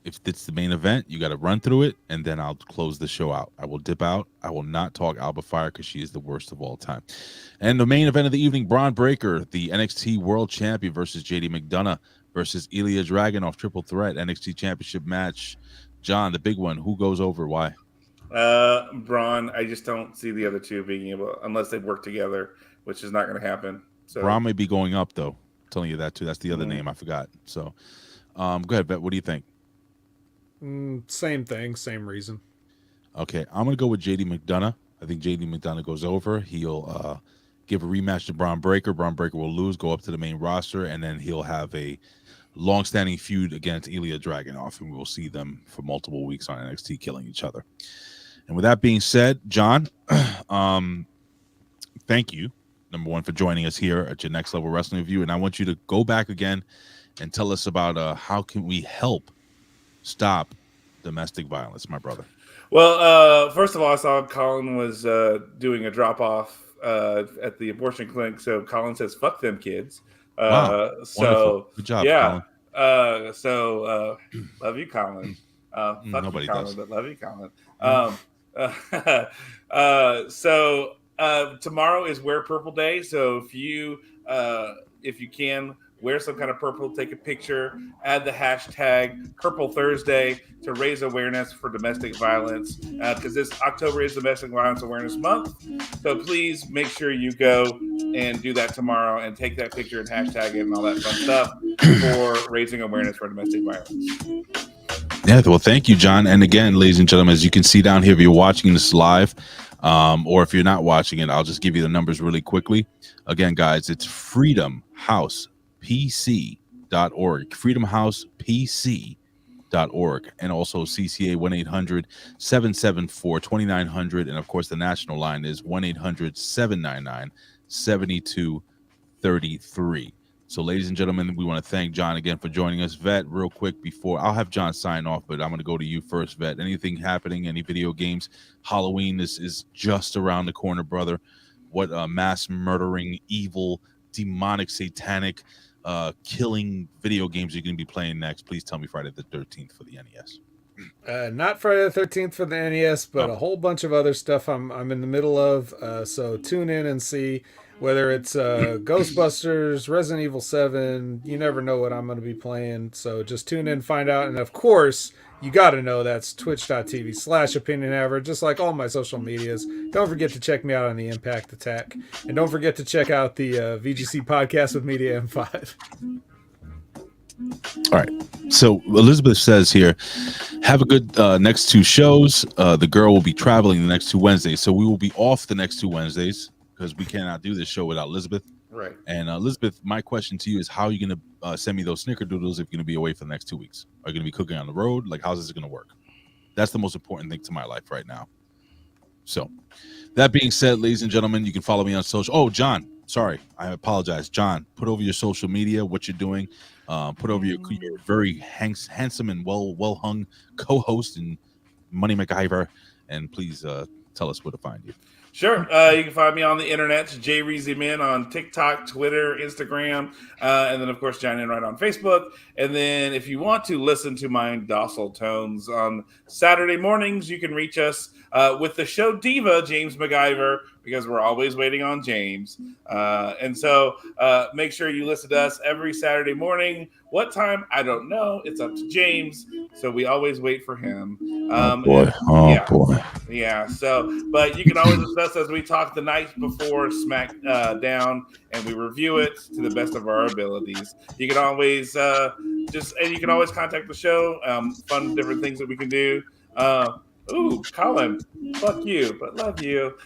if it's the main event, you got to run through it, and then I'll close the show out. I will dip out. I will not talk Alba Fire because she is the worst of all time. And the main event of the evening, Braun Breaker, the NXT World Champion versus JD McDonough versus Ilya Dragunov, triple threat NXT Championship match. John, the big one. Who goes over? Why? Braun. I just don't see the other two being able, unless they work together, which is not going to happen. So Braun may be going up, though. I'm telling you that, too. That's the other name I forgot. So go ahead, Vet. What do you think? Same thing, same reason. Okay, I'm going to go with JD McDonough. I think JD McDonough goes over. He'll give a rematch to Braun Breaker. Braun Breaker will lose, go up to the main roster, and then he'll have a long-standing feud against Ilya Dragunov, and we will see them for multiple weeks on NXT killing each other. And with that being said, John, thank you, number one, for joining us here at your Next Level Wrestling Review. And I want you to go back again and tell us about how can we help stop domestic violence, my brother. Well, first of all, I saw Colin was doing a drop-off at the abortion clinic. So Colin says, fuck them kids. Wow. So wonderful. Good job, yeah. Colin. Love you, Colin. Fuck nobody you, Colin, does. but love you, Colin. Tomorrow is Wear Purple Day. So if you can, wear some kind of purple, take a picture, add the hashtag Purple Thursday to raise awareness for domestic violence, because this October is Domestic Violence Awareness Month. So please make sure you go and do that tomorrow and take that picture and hashtag it and all that fun stuff for raising awareness for domestic violence. Yeah, well, thank you, John. And again, ladies and gentlemen, as you can see down here, if you're watching this live, or if you're not watching it, I'll just give you the numbers really quickly. Again, guys, it's freedomhousepc.org, freedomhousepc.org, and also CCA 1-800-774-2900, and of course the national line is 1-800-799-7233. So, ladies and gentlemen, we want to thank John again for joining us. Vet, real quick before I'll have John sign off, but I'm going to go to you first, Vet. Anything happening? Any video games? Halloween is just around the corner, brother. What mass murdering, evil, demonic, satanic, killing video games you're going to be playing next? Please tell me Friday the 13th for the NES. Not Friday the 13th for the NES, but a whole bunch of other stuff I'm in the middle of. So tune in and see whether it's Ghostbusters, Resident Evil 7. You never know what I'm going to be playing. So just tune in, find out. And of course, you got to know that's twitch.tv/opinionaverage, just like all my social medias. Don't forget to check me out on the Impact Attack. And don't forget to check out the VGC podcast with Media M5. All right. So Elizabeth says here, have a good next two shows. The girl will be traveling the next two Wednesdays. So we will be off the next two Wednesdays because we cannot do this show without Elizabeth. Right. And Elizabeth, my question to you is, how are you going to send me those snickerdoodles if you're going to be away for the next 2 weeks? Are you going to be cooking on the road? Like, how's this going to work? That's the most important thing to my life right now. So that being said, ladies and gentlemen, you can follow me on social. Oh, John, sorry. I apologize. John, put over your social media, what you're doing. Put over your very handsome and well hung co-host and Money MacGyver. And please tell us where to find you. Sure. You can find me on the internet, Jay Reezyman on TikTok, Twitter, Instagram, and then, of course, John Enright on Facebook. And then if you want to listen to my docile tones on Saturday mornings, you can reach us with the show diva, James MacGyver, because we're always waiting on James. And so make sure you listen to us every Saturday morning. What time? I don't know. It's up to James. So we always wait for him. Boy. Yeah. So, but you can always listen to us as we talk the night before Smack Down, and we review it to the best of our abilities. You can always and you can always contact the show. Fun different things that we can do. Ooh, Colin, fuck you, but love you.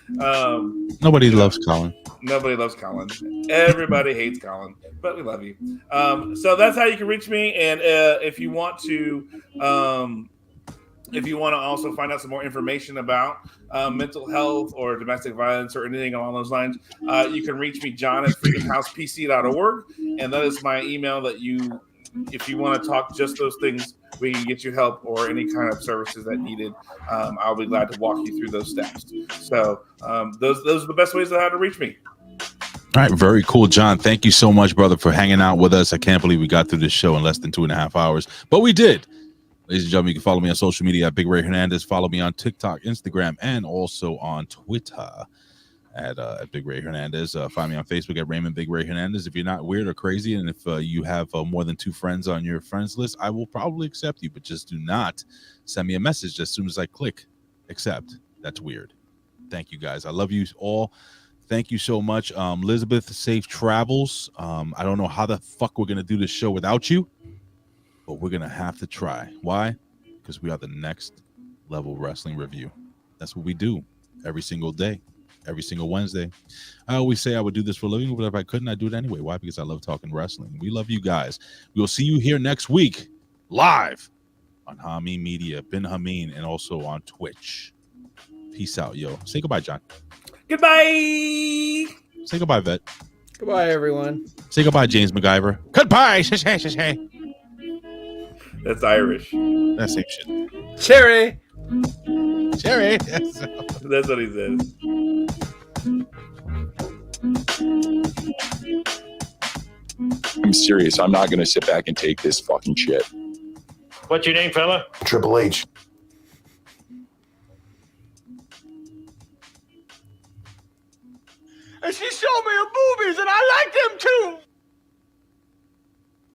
Nobody loves Colin. Nobody loves Colin. Everybody hates Colin, but we love you. So that's how you can reach me. And if you want to also find out some more information about mental health or domestic violence or anything along those lines, you can reach me, John, at freedomhousepc.org. And that is my email that if you want to talk just those things, we can get you help or any kind of services that needed. I'll be glad to walk you through those steps. So those are the best ways of how to reach me. All right, very cool, John. Thank you so much, brother, for hanging out with us. I can't believe we got through this show in less than 2.5 hours, but we did. Ladies and gentlemen, you can follow me on social media at Big Ray Hernandez. Follow me on TikTok, Instagram, and also on Twitter at Big Ray Hernandez. Find me on Facebook at Raymond Big Ray Hernandez. If you're not weird or crazy, and if you have more than 2 friends on your friends list, I will probably accept you, but just do not send me a message as soon as I click accept. That's weird. Thank you, guys. I love you all. Thank you so much. Elizabeth, safe travels. I don't know how the fuck we're going to do this show without you, but we're going to have to try. Why? Because we are the Next Level Wrestling Review. That's what we do every single day, every single Wednesday. I always say I would do this for a living, but if I couldn't, I'd do it anyway. Why? Because I love talking wrestling. We love you guys. We'll see you here next week, live on Hameen Media, Ben Hameen, and also on Twitch. Peace out, yo. Say goodbye, John. Goodbye. Say goodbye, Vet. Goodbye, everyone. Say goodbye, James MacGyver. Goodbye. That's Irish. That's same shit. Cherry. Cherry. That's what he says. I'm serious. I'm not going to sit back and take this fucking shit. What's your name, fella? Triple H. And she showed me her boobies, and I like them too.